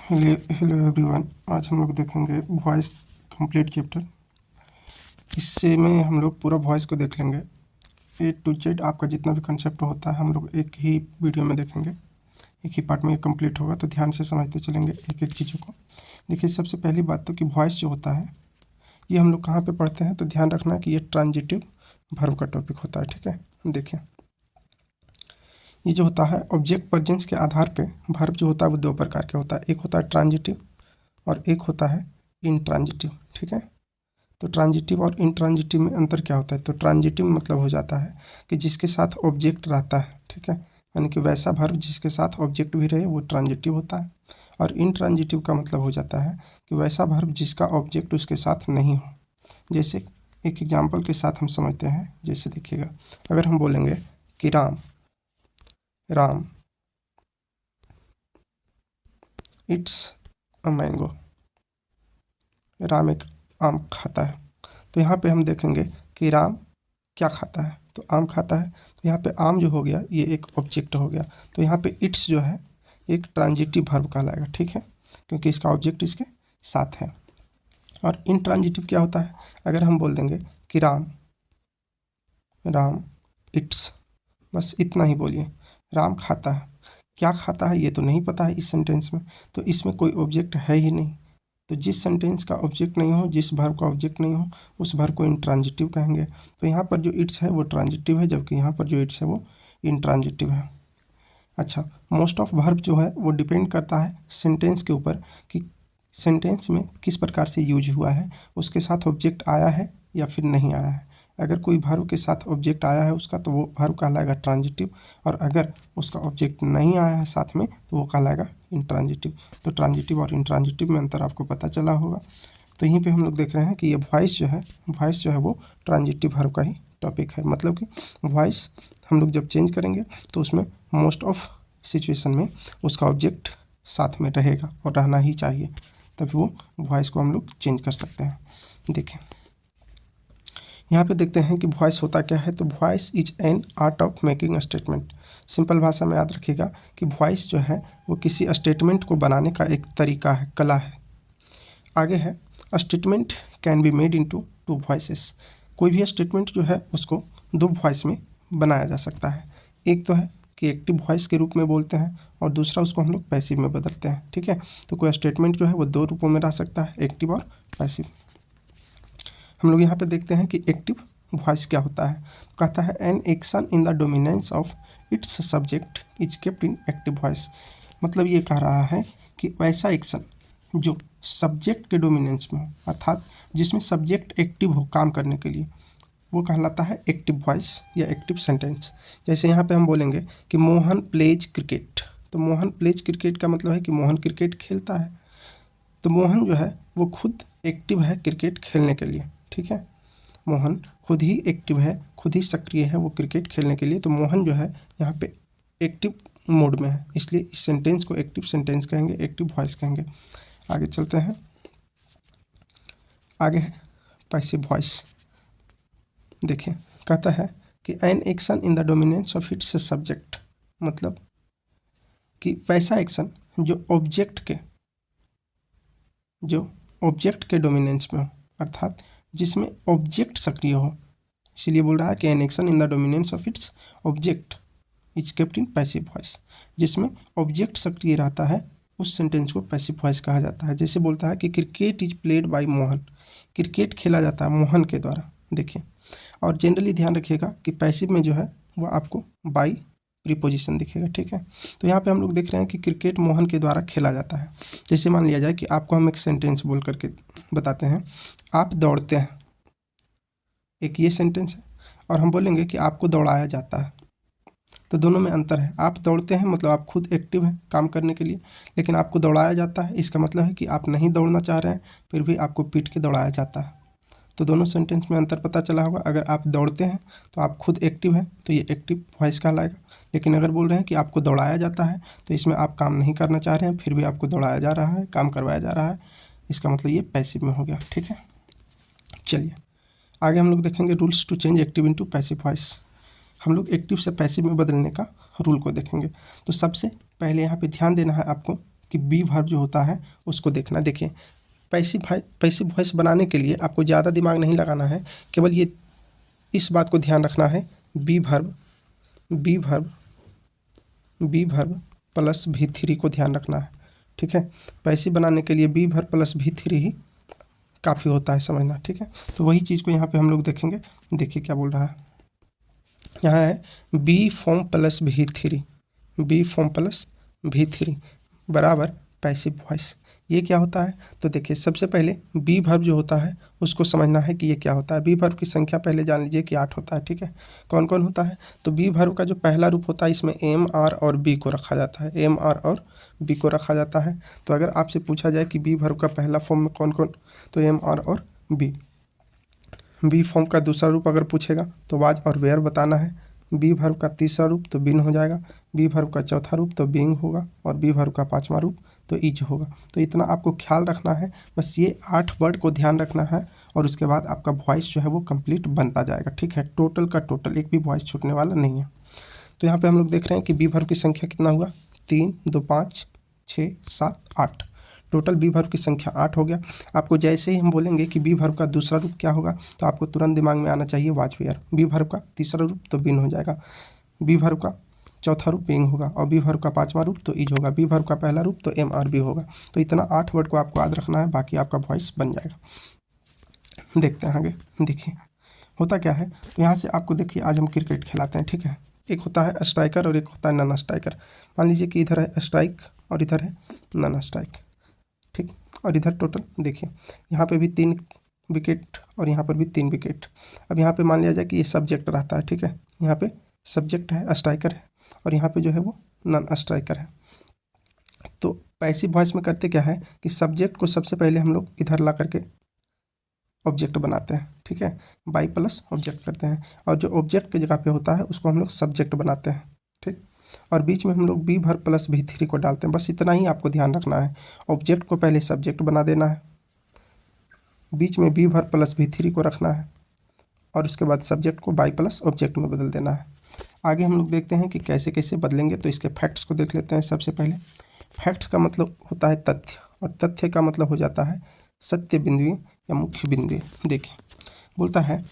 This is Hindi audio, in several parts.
Hello everyone. आज हम लोग देखेंगे वॉइस कंप्लीट चैप्टर। इससे में हम लोग पूरा वॉइस को देख लेंगे, ए टू जेड। आपका जितना भी कंसेप्ट होता है हम लोग एक ही वीडियो में देखेंगे, एक ही पार्ट में ये कंप्लीट होगा। तो ध्यान से समझते चलेंगे एक एक चीज़ों को। देखिए, सबसे पहली बात तो कि वॉइस जो होता है ये हम लोग कहाँ पे पढ़ते हैं, तो ध्यान रखना कि ये ट्रांजिटिव वर्ब का टॉपिक होता है। ठीक है, देखिए ये जो होता है ऑब्जेक्ट प्रेजेंस के आधार पे वर्ब जो होता है वो दो प्रकार के होता है। एक होता है ट्रांजिटिव और एक होता है इंट्रांजिटिव। ठीक है, तो ट्रांजिटिव और इंट्रांजिटिव में अंतर क्या होता है? तो ट्रांजिटिव मतलब हो जाता है कि जिसके साथ ऑब्जेक्ट रहता है। ठीक है, यानी कि वैसा वर्ब जिसके साथ ऑब्जेक्ट भी रहे वो ट्रांजिटिव होता है। और इंट्रांजिटिव का मतलब हो जाता है कि वैसा वर्ब जिसका ऑब्जेक्ट उसके साथ नहीं हो। जैसे एक एग्जाम्पल के साथ हम समझते हैं। जैसे देखिएगा, अगर हम बोलेंगे कि Ram it's a mango, Ram एक आम खाता है। तो यहाँ पे हम देखेंगे कि राम क्या खाता है, तो आम खाता है। तो यहाँ पे आम जो हो गया ये एक ऑब्जेक्ट हो गया। तो यहाँ पे इट्स जो है एक ट्रांजिटिव वर्ब कहलाएगा। ठीक है, क्योंकि इसका ऑब्जेक्ट इसके साथ है। और इंट्रांजिटिव क्या होता है? अगर हम बोल देंगे कि राम इट्स, बस इतना ही बोलिए, राम खाता है। क्या खाता है ये तो नहीं पता है इस सेंटेंस में, तो इसमें कोई ऑब्जेक्ट है ही नहीं। तो जिस सेंटेंस का ऑब्जेक्ट नहीं हो, जिस वर्ब का ऑब्जेक्ट नहीं हो, उस वर्ब को इंट्रांजिटिव कहेंगे। तो यहाँ पर जो इट्स है वो ट्रांजिटिव है, जबकि यहाँ पर जो इट्स है वो इंट्रांजिटिव है। अच्छा, मोस्ट ऑफ वर्ब जो है वो डिपेंड करता है सेंटेंस के ऊपर कि सेंटेंस में किस प्रकार से यूज हुआ है, उसके साथ ऑब्जेक्ट आया है या फिर नहीं आया है। अगर कोई वर्ब के साथ ऑब्जेक्ट आया है उसका, तो वो वर्ब कहलाएगा ट्रांजिटिव। और अगर उसका ऑब्जेक्ट नहीं आया है साथ में, तो वो कहलाएगा इंट्रांजिटिव। तो ट्रांजिटिव और इंट्रांजिटिव में अंतर आपको पता चला होगा। तो यहीं पे हम लोग देख रहे हैं कि ये वॉइस जो है वो ट्रांजिटिव वर्ब का ही टॉपिक है। मतलब कि वॉइस हम लोग जब चेंज करेंगे तो उसमें मोस्ट ऑफ सिचुएशन में उसका ऑब्जेक्ट साथ में रहेगा और रहना ही चाहिए, तभी वो वॉइस को हम लोग चेंज कर सकते हैं। देखें, यहाँ पे देखते हैं कि वॉइस होता क्या है। तो voice is an art of making statement. Simple भाषा में याद रखिएगा कि वॉइस जो है वो किसी स्टेटमेंट को बनाने का एक तरीका है, कला है। आगे है, statement can be made into two voices. कोई भी स्टेटमेंट जो है उसको दो वॉइस में बनाया जा सकता है। एक तो है कि एक्टिव वॉइस के रूप में बोलते हैं और दूसरा उसको हम लोग पैसिव में बदलते हैं। ठीक है, तो कोई स्टेटमेंट जो है वो दो रूपों में रह सकता है, एक्टिव और पैसिव। हम लोग यहाँ पे देखते हैं कि एक्टिव वॉइस क्या होता है। तो कहता है an action in the dominance of its subject is kept in active voice. मतलब ये कह रहा है कि वैसा एक्शन जो सब्जेक्ट के डोमिनेंस में हो, अर्थात जिसमें सब्जेक्ट एक्टिव हो काम करने के लिए, वो कहलाता है एक्टिव वॉइस या एक्टिव सेंटेंस। जैसे यहाँ पे हम बोलेंगे कि मोहन प्लेज क्रिकेट। तो मोहन प्लेज क्रिकेट का मतलब है कि मोहन क्रिकेट खेलता है। तो मोहन जो है वो खुद एक्टिव है क्रिकेट खेलने के लिए। ठीक है, मोहन खुद ही एक्टिव है, खुद ही सक्रिय है वो क्रिकेट खेलने के लिए। तो मोहन जो है यहाँ पे एक्टिव मोड में है, इसलिए इस सेंटेंस को एक्टिव सेंटेंस कहेंगे, एक्टिव वॉइस कहेंगे। आगे चलते हैं, आगे है पैसिव वॉइस। देखिए, कहता है कि an action in the dominance of its subject. मतलब कि वैसा एक्शन जो ऑब्जेक्ट के डोमिनेंस में हो, अर्थात जिसमें ऑब्जेक्ट सक्रिय हो। इसीलिए बोल रहा है कि an action in the dominance of its object is kept in passive voice. जिसमें ऑब्जेक्ट सक्रिय रहता है उस सेंटेंस को पैसिव वॉइस कहा जाता है। जैसे बोलता है कि cricket is played by Mohan, cricket खेला जाता है मोहन के द्वारा। देखिए, और जनरली ध्यान रखिएगा कि पैसिव में जो है वो आपको बाई प्रीपोजिशन दिखेगा। ठीक है, तो यहाँ पे हम लोग देख रहे हैं कि क्रिकेट मोहन के द्वारा खेला जाता है। जैसे मान लिया जाए कि आपको हम एक सेंटेंस बोल करके बताते हैं, आप दौड़ते हैं, एक ये सेंटेंस है, और हम बोलेंगे कि आपको दौड़ाया जाता है। तो दोनों में अंतर है। आप दौड़ते हैं मतलब आप खुद एक्टिव हैं काम करने के लिए, लेकिन आपको दौड़ाया जाता है इसका मतलब है कि आप नहीं दौड़ना चाह रहे हैं, फिर भी आपको पीट के दौड़ाया जाता है। तो दोनों सेंटेंस में अंतर पता चला होगा। अगर आप दौड़ते हैं तो आप खुद एक्टिव हैं, तो ये एक्टिव वॉइस कहलाएगा। लेकिन अगर बोल रहे हैं कि आपको दौड़ाया जाता है, तो इसमें आप काम नहीं करना चाह रहे हैं, फिर भी आपको दौड़ाया जा रहा है, काम करवाया जा रहा है, इसका मतलब ये पैसिव में हो गया। ठीक है, चलिए आगे हम लोग देखेंगे rules to change active into passive voice. हम लोग एक्टिव से पैसिव में बदलने का रूल को देखेंगे। तो सबसे पहले यहाँ पे ध्यान देना है आपको कि बी वर्ब जो होता है उसको देखना। देखिए पैसिव वॉइस बनाने के लिए आपको ज़्यादा दिमाग नहीं लगाना है, केवल ये इस बात को ध्यान रखना है, बी वर्ब प्लस V3 को ध्यान रखना है, ठीक है। पैसिव बनाने के लिए बी वर्ब प्लस V3 ही काफ़ी होता है समझना, ठीक है। तो वही चीज़ को यहाँ पे हम लोग देखेंगे। देखिए क्या बोल रहा है, यहाँ है बी फॉर्म प्लस V3 बराबर पैसिव वॉइस। ये क्या होता है, तो देखिए सबसे पहले बी वर्ब जो होता है उसको समझना है कि ये क्या होता है। बी वर्ब की संख्या पहले जान लीजिए कि 8 होता है, ठीक है। कौन कौन होता है, तो बी वर्ब का जो पहला रूप होता है इसमें एम आर और बी को रखा जाता है, एम आर और बी को रखा जाता है। तो अगर आपसे पूछा जाए कि बी वर्ब का पहला फॉर्म में कौन कौन, तो एम आर और बी फॉर्म का दूसरा रूप अगर पूछेगा तो वाज और वेयर बताना है। बी वर्ब का तीसरा रूप तो बिन हो जाएगा, बी वर्ब का चौथा रूप तो बीइंग होगा, और बी वर्ब का पांचवा रूप तो इज होगा। तो इतना आपको ख्याल रखना है, बस ये 8 वर्ड को ध्यान रखना है, और उसके बाद आपका वॉइस जो है वो कंप्लीट बनता जाएगा, ठीक है। टोटल का टोटल एक भी वॉइस छूटने वाला नहीं है। तो यहाँ पे हम लोग देख रहे हैं कि बी वर्ब की संख्या कितना हुआ, 3 2 5 6 7 8, टोटल बी वर्ब की संख्या 8 हो गया। आपको जैसे ही हम बोलेंगे कि बी वर्ब का दूसरा रूप क्या होगा, तो आपको तुरंत दिमाग में आना चाहिए वाज वेयर। बी वर्ब का तीसरा रूप तो बिन हो जाएगा, बी वर्ब का चौथा रूप बीइंग होगा, और बी वर्ब का पांचवा रूप तो इज होगा, बी वर्ब का पहला रूप तो एम आर बी होगा। तो इतना 8 वर्ड को आपको याद रखना है, बाकी आपका वॉइस बन जाएगा। देखते हैं आगे। देखिए होता क्या है, तो यहाँ से आपको देखिए आज हम क्रिकेट खिलाते हैं, ठीक है। एक होता है स्ट्राइकर और एक होता है नॉन स्ट्राइकर। मान लीजिए कि इधर है स्ट्राइक और इधर है नॉन स्ट्राइक, ठीक। और इधर टोटल देखिए यहाँ पे भी 3 विकेट और यहाँ पर भी 3 विकेट। अब यहाँ पे मान लिया जाए कि ये सब्जेक्ट रहता है, ठीक है। यहाँ पे सब्जेक्ट है, स्ट्राइकर है, और यहाँ पे जो है वो नॉन स्ट्राइकर है। तो पैसिव वॉइस में करते क्या है कि सब्जेक्ट को सबसे पहले हम लोग इधर ला करके ऑब्जेक्ट बनाते हैं, ठीक है। बाई प्लस ऑब्जेक्ट करते हैं, और जो ऑब्जेक्ट की जगह पे होता है उसको हम लोग सब्जेक्ट बनाते हैं, ठीक। और बीच में हम लोग बी वर्ब प्लस V3 को डालते हैं। बस इतना ही आपको ध्यान रखना है, ऑब्जेक्ट को पहले सब्जेक्ट बना देना है, बीच में बी वर्ब प्लस V3 को रखना है, और उसके बाद सब्जेक्ट को बाई प्लस ऑब्जेक्ट में बदल देना है। आगे हम लोग देखते हैं कि कैसे कैसे बदलेंगे। तो इसके फैक्ट्स को देख लेते हैं। सबसे पहले फैक्ट्स का मतलब होता है तथ्य, और तथ्य का मतलब हो जाता है सत्य बिंदु या मुख्य बिंदु। देखिए बोलता है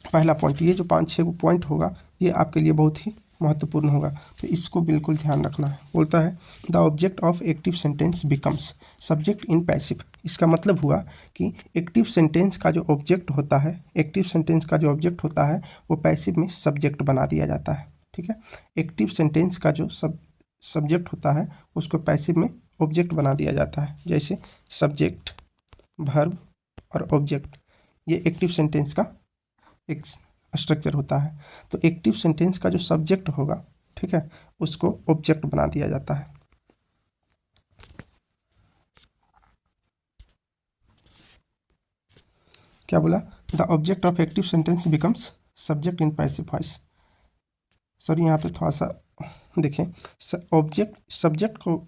पहला पॉइंट, ये जो 5-6 पॉइंट होगा ये आपके लिए बहुत ही महत्वपूर्ण होगा, तो इसको बिल्कुल ध्यान रखना है। बोलता है the object of active sentence becomes subject in passive. इसका मतलब हुआ कि एक्टिव सेंटेंस का जो ऑब्जेक्ट होता है, एक्टिव सेंटेंस का जो ऑब्जेक्ट होता है वो पैसिव में सब्जेक्ट बना दिया जाता है, ठीक है। एक्टिव सेंटेंस का जो सब्जेक्ट होता है उसको पैसिव में ऑब्जेक्ट बना दिया जाता है। जैसे सब्जेक्ट, वर्ब और ऑब्जेक्ट, ये एक्टिव सेंटेंस का एक स्ट्रक्चर होता है। तो एक्टिव सेंटेंस का जो सब्जेक्ट होगा, ठीक है, उसको ऑब्जेक्ट बना दिया जाता है। क्या बोला, the object of active sentence becomes subject in passive voice. Sorry यहाँ पे थोड़ा सा देखें, सब्जेक्ट को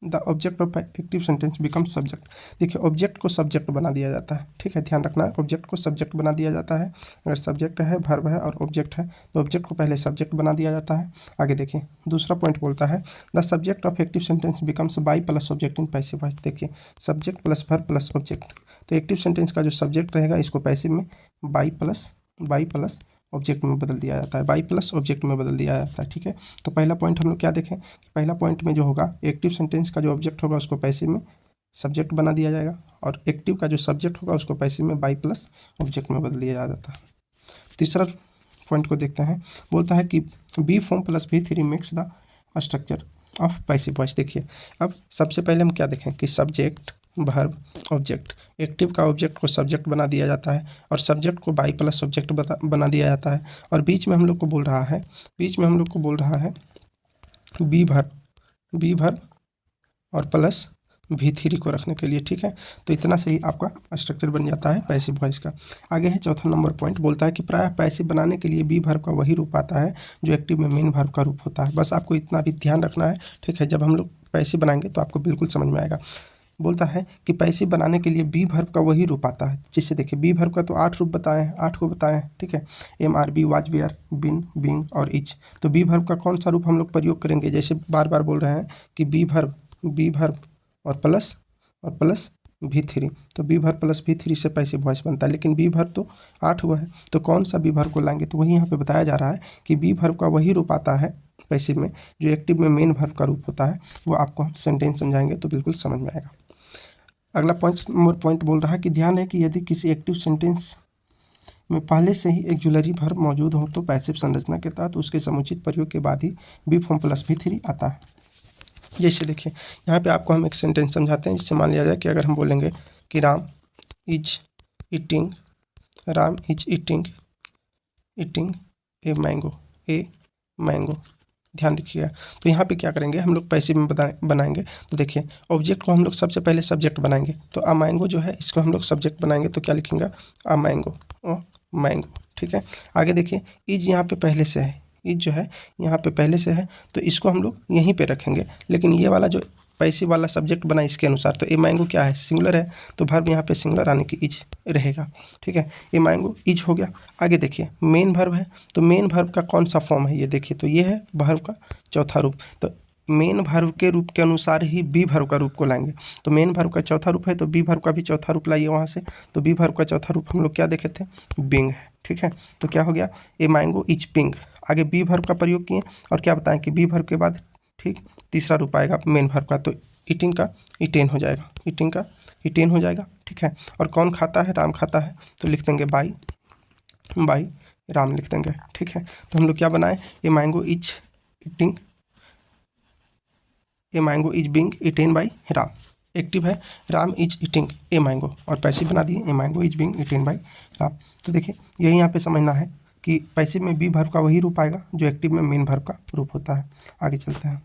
the object of active sentence becomes subject. देखिए ऑब्जेक्ट को सब्जेक्ट बना दिया जाता है, ठीक है, ध्यान रखना है, ऑब्जेक्ट को सब्जेक्ट बना दिया जाता है। अगर सब्जेक्ट है, वर्ब है और ऑब्जेक्ट है तो ऑब्जेक्ट को पहले सब्जेक्ट बना दिया जाता है। आगे देखिए दूसरा पॉइंट बोलता है the subject of active sentence becomes by plus object in passive voice. देखिए subject plus verb plus object, तो एक्टिव सेंटेंस का जो सब्जेक्ट रहेगा इसको पैसिव में बाई प्लस ऑब्जेक्ट में बदल दिया जाता है, बाई प्लस ऑब्जेक्ट में बदल दिया जाता है, ठीक है। तो पहला पॉइंट हम लोग क्या देखें कि पहला पॉइंट में जो होगा एक्टिव सेंटेंस का जो ऑब्जेक्ट होगा उसको पैसिव में सब्जेक्ट बना दिया जाएगा, और एक्टिव का जो सब्जेक्ट होगा उसको पैसिव में बाई प्लस ऑब्जेक्ट में बदल दिया जाता है। तीसरा पॉइंट को देखते हैं, बोलता है कि be form plus V3 makes the structure of passive voice. देखिए अब सबसे पहले हम क्या देखें कि सब्जेक्ट, वर्ब, ऑब्जेक्ट, एक्टिव का ऑब्जेक्ट को सब्जेक्ट बना दिया जाता है और सब्जेक्ट को बाई प्लस ऑब्जेक्ट बना दिया जाता है, और बीच में हम लोग को बोल रहा है बी वर्ब और प्लस V3 को रखने के लिए, ठीक है। तो इतना से ही आपका स्ट्रक्चर बन जाता है पैसिव वॉइस का। आगे है चौथा नंबर पॉइंट, बोलता है कि प्रायः पैसिव बनाने के लिए बी वर्ब का वही रूप आता है जो एक्टिव में मेन वर्ब का रूप होता है। बस आपको इतना भी ध्यान रखना है, ठीक है। जब हम लोग पैसिव बनाएंगे तो आपको बिल्कुल समझ में आएगा। बोलता है कि पैसिव बनाने के लिए बी वर्ब का वही रूप आता है। जैसे देखिए बी वर्ब का तो 8 रूप बताए हैं, 8 को बताए हैं, ठीक है। Am are be, was were, been, being और इज। तो बी वर्ब का कौन सा रूप हम लोग प्रयोग करेंगे, जैसे बार बार बोल रहे हैं कि बी वर्ब बी वर्ब और प्लस V3, तो बी वर्ब प्लस V3 से पैसिव वॉइस बनता है, लेकिन बी वर्ब तो 8 हुआ है, तो कौन सा बी वर्ब को लाएंगे, तो वही यहाँ पे बताया जा रहा है कि बी वर्ब का वही रूप आता है पैसिव में जो एक्टिव में मेन वर्ब का रूप होता है, वो आपको हम सेंटेंस समझाएंगे तो बिल्कुल समझ में आएगा। अगला पॉइंट बोल रहा है कि ध्यान है कि यदि किसी एक्टिव सेंटेंस में पहले से ही एक्जुलरी वर्ब मौजूद हो तो पैसिव संरचना के तहत उसके समुचित प्रयोग के बाद ही बी फॉर्म प्लस V3 आता है। जैसे देखिए यहाँ पे आपको हम एक सेंटेंस समझाते हैं, जिससे मान लिया जाए कि अगर हम बोलेंगे कि Ram is eating a mango, ध्यान रखिएगा। तो यहाँ पे क्या करेंगे हम लोग पैसिव में बनाएंगे, तो देखिए ऑब्जेक्ट को हम लोग सबसे पहले सब्जेक्ट बनाएंगे, तो अ मैंगो जो है इसको हम लोग सब्जेक्ट बनाएंगे, तो क्या लिखेंगे अ मैंगो, ठीक है। आगे देखिए इज यहाँ पे पहले से है, इज जो है यहाँ पे पहले से है, तो इसको हम लोग यहीं पे रखेंगे, लेकिन ये वाला जो पैसिव वाला सब्जेक्ट बना इसके अनुसार, तो ए मैंगो क्या है सिंगुलर है, तो वर्ब यहाँ पे सिंगुलर आने की इज रहेगा, ठीक है। ए मैंगो इज हो गया। आगे देखिए मेन वर्ब है, तो मेन वर्ब का कौन सा फॉर्म है, ये देखिए तो ये है वर्ब का चौथा रूप, तो मेन वर्ब के रूप के अनुसार ही बी वर्ब का रूप को लाएंगे, तो मेन वर्ब का चौथा रूप है तो बी वर्ब का भी चौथा रूप लाइए वहाँ से, तो बी वर्ब का चौथा रूप हम लोग क्या देखे थे, बिंग है, ठीक है। तो क्या हो गया ए मैंगो इज पिंग, आगे बी वर्ब का प्रयोग किए और क्या बताएं कि बी वर्ब के बाद ठीक तीसरा रूप आएगा मेन वर्ब का, तो ईटिंग का ईटेन हो जाएगा, ईटिंग का ईटेन हो जाएगा, ठीक है। और कौन खाता है, राम खाता है, तो लिख देंगे बाई राम लिख देंगे, ठीक है। तो हम लोग क्या बनाए, a mango is being eaten by Ram, active है Ram is eating a mango, और पैसिव बना दिए a mango is being eaten by Ram. तो देखिए यही यहाँ पे समझना है कि पैसिव में बी वर्ब का वही रूप आएगा जो एक्टिव में मेन वर्ब का रूप होता है। आगे चलते हैं।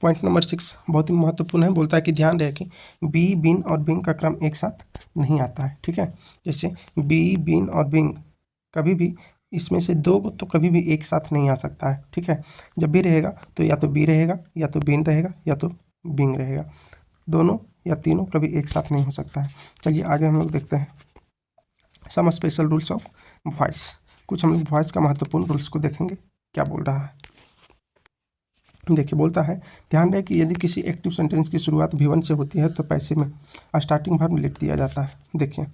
पॉइंट नंबर 6 बहुत ही महत्वपूर्ण है, बोलता है कि ध्यान रहे कि बी बिन और बिंग का क्रम एक साथ नहीं आता है, ठीक है। जैसे बी बिन और बिंग कभी भी इसमें से दो तो कभी भी एक साथ नहीं आ सकता है, ठीक है। जब भी रहेगा तो या तो बी रहेगा या तो बिन रहेगा या तो बिंग रहेगा, दोनों या तीनों कभी एक साथ नहीं हो सकता है। चलिए आगे हम लोग देखते हैं some special rules of voice, कुछ हम लोग वॉइस का महत्वपूर्ण रूल्स को देखेंगे क्या बोल रहा है। देखिए बोलता है ध्यान रहे कि यदि किसी एक्टिव सेंटेंस की शुरुआत V1 से होती है तो पैसिव में स्टार्टिंग वर्ब लेट दिया जाता है। देखिए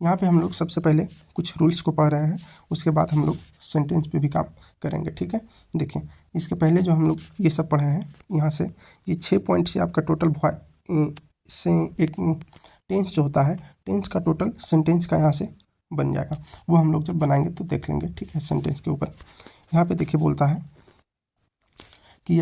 यहाँ पे हम लोग सबसे पहले कुछ रूल्स को पढ़ रहे हैं, उसके बाद हम लोग सेंटेंस पे भी काम करेंगे, ठीक है। देखिए इसके पहले जो हम लोग ये सब पढ़े हैं, यहाँ से ये 6 पॉइंट से आपका टोटल से एक टेंस जो होता है, टेंस का टोटल सेंटेंस का यहाँ से बन जाएगा, वो हम लोग जब बनाएंगे तो देख लेंगे, ठीक है। सेंटेंस के ऊपर यहाँ पे देखिए बोलता है कि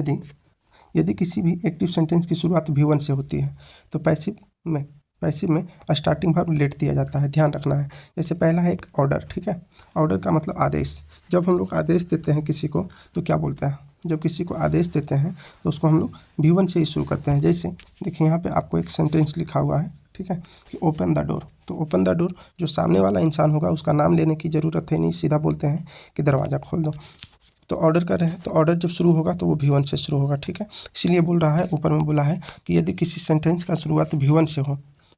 यदि किसी भी एक्टिव सेंटेंस की शुरुआत V1 से होती है तो पैसिव में स्टार्टिंग वर्ब लेट दिया जाता है, ध्यान रखना है। जैसे पहला है एक ऑर्डर, ठीक है। ऑर्डर का मतलब आदेश, जब हम लोग आदेश देते हैं किसी को तो क्या बोलते हैं, जब किसी को आदेश देते हैं तो उसको हम लोग V1 से ही शुरू करते हैं। जैसे देखिए यहाँ पे आपको एक सेंटेंस लिखा हुआ है, ठीक है, कि ओपन द डोर, तो ओपन द डोर जो सामने वाला इंसान होगा उसका नाम लेने की ज़रूरत है नहीं, सीधा बोलते हैं कि दरवाज़ा खोल दो। तो ऑर्डर कर रहे हैं तो ऑर्डर जब शुरू होगा तो वो V1 से शुरू होगा, ठीक है। इसीलिए बोल रहा है ऊपर में बोला है कि यदि किसी सेंटेंस का शुरुआत V1 से हो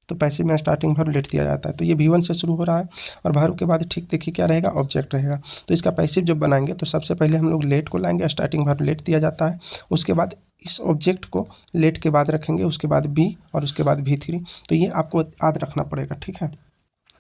तो पैसिव में स्टार्टिंग वर्ब लेट दिया जाता है। तो ये V1 से शुरू हो रहा है और वर्ब के बाद ठीक देखिए क्या रहेगा, ऑब्जेक्ट रहेगा। तो इसका पैसिव जब बनाएंगे तो सबसे पहले हम लोग लेट को लाएंगे, स्टार्टिंग वर्ब लेट दिया जाता है, उसके बाद इस ऑब्जेक्ट को लेट के बाद रखेंगे, उसके बाद बी और उसके बाद V3। तो ये आपको याद रखना पड़ेगा, ठीक है।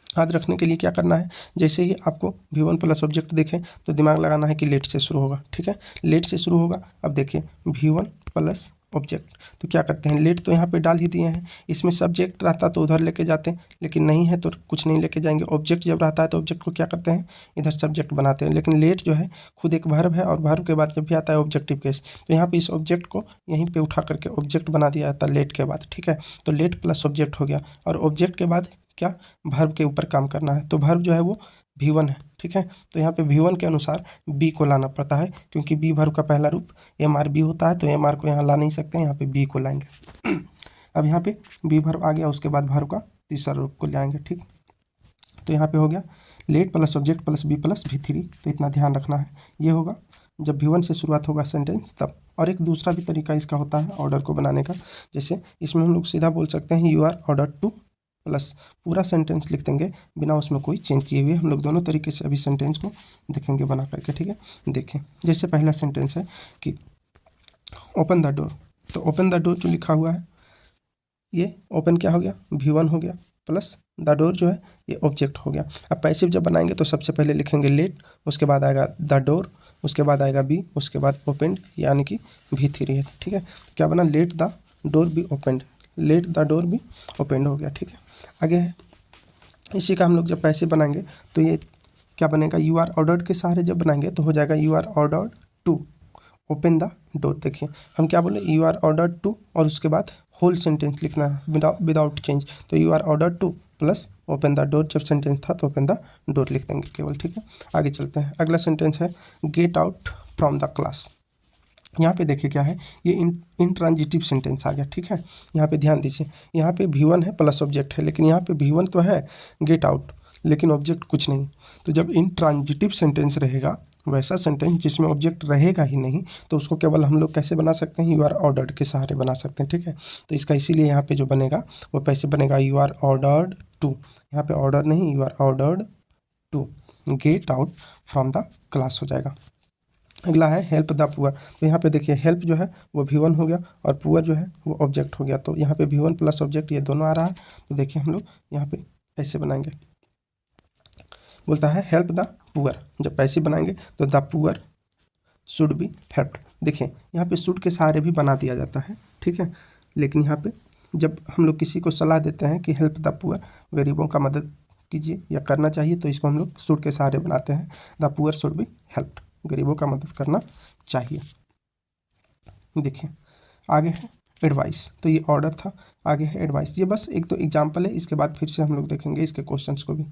याद रखने के लिए क्या करना है, जैसे ही आपको V1 प्लस ऑब्जेक्ट देखें तो दिमाग लगाना है कि लेट से शुरू होगा, ठीक है, लेट से शुरू होगा। अब देखिए V1 प्लस ऑब्जेक्ट, तो क्या करते हैं, लेट तो यहाँ पे डाल ही दिए हैं, इसमें सब्जेक्ट रहता तो उधर लेके जाते हैं, लेकिन नहीं है तो कुछ नहीं लेके जाएंगे। ऑब्जेक्ट जब रहता है तो ऑब्जेक्ट को क्या करते हैं, इधर सब्जेक्ट बनाते हैं, लेकिन लेट जो है खुद एक वर्ब है और वर्ब के बाद जब भी आता है ऑब्जेक्टिव केस, तो यहाँ पे इस ऑब्जेक्ट को यहीं पे उठा करके ऑब्जेक्ट बना दिया जाता है लेट के बाद, ठीक है। तो लेट प्लस ऑब्जेक्ट हो गया और ऑब्जेक्ट के बाद क्या, वर्ब के ऊपर काम करना है, तो वर्ब जो है वो V1 है, ठीक है। तो यहाँ पे V1 के अनुसार B को लाना पड़ता है, क्योंकि B वर्ब का पहला रूप MRB होता है, तो MR को यहाँ ला नहीं सकते, यहाँ पे B को लाएंगे। अब यहाँ पे B वर्ब आ गया, उसके बाद वर्ब का तीसरा रूप को लाएंगे, ठीक। तो यहाँ पे हो गया late plus object plus B plus V3, तो इतना ध्यान रखना है, ये होगा जब V1 से शुरुआत होगा सेंटेंस तब। और एक दूसरा भी तरीका इसका होता है ऑर्डर को बनाने का, जैसे इसमें हम लोग सीधा बोल सकते हैं you are order to plus पूरा सेंटेंस लिख देंगे बिना उसमें कोई चेंज किए हुए। हम लोग दोनों तरीके से अभी सेंटेंस को देखेंगे बना करके, ठीक है। देखें जैसे पहला सेंटेंस है कि ओपन द डोर, तो ओपन द डोर जो लिखा हुआ है ये ओपन क्या हो गया, V1 हो गया, प्लस द डोर जो है ये ऑब्जेक्ट हो गया। अब पैसिव जब बनाएंगे तो सबसे पहले लिखेंगे लेट, उसके बाद आएगा द डोर, उसके बाद आएगा बी, उसके बाद ओपनड यानी कि V3 है। ठीक है, तो क्या बना, let the door B opened, let the door B opened हो गया। ठीक है, आगे है इसी का हम लोग जब पैसिव बनाएंगे तो ये क्या बनेगा, यू आर ऑर्डर्ड के सहारे जब बनाएंगे तो हो जाएगा you are ordered to open the door. देखिए हम क्या बोले, यू आर ऑर्डर्ड टू और उसके बाद होल सेंटेंस लिखना है विदाउट चेंज, तो you are ordered to plus open the door, जब सेंटेंस था तो ओपन द डोर लिख देंगे केवल। ठीक है, आगे चलते हैं। अगला सेंटेंस है gate out from the class. यहाँ पे देखिए क्या है, ये इंट्रांजिटिव सेंटेंस आ गया। ठीक है, यहाँ पे ध्यान दीजिए, यहाँ पे V1 है प्लस ऑब्जेक्ट है, लेकिन यहाँ पे V1 तो है गेट आउट लेकिन ऑब्जेक्ट कुछ नहीं। तो जब इंट्रांजिटिव सेंटेंस रहेगा, वैसा सेंटेंस जिसमें ऑब्जेक्ट रहेगा ही नहीं, तो उसको केवल हम लोग कैसे बना सकते हैं, यू आर ऑर्डर्ड के सहारे बना सकते हैं। ठीक है, तो इसका इसीलिए यहाँ पे जो बनेगा वो कैसे बनेगा, यू आर ऑर्डर्ड टू, यहाँ पे ऑर्डर नहीं, you are ordered to get out from the class हो जाएगा। अगला है हेल्प द पुअर। तो यहाँ पे देखिए हेल्प जो है वो V1 हो गया और पुअर जो है वो ऑब्जेक्ट हो गया, तो यहाँ पे V1 प्लस ऑब्जेक्ट ये दोनों आ रहा है। तो देखिए हम लोग यहाँ पे ऐसे बनाएंगे, बोलता है हेल्प द पुअर, जब पैसे बनाएंगे तो the poor should be helped. देखिए यहाँ पे शुड के सहारे भी बना दिया जाता है। ठीक है, लेकिन यहाँ पे जब हम लोग किसी को सलाह देते हैं कि हेल्प द पुअर, गरीबों का मदद कीजिए या करना चाहिए, तो इसको हम लोग शुड के सहारे बनाते हैं, the poor should be helped, गरीबों का मदद करना चाहिए। देखिए आगे है एडवाइस, तो ये ऑर्डर था, आगे है एडवाइस। ये बस एक तो एग्जाम्पल है, इसके बाद फिर से हम लोग देखेंगे इसके क्वेश्चंस को भी।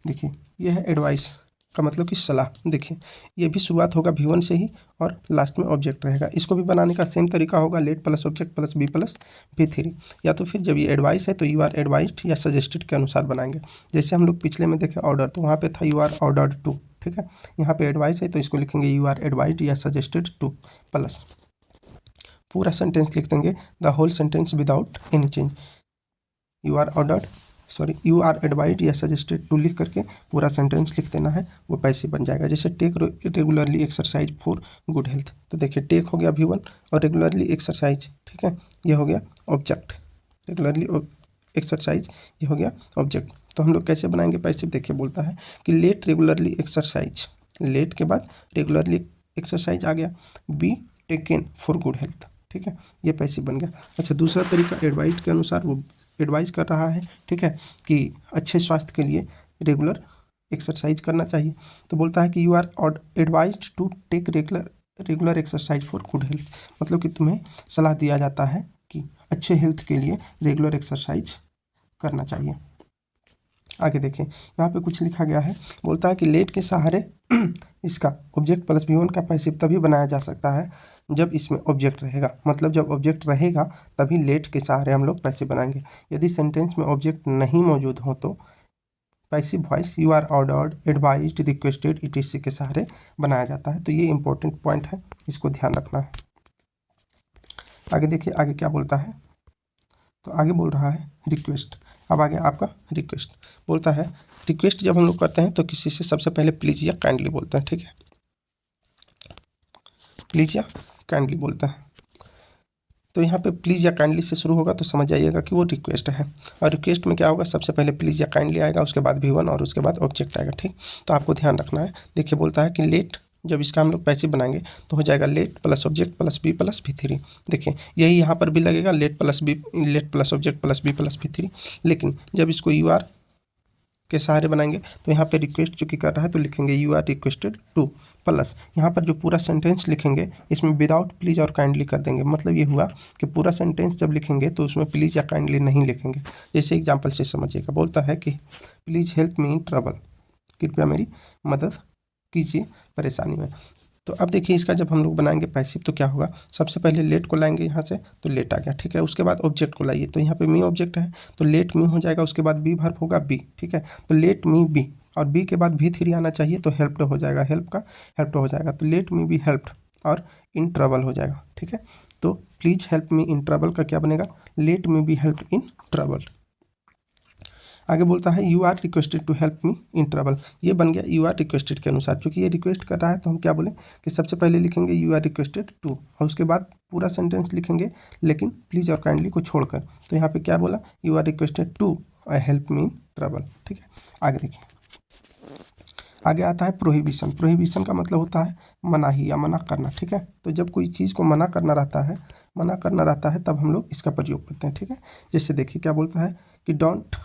देखिए ये है एडवाइस का मतलब कि सलाह। देखिए ये भी शुरुआत होगा V1 से ही और लास्ट में ऑब्जेक्ट रहेगा। इसको भी बनाने का सेम तरीका होगा, let plus object plus be plus V3, या तो फिर जब ये एडवाइस है तो यू आर एडवाइस्ड या सजेस्टेड के अनुसार बनाएंगे। जैसे हम लोग पिछले में देखें ऑर्डर, तो वहाँ पे था यू आर ऑर्डर्ड टू। ठीक है, यहाँ पे एडवाइस है तो इसको लिखेंगे यू आर एडवाइस्ड या सजेस्टेड टू, प्लस पूरा सेंटेंस लिख देंगे the whole sentence without any change, you are ordered you are advised या सजेस्टेड टू लिख करके पूरा सेंटेंस लिख देना है, वो पैसे बन जाएगा। जैसे take regularly exercise for good health, तो देखिए टेक हो गया V1 और रेगुलरली एक्सरसाइज, ठीक है, ये हो गया ऑब्जेक्ट, रेगुलरली एक्सरसाइज ये हो गया ऑब्जेक्ट। तो हम लोग कैसे बनाएंगे पैसिव, देखिए बोलता है कि लेट रेगुलरली एक्सरसाइज, लेट के बाद रेगुलरली एक्सरसाइज आ गया, be taken for good health. ठीक है, ये पैसिव बन गया। अच्छा दूसरा तरीका एडवाइस के अनुसार, वो एडवाइस कर रहा है, ठीक है, कि अच्छे स्वास्थ्य के लिए रेगुलर एक्सरसाइज करना चाहिए, तो बोलता है कि you are advised to take regular exercise for good health, मतलब कि तुम्हें सलाह दिया जाता है कि अच्छे हेल्थ के लिए रेगुलर एक्सरसाइज करना चाहिए। आगे देखिए यहाँ पे कुछ लिखा गया है, बोलता है कि लेट के सहारे इसका ऑब्जेक्ट प्लस V1 का पैसिव तभी बनाया जा सकता है जब इसमें ऑब्जेक्ट रहेगा, मतलब जब ऑब्जेक्ट रहेगा तभी लेट के सहारे हम लोग पैसिव बनाएंगे। यदि सेंटेंस में ऑब्जेक्ट नहीं मौजूद हो तो passive voice you are ordered, advised, requested, etc के सहारे बनाया जाता है। तो ये इंपॉर्टेंट पॉइंट है, इसको ध्यान रखना है। आगे देखिए आगे क्या बोलता है, तो आगे बोल रहा है रिक्वेस्ट। अब आगे आपका रिक्वेस्ट बोलता है, रिक्वेस्ट जब हम लोग करते हैं तो किसी से सबसे पहले प्लीज़ या काइंडली बोलते हैं। ठीक है, प्लीज़ या काइंडली बोलते हैं, तो यहाँ पे प्लीज़ या काइंडली से शुरू होगा तो समझ जाइएगा कि वो रिक्वेस्ट है। और रिक्वेस्ट में क्या होगा, सबसे पहले प्लीज़ या काइंडली आएगा, उसके बाद V1 और उसके बाद ऑब्जेक्ट आएगा। ठीक, तो आपको ध्यान रखना है। देखिए बोलता है कि लेट, जब इसका हम लोग पैसिव बनाएंगे तो हो जाएगा let plus object plus be plus V3। देखिए यही यहाँ पर भी लगेगा, let plus object plus be plus V3, लेकिन जब इसको यू आर के सहारे बनाएंगे तो यहाँ पे रिक्वेस्ट चूँकि कर रहा है तो लिखेंगे you are requested to, plus यहाँ पर जो पूरा सेंटेंस लिखेंगे इसमें विदाउट प्लीज़ और काइंडली कर देंगे। मतलब ये हुआ कि पूरा सेंटेंस जब लिखेंगे तो उसमें प्लीज़ या काइंडली नहीं लिखेंगे। जैसे एग्जांपल से समझिएगा, बोलता है कि please help me in trouble, कृपया मेरी मदद कीजिए परेशानी में। तो अब देखिए इसका जब हम लोग बनाएंगे पैसिव तो क्या होगा, सबसे पहले लेट को लाएंगे यहाँ से, तो लेट आ गया। ठीक है, उसके बाद ऑब्जेक्ट को लाइए, तो यहाँ पे मी ऑब्जेक्ट है तो लेट मी हो जाएगा, उसके बाद बी वर्ब होगा बी। ठीक है, तो लेट मी बी, और बी के बाद V3 आना चाहिए तो हेल्प्ड हो जाएगा, हेल्प का हेल्प्ड हो जाएगा, तो लेट मी बी हेल्प्ड और इन ट्रबल हो जाएगा। ठीक है, तो please help me in trouble का क्या बनेगा, let me be helped in trouble. आगे बोलता है you are requested to help me in trouble. ये बन गया यू आर रिक्वेस्टेड के अनुसार, क्योंकि ये रिक्वेस्ट कर रहा है तो हम क्या बोलें कि सबसे पहले लिखेंगे यू आर रिक्वेस्टेड टू, और उसके बाद पूरा सेंटेंस लिखेंगे लेकिन प्लीज़ और काइंडली को छोड़कर। तो यहाँ पे क्या बोला, you are requested to I help me in trouble. ठीक है, आगे देखिए। आगे आता है प्रोहिबिशन। प्रोहिबिशन का मतलब होता है मनाही या मना करना। ठीक है, तो जब कोई चीज़ को मना करना रहता है तब हम लोग इसका प्रयोग करते हैं। ठीक है, जैसे देखिए क्या बोलता है कि डोंट,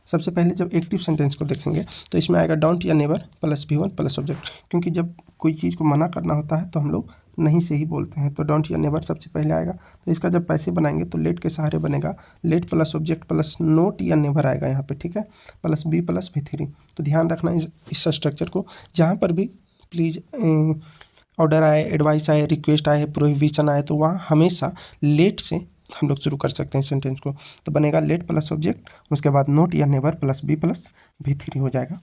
सबसे पहले जब एक्टिव सेंटेंस को देखेंगे तो इसमें आएगा डोंट या never plus V1 plus object, क्योंकि जब कोई चीज़ को मना करना होता है तो हम लोग नहीं से ही बोलते हैं, तो डोंट या नेवर सबसे पहले आएगा। तो इसका जब पैसे बनाएंगे तो लेट के सहारे बनेगा late plus object plus note या नेवर आएगा यहाँ पे। ठीक है, प्लस B प्लस V3। तो ध्यान रखना इस स्ट्रक्चर को, जहाँ पर भी प्लीज़ ऑर्डर आए, एडवाइस आए, रिक्वेस्ट आए, प्रोहिबिशन आए, तो वहाँ हमेशा लेट से हम लोग शुरू कर सकते हैं सेंटेंस को। तो बनेगा लेट प्लस ऑब्जेक्ट, उसके बाद नोट या never plus B plus V3 हो जाएगा।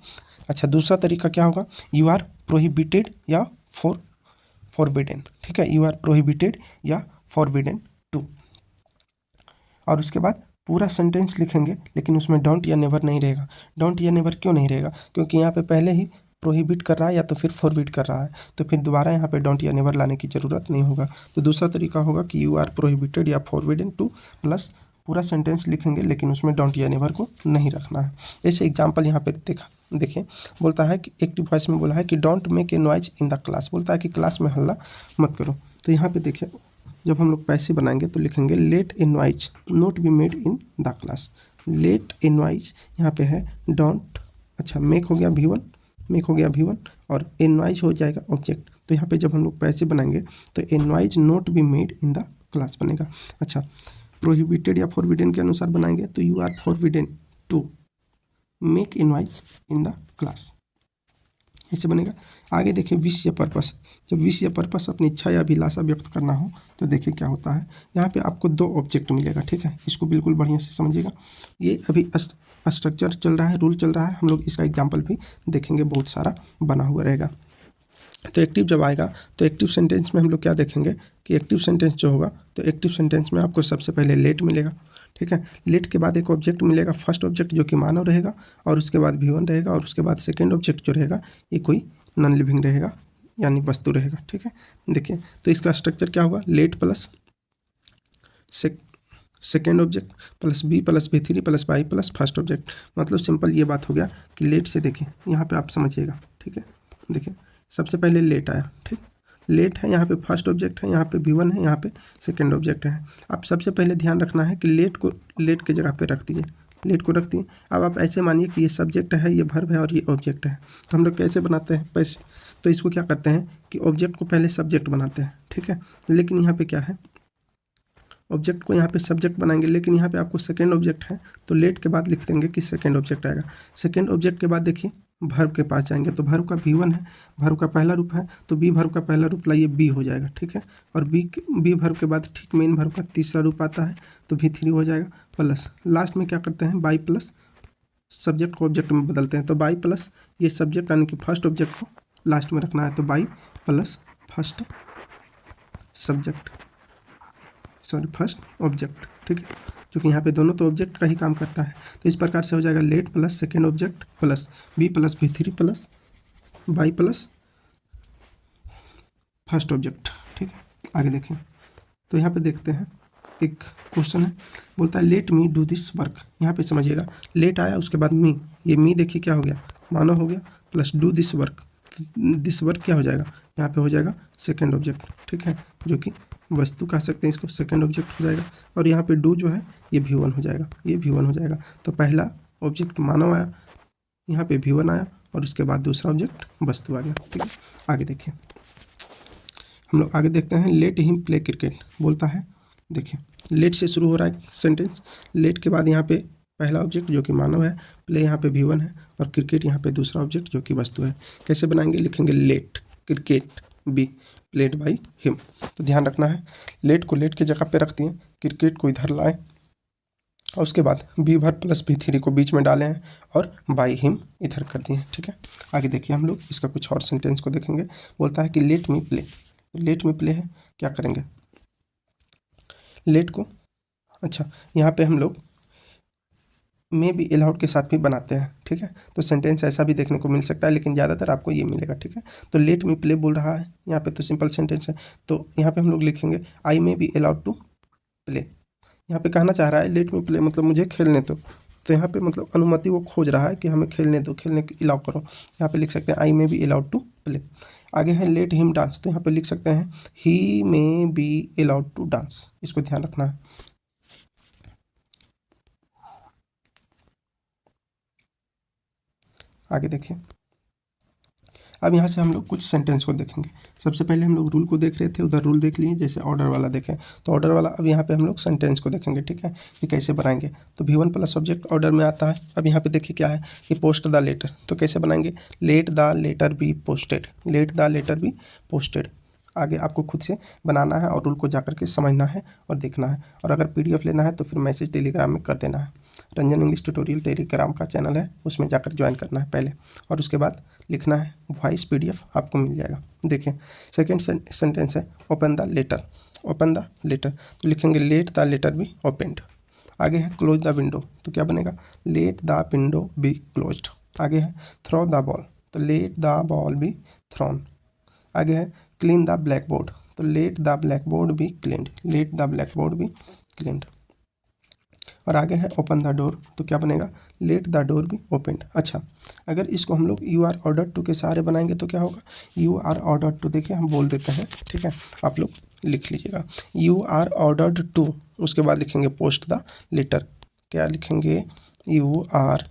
अच्छा, दूसरा तरीका क्या होगा, यू आर प्रोहिबिटेड या फॉरबिडेन। ठीक है, यू आर प्रोहिबिटेड या फॉरबिडेन टू, और उसके बाद पूरा सेंटेंस लिखेंगे लेकिन उसमें डोंट या नेवर नहीं रहेगा। डोंट या नेवर क्यों नहीं रहेगा, क्योंकि यहाँ पे पहले ही प्रोहिबिट कर रहा है या तो फिर फॉरबिड कर रहा है, तो फिर दोबारा यहाँ पे डोंट या नेवर लाने की ज़रूरत नहीं होगा। तो दूसरा तरीका होगा कि यू आर प्रोहिबिटेड या फॉरबिडन टू प्लस पूरा सेंटेंस लिखेंगे लेकिन उसमें डोंट या नेवर को नहीं रखना है। जैसे एग्जाम्पल यहाँ पे देखिए, बोलता है कि एक्टिव वॉइस में बोला है कि don't make a noise in the class, बोलता है कि क्लास में हल्ला मत करो। तो यहाँ पे देखिए, जब हम लोग पैसे बनाएंगे तो लिखेंगे let a noise not be made in the class. Let a noise यहाँ पे है डोंट, अच्छा मेक हो गया V1 और ए नॉइज हो जाएगा ऑब्जेक्ट। तो यहाँ पे जब हम लोग पैसे बनाएंगे तो a noise not be made in the class बनेगा। अच्छा, प्रोहिबिटेड या फॉरबिडन के अनुसार बनाएंगे तो you are forbidden to make a noise in the class, ऐसे बनेगा। आगे देखिए विश या पर्पस। जब विश या पर्पस अपनी इच्छा या अभिलाषा व्यक्त करना हो तो देखिए क्या होता है, यहाँ पे आपको दो ऑब्जेक्ट मिलेगा। ठीक है, इसको बिल्कुल बढ़िया से समझिएगा। ये अभी स्ट्रक्चर चल रहा है, रूल चल रहा है, हम लोग इसका एग्जाम्पल भी देखेंगे, बहुत सारा बना हुआ रहेगा। तो एक्टिव जब आएगा तो एक्टिव सेंटेंस में हम लोग क्या देखेंगे कि एक्टिव सेंटेंस जो होगा तो एक्टिव सेंटेंस में आपको सबसे पहले लेट मिलेगा। ठीक है, लेट के बाद एक ऑब्जेक्ट मिलेगा, फर्स्ट ऑब्जेक्ट जो कि मानव रहेगा, और उसके बाद V1 रहेगा, और उसके बाद सेकेंड ऑब्जेक्ट जो रहेगा ये कोई नॉन लिविंग रहेगा यानी वस्तु रहेगा। ठीक है, देखिए तो इसका स्ट्रक्चर क्या होगा, let plus second object plus B plus V3 plus Y plus first object. मतलब सिंपल ये बात हो गया कि लेट से देखिए यहाँ पे आप समझिएगा। ठीक है, देखिए सबसे पहले लेट आया, ठीक, लेट है, यहाँ पे फर्स्ट ऑब्जेक्ट है, यहाँ पे V1 है, यहाँ पे सेकेंड ऑब्जेक्ट है। आप सबसे पहले ध्यान रखना है कि लेट को लेट के जगह पे रख दीजिए, लेट को रख दिए। अब आप ऐसे मानिए कि ये सब्जेक्ट है, ये वर्ब है और ये ऑब्जेक्ट है। तो हम लोग कैसे बनाते हैं पैसे, तो इसको क्या करते हैं कि ऑब्जेक्ट को पहले सब्जेक्ट बनाते हैं। ठीक है, लेकिन यहाँ पे क्या है, ऑब्जेक्ट को यहाँ पे सब्जेक्ट बनाएंगे, लेकिन यहाँ पे आपको सेकेंड ऑब्जेक्ट है तो लेट के बाद लिख देंगे कि सेकेंड ऑब्जेक्ट आएगा। सेकेंड ऑब्जेक्ट के बाद देखिए वर्ब के पास जाएंगे तो वर्ब का V1 है, वर्ब का पहला रूप है, तो बी वर्ब का पहला रूप लाइए बी हो जाएगा। ठीक है, और बी वर्ब के बाद ठीक मेन वर्ब का तीसरा रूप आता है तो V3 हो जाएगा, प्लस लास्ट में क्या करते हैं बाई प्लस सब्जेक्ट को ऑब्जेक्ट में बदलते हैं। तो बाई प्लस ये सब्जेक्ट यानी कि फर्स्ट ऑब्जेक्ट को लास्ट में रखना है, तो by plus first subject, sorry first object. ठीक है, क्योंकि यहाँ पे दोनों तो ऑब्जेक्ट का ही काम करता है। तो इस प्रकार से हो जाएगा let plus second object plus B plus V3 plus Y plus first object. ठीक है, आगे देखिए तो यहाँ पे देखते हैं एक क्वेश्चन है, बोलता है let me do this work. यहाँ पे समझिएगा लेट आया, उसके बाद मी, ये मी देखिए क्या हो गया, मानव हो गया, plus do this work. This work क्या हो जाएगा, यहाँ पे हो जाएगा सेकेंड ऑब्जेक्ट। ठीक है, जो कि वस्तु कह सकते हैं इसको, सेकेंड ऑब्जेक्ट हो जाएगा। और यहाँ पे डू जो है ये V1 हो जाएगा, ये V1 हो जाएगा। तो पहला ऑब्जेक्ट मानव आया, यहाँ पे V1 आया, और उसके बाद दूसरा ऑब्जेक्ट वस्तु आ गया। ठीक है, आगे देखिए हम लोग आगे देखते हैं लेट हिम प्ले क्रिकेट। बोलता है देखिए लेट से शुरू हो रहा है सेंटेंस, लेट के बाद यहाँ पे पहला ऑब्जेक्ट जो कि मानव है, प्ले यहाँ पे V1 है, और क्रिकेट यहाँ पे दूसरा ऑब्जेक्ट जो कि वस्तु है। कैसे बनाएंगे, लिखेंगे let cricket be played by him. तो ध्यान रखना है लेट को लेट की जगह पे रख दिए, क्रिकेट को इधर लाएं, और उसके बाद B वर्ब प्लस V3 को बीच में डाले हैं और बाई हिम इधर कर दिए। ठीक है, आगे देखिए हम लोग इसका कुछ और सेंटेंस को देखेंगे। बोलता है कि let me play, let me play है, क्या करेंगे लेट को, अच्छा यहाँ पे हम लोग में भी अलाउड के साथ भी बनाते हैं, ठीक है। तो सेंटेंस ऐसा भी देखने को मिल सकता है, लेकिन ज़्यादातर आपको ये मिलेगा, ठीक है। तो लेट मी प्ले बोल रहा है यहाँ पे, तो सिंपल सेंटेंस है। तो यहाँ पे हम लोग लिखेंगे I may be allowed to play. यहाँ पे कहना चाह रहा है लेट मी प्ले मतलब मुझे खेलने दो। तो यहाँ पे मतलब अनुमति वो खोज रहा है कि हमें खेलने दो, खेलने की अलाउ करो। यहाँ पे लिख सकते हैं I may be allowed to play. आगे है लेट हिम डांस, तो यहाँ पे लिख सकते हैं he may be allowed to dance. इसको ध्यान रखना है। आगे देखिए, अब यहाँ से हम लोग कुछ सेंटेंस को देखेंगे। सबसे पहले हम लोग रूल को देख रहे थे, उधर रूल देख लिए, जैसे ऑर्डर वाला देखें तो ऑर्डर वाला। अब यहाँ पे हम लोग सेंटेंस को देखेंगे, ठीक है, कि कैसे बनाएंगे। तो V1 प्लस सब्जेक्ट ऑर्डर में आता है। अब यहाँ पे देखिए क्या है कि पोस्ट द लेटर, तो कैसे बनाएंगे, let the letter be posted, let the letter be posted. आगे आपको खुद से बनाना है और रूल को जाकर के समझना है और देखना है। और अगर PDF लेना है तो फिर मैसेज टेलीग्राम में कर देना है। रंजन इंग्लिश ट्यूटोरियल टेलीग्राम का चैनल है, उसमें जाकर ज्वाइन करना है पहले, और उसके बाद लिखना है वॉइस PDF आपको मिल जाएगा। देखिए सेकेंड सेंटेंस है open the letter, open the letter, तो लिखेंगे let the letter be opened. आगे है क्लोज द विंडो, तो क्या बनेगा, let the window be closed. आगे है थ्रो द बॉल, तो let the ball be thrown. आगे है क्लीन द ब्लैक बोर्ड, तो let the blackboard be cleaned, let the blackboard be cleaned. और आगे है ओपन द डोर, तो क्या बनेगा, let the door be opened. अच्छा, अगर इसको हम लोग यू आर ऑर्डर टू के सहारे बनाएंगे तो क्या होगा, यू आर ऑर्डर टू, देखिए हम बोल देते हैं, ठीक है, आप लोग लिख लीजिएगा यू आर ऑर्डर्ड टू। उसके बाद लिखेंगे पोस्ट द लेटर, क्या लिखेंगे, you are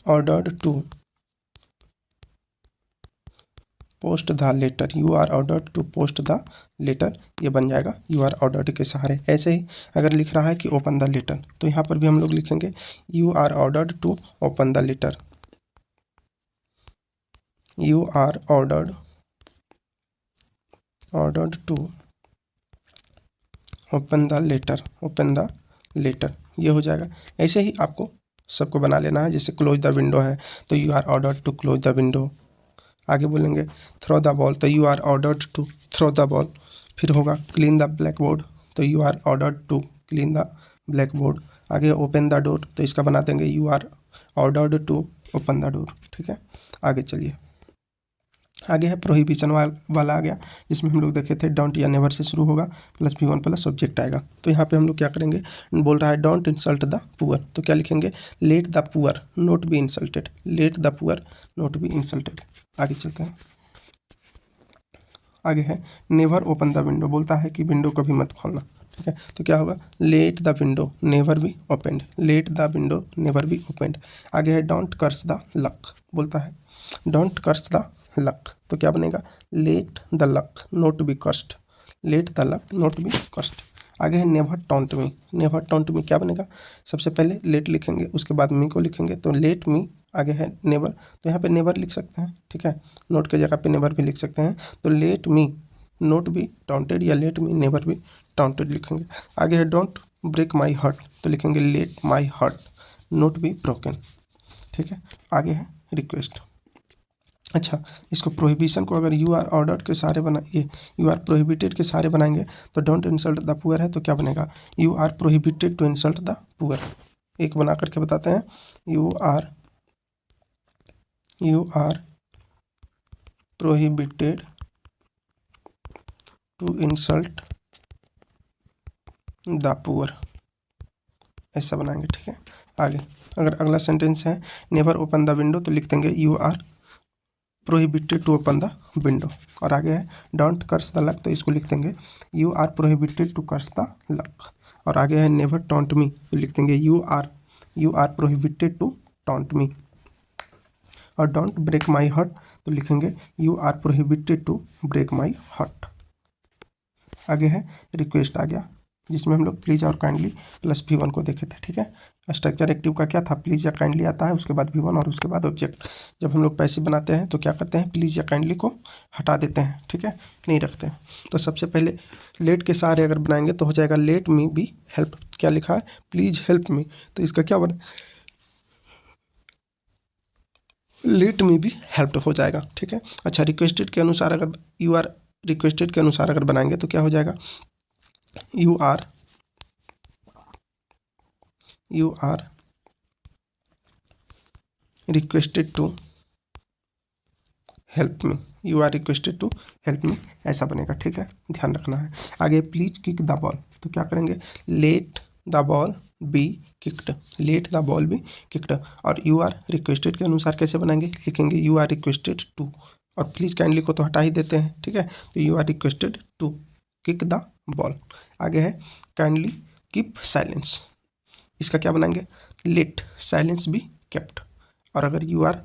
ordered to post the letter, you are ordered to post the letter, ये बन जाएगा यू आर ऑर्डर्ड के सहारे। ऐसे ही अगर लिख रहा है कि ओपन द लेटर, तो यहाँ पर भी हम लोग लिखेंगे you are ordered to open the letter, you are ordered to open the letter, open the letter, ये हो जाएगा। ऐसे ही आपको सबको बना लेना है। जैसे क्लोज द विंडो है तो you are ordered to close the window. आगे बोलेंगे थ्रो द बॉल, तो you are ordered to throw the ball. फिर होगा क्लीन द ब्लैक बोर्ड, तो you are ordered to clean the blackboard. आगे ओपन द डोर, तो इसका बना देंगे you are ordered to open the door, ठीक है। आगे चलिए, आगे है प्रोहिबिशन वाला आ गया, जिसमें हम लोग देखे थे डोंट या नेवर से शुरू होगा, प्लस V1 प्लस सब्जेक्ट आएगा। तो यहाँ पे हम लोग क्या करेंगे, बोल रहा है डोंट इंसल्ट द पुअर, तो क्या लिखेंगे, let the poor not be insulted, let the poor not be insulted. आगे चलते हैं, आगे है नेवर ओपन द विंडो, बोलता है कि विंडो कभी मत खोलना, ठीक है। तो क्या होगा, late the window never be opened, late the window never be opened. आगे है डोंट कर्स द लक, बोलता है डोंट कर्स द लक, तो क्या बनेगा, let the luck not be cursed, let the luck not be cursed. आगे है never taunt me, never taunt me क्या बनेगा, सबसे पहले लेट लिखेंगे, उसके बाद मी को लिखेंगे, तो लेट मी। आगे है नेवर, तो यहाँ पे नेवर लिख सकते हैं, ठीक है, नोट के जगह पे नेवर भी लिख सकते हैं। तो let me not be taunted या let me never be taunted लिखेंगे। आगे है डोंट ब्रेक माई हार्ट, तो लिखेंगे let my heart not be broken, ठीक है। आगे है रिक्वेस्ट। अच्छा, इसको प्रोहिबिशन को अगर यू आर ऑर्डर्ड के सहारे बनाइए, यू आर प्रोहिबिटेड के सहारे बनाएंगे, तो डोंट इंसल्ट द पुअर है, तो क्या बनेगा, you are prohibited to insult the poor. एक बना करके बताते हैं, you are prohibited to insult the poor, ऐसा बनाएंगे, ठीक है। आगे अगर अगला सेंटेंस है नेवर ओपन द विंडो, तो लिख देंगे you are prohibited to open the window. और आगे है डोंट कर्स द लक, तो इसको लिख देंगे you are prohibited to curse the luck. और आगे है नेवर टॉन्ट मी, तो लिख देंगे you are prohibited to taunt me. और डोंट ब्रेक माई हार्ट, तो लिखेंगे you are prohibited to break my heart. आगे है रिक्वेस्ट आ गया, जिसमें हम लोग प्लीज़ और काइंडली प्लस V1 को देखे थे, ठीक है। स्ट्रक्चर एक्टिव का क्या था, प्लीज़ या काइंडली आता है, उसके बाद V1 और उसके बाद ऑब्जेक्ट। जब हम लोग पैसिव बनाते हैं तो क्या करते हैं, प्लीज़ या काइंडली को हटा देते हैं, ठीक है, नहीं रखते हैं। तो सबसे पहले लेट के सहारे अगर बनाएंगे तो हो जाएगा लेट मी बी हेल्प, क्या लिखा है, प्लीज़ हेल्प मी, तो इसका क्या बना, लेट मी बी हेल्प्ड हो जाएगा, ठीक है। अच्छा, रिक्वेस्टेड के अनुसार अगर यू आर रिक्वेस्टेड के अनुसार अगर बनाएंगे तो क्या हो जाएगा, you are you are requested to help me, you are requested to help me, ऐसा बनेगा। ठीक है, ध्यान रखना है। आगे प्लीज किक द बॉल, तो क्या करेंगे, let the ball be kicked, let the ball be kicked. और यू आर रिक्वेस्टेड के अनुसार कैसे बनाएंगे, लिखेंगे यू आर रिक्वेस्टेड टू, और प्लीज काइंडली को तो हटा ही देते हैं। ठीक है, तो you are requested to kick the ball. आगे है काइंडली कीप साइलेंस, इसका क्या बनाएंगे, लेट साइलेंस बी केप्ट। और अगर यू आर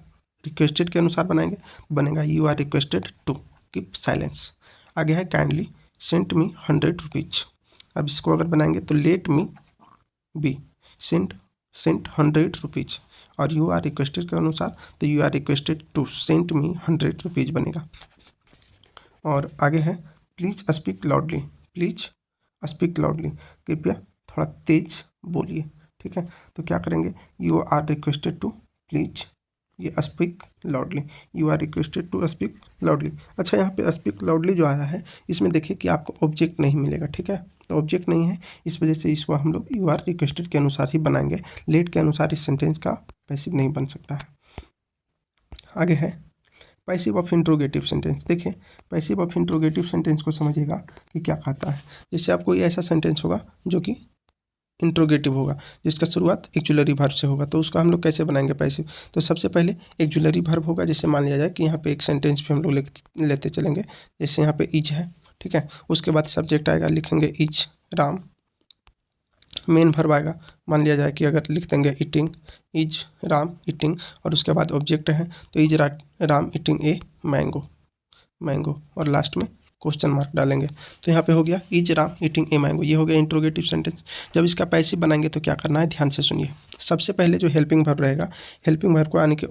रिक्वेस्टेड के अनुसार बनाएंगे तो बनेगा you are requested to keep silence. आगे है काइंडली सेंट मी 100 रुपीज। अब इसको अगर बनाएंगे तो let me be sent 100 rupees, और यू आर रिक्वेस्टेड के अनुसार तो you are requested to sent me 100 rupees बनेगा। और आगे है please speak loudly, please speak loudly, कृपया थोड़ा तेज बोलिए। ठीक है, तो क्या करेंगे, you are requested to please ये speak loudly, you are requested to speak loudly. अच्छा, यहाँ पे स्पीक लाउडली जो आया है इसमें देखिए कि आपको ऑब्जेक्ट नहीं मिलेगा। ठीक है, तो ऑब्जेक्ट नहीं है, इस वजह से इसको हम लोग यू आर रिक्वेस्टेड के अनुसार ही बनाएंगे, लेट के अनुसार इस सेंटेंस का पैसिव नहीं बन सकता है। आगे है पैसिव ऑफ इंट्रोगेटिव सेंटेंस। देखिए पैसिव ऑफ इंट्रोगेटिव सेंटेंस को समझिएगा कि क्या कहता है। जैसे आपको ये ऐसा सेंटेंस होगा जो कि इंट्रोगेटिव होगा, जिसका शुरुआत एक्जुलरी वर्ब से होगा, तो उसका हम लोग कैसे बनाएंगे पैसिव। तो सबसे पहले एक्जुलरी वर्ब होगा, जैसे मान लिया जाए कि यहाँ पे एक सेंटेंस पे हम लोग लेते चलेंगे, जैसे यहाँ पे इज है। ठीक है, उसके बाद सब्जेक्ट आएगा, लिखेंगे इज राम, मेन वर्ब आएगा, मान लिया जाए कि अगर लिख देंगे ईटिंग, इज राम ईटिंग, और उसके बाद ऑब्जेक्ट है तो is Ram eating a mango, mango, और लास्ट में क्वेश्चन मार्क डालेंगे। तो यहाँ पे हो गया is Ram eating a mango, ये हो गया इंट्रोगेटिव सेंटेंस। जब इसका पैसिव बनाएंगे तो क्या करना है, ध्यान से सुनिए। सबसे पहले जो हेल्पिंग वर्ब रहेगा, हेल्पिंग वर्ब को आने के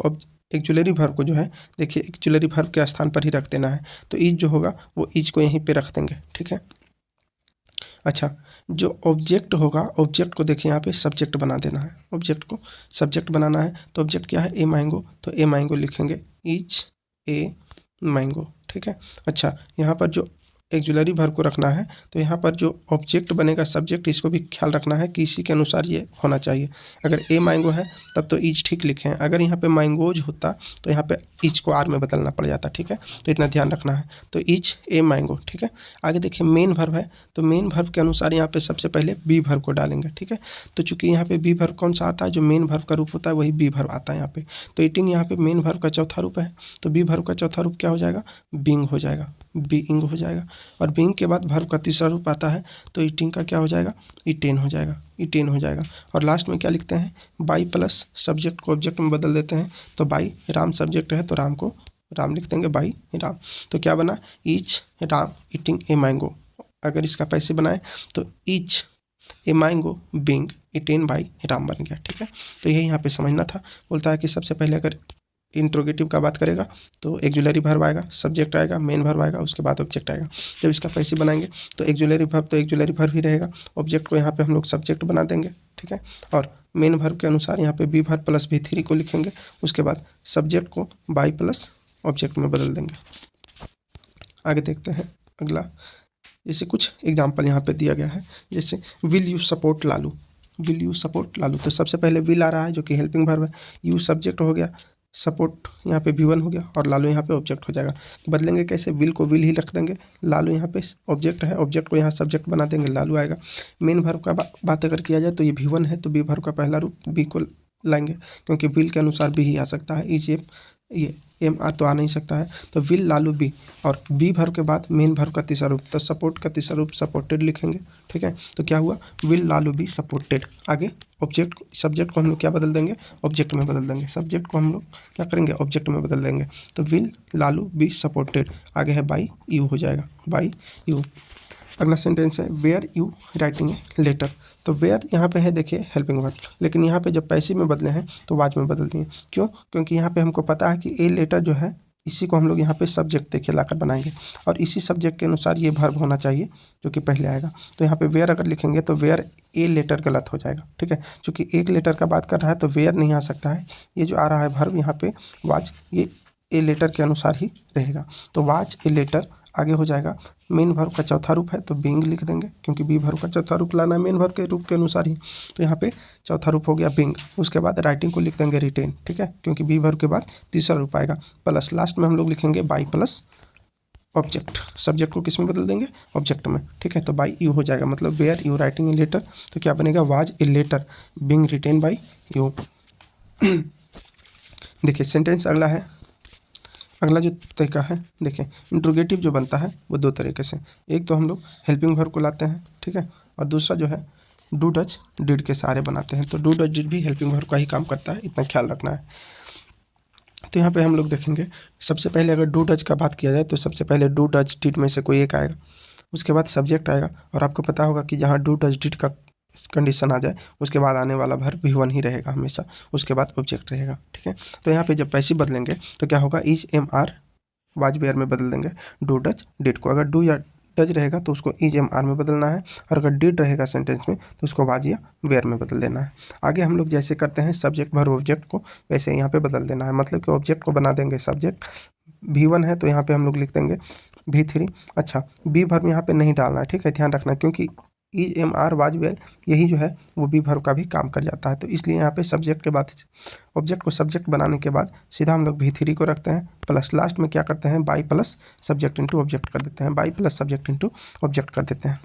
एक्जुलरी वर्ब को जो है, देखिए एक्जुलरी वर्ब के स्थान पर ही रख देना है, तो इज जो होगा वो इज को यहीं पे रख देंगे। ठीक है, अच्छा, जो ऑब्जेक्ट होगा, ऑब्जेक्ट को देखिए यहाँ पे सब्जेक्ट बना देना है, ऑब्जेक्ट को सब्जेक्ट बनाना है। तो ऑब्जेक्ट क्या है, ए मैंगो, तो ए मैंगो लिखेंगे इज ए मैंगो। ठीक है, अच्छा, यहाँ पर जो एक्जुलरी वर्ब को रखना है, तो यहाँ पर जो ऑब्जेक्ट बनेगा सब्जेक्ट, इसको भी ख्याल रखना है कि इसी के अनुसार ये होना चाहिए। अगर ए मैंगो है तब तो इज ठीक लिखे हैं, अगर यहाँ पे मैंगोज होता तो यहाँ पे इज को आर में बदलना पड़ जाता। ठीक है, तो इतना ध्यान रखना है, तो इज ए मैंगो। ठीक है, आगे देखिए मेन वर्ब है, तो मेन वर्ब के अनुसार यहाँ पे सबसे पहले बी वर्ब को डालेंगे। ठीक है, तो चूंकि यहाँ पे बी वर्ब कौन सा आता है, जो मेन वर्ब का रूप होता है वही बी वर्ब आता है यहाँ पे। तो ईटिंग यहाँ पे मेन वर्ब का चौथा रूप है, तो बी वर्ब का चौथा रूप क्या हो जाएगा, बीइंग हो जाएगा, बीइंग हो जाएगा। और बीइंग के बाद वर्ब का तीसरा रूप आता है, तो ईटिंग का क्या हो जाएगा, ईटेन हो जाएगा, ईटेन हो जाएगा। और लास्ट में क्या लिखते हैं, बाई प्लस सब्जेक्ट को ऑब्जेक्ट में बदल देते हैं, तो बाई राम सब्जेक्ट है तो राम को राम लिख देंगे, बाई राम। तो क्या बना, is Ram eating a mango. अगर इसका पैसे बनाए तो is a mango being eaten by Ram बन गया। ठीक है, तो यही यहाँ पे समझना था। बोलता है कि सबसे पहले अगर इंट्रोगेटिव का बात करेगा तो एक्जुलरी वर्ब आएगा, सब्जेक्ट आएगा, मेन वर्ब आएगा, उसके बाद ऑब्जेक्ट आएगा। जब इसका पैसिव बनाएंगे तो एक्जुलरी वर्ब तो एक्जुलरी वर्ब ही रहेगा, ऑब्जेक्ट को यहाँ पे हम लोग सब्जेक्ट बना देंगे। ठीक है, और मेन वर्ब के अनुसार यहाँ पे बी वर्ब प्लस V3 को लिखेंगे, उसके बाद सब्जेक्ट को बाई प्लस ऑब्जेक्ट में बदल देंगे। आगे देखते हैं अगला, जैसे कुछ एग्जाम्पल यहाँ पे दिया गया है, जैसे will you support Lalu, will you support Lalu. तो सबसे पहले विल आ रहा है जो कि हेल्पिंग वर्ब है, यू सब्जेक्ट हो गया, सपोर्ट यहाँ पे V1 हो गया, और लालू यहाँ पे ऑब्जेक्ट हो जाएगा। बदलेंगे कैसे, विल को विल ही रख देंगे, लालू यहाँ पे ऑब्जेक्ट है, ऑब्जेक्ट को यहाँ सब्जेक्ट बना देंगे, लालू आएगा। मेन वर्ब का बात अगर किया जाए तो ये V1 है, तो बी वर्ब का पहला रूप बी को लाएंगे, क्योंकि विल के अनुसार बी ही आ सकता है, इज ये एम आर तो आ नहीं सकता है, तो विल लालू बी, और बी वर्ब के बाद मेन वर्ब का तीसरा रूप, तो सपोर्ट का तीसरा रूप सपोर्टेड लिखेंगे। ठीक है, तो क्या हुआ, विल लालू बी सपोर्टेड। आगे ऑब्जेक्ट सब्जेक्ट को हम लोग क्या बदल देंगे, ऑब्जेक्ट में बदल देंगे, सब्जेक्ट को हम लोग क्या करेंगे, ऑब्जेक्ट में बदल देंगे, तो विल लालू बी सपोर्टेड। आगे है बाई यू हो जाएगा, बाई यू। अगला सेंटेंस है were you writing a letter. तो वेयर यहाँ पे है देखिए हेल्पिंग वर्ब, लेकिन यहाँ पे जब पैसिव में बदले हैं तो वाज में बदल दिए। क्यों, क्योंकि यहाँ पे हमको पता है कि ए लेटर जो है इसी को हम लोग यहाँ पे सब्जेक्ट देखिए लाकर बनाएंगे, और इसी सब्जेक्ट के अनुसार ये वर्ब होना चाहिए जो कि पहले आएगा। तो यहाँ पे वेयर अगर लिखेंगे तो वेयर ए लेटर गलत हो जाएगा। ठीक है, चूँकि एक लेटर का बात कर रहा है तो वेयर नहीं आ सकता है, ये जो आ रहा है वर्ब यहाँ पे वाज, ये ए लेटर के अनुसार ही रहेगा। तो वाज ए लेटर आगे हो जाएगा मेन वर्ब का चौथा रूप है तो बीइंग लिख देंगे, क्योंकि बी वर्ब का चौथा रूप लाना है मेन वर्ब के रूप के अनुसार ही। तो यहाँ पे चौथा रूप हो गया बीइंग। उसके बाद राइटिंग को लिख देंगे रिटेन, ठीक है, क्योंकि बी वर्ब के बाद तीसरा रूप आएगा, प्लस लास्ट में हम लोग लिखेंगे बाई प्लस ऑब्जेक्ट। सब्जेक्ट को किस में बदल देंगे? ऑब्जेक्ट में, ठीक है। तो बाई यू हो जाएगा, मतलब were you writing a letter, तो क्या बनेगा? Was a letter being written by you. देखिए सेंटेंस अगला है, अगला जो तरीका है, देखिए इंट्रोगेटिव जो बनता है वो दो तरीके से, एक तो हम लोग हेल्पिंग वर्ब को लाते हैं, ठीक है, और दूसरा जो है डू डज डिड के सारे बनाते हैं। तो डू डज डिड भी हेल्पिंग वर्ब का ही काम करता है, इतना ख्याल रखना है। तो यहाँ पे हम लोग देखेंगे, सबसे पहले अगर डू डज का बात किया जाए तो सबसे पहले डू डज डिड में से कोई एक आएगा, उसके बाद सब्जेक्ट आएगा, और आपको पता होगा कि जहाँ डू डज डिड का कंडीशन आ जाए उसके बाद आने वाला वर्ब भी वन ही रहेगा हमेशा, उसके बाद ऑब्जेक्ट रहेगा, ठीक है। तो यहाँ पे जब पैसिव बदलेंगे तो क्या होगा? Is am are was were में बदल देंगे डू डज डिड को। अगर डू या डज रहेगा तो उसको इज एम आर में बदलना है, और अगर डिड रहेगा सेंटेंस में तो उसको वाज या वेयर में बदल देना है। आगे हम लोग जैसे करते हैं सब्जेक्ट वर्ब ऑब्जेक्ट को, वैसे यहाँ पे बदल देना है, मतलब कि ऑब्जेक्ट को बना देंगे सब्जेक्ट, V1 है तो यहाँ पे हम लोग लिख देंगे V3। अच्छा, बी वर्ब यहाँ पे नहीं डालना है, ठीक है, ध्यान रखना, क्योंकि is am are was were यही जो है वो बी वर्ब का भी काम कर जाता है। तो इसलिए यहाँ पे सब्जेक्ट के बाद ऑब्जेक्ट को सब्जेक्ट बनाने के बाद सीधा हम लोग V3 को रखते हैं, प्लस लास्ट में क्या करते हैं? By plus subject into object कर देते हैं, by plus subject into object कर देते हैं।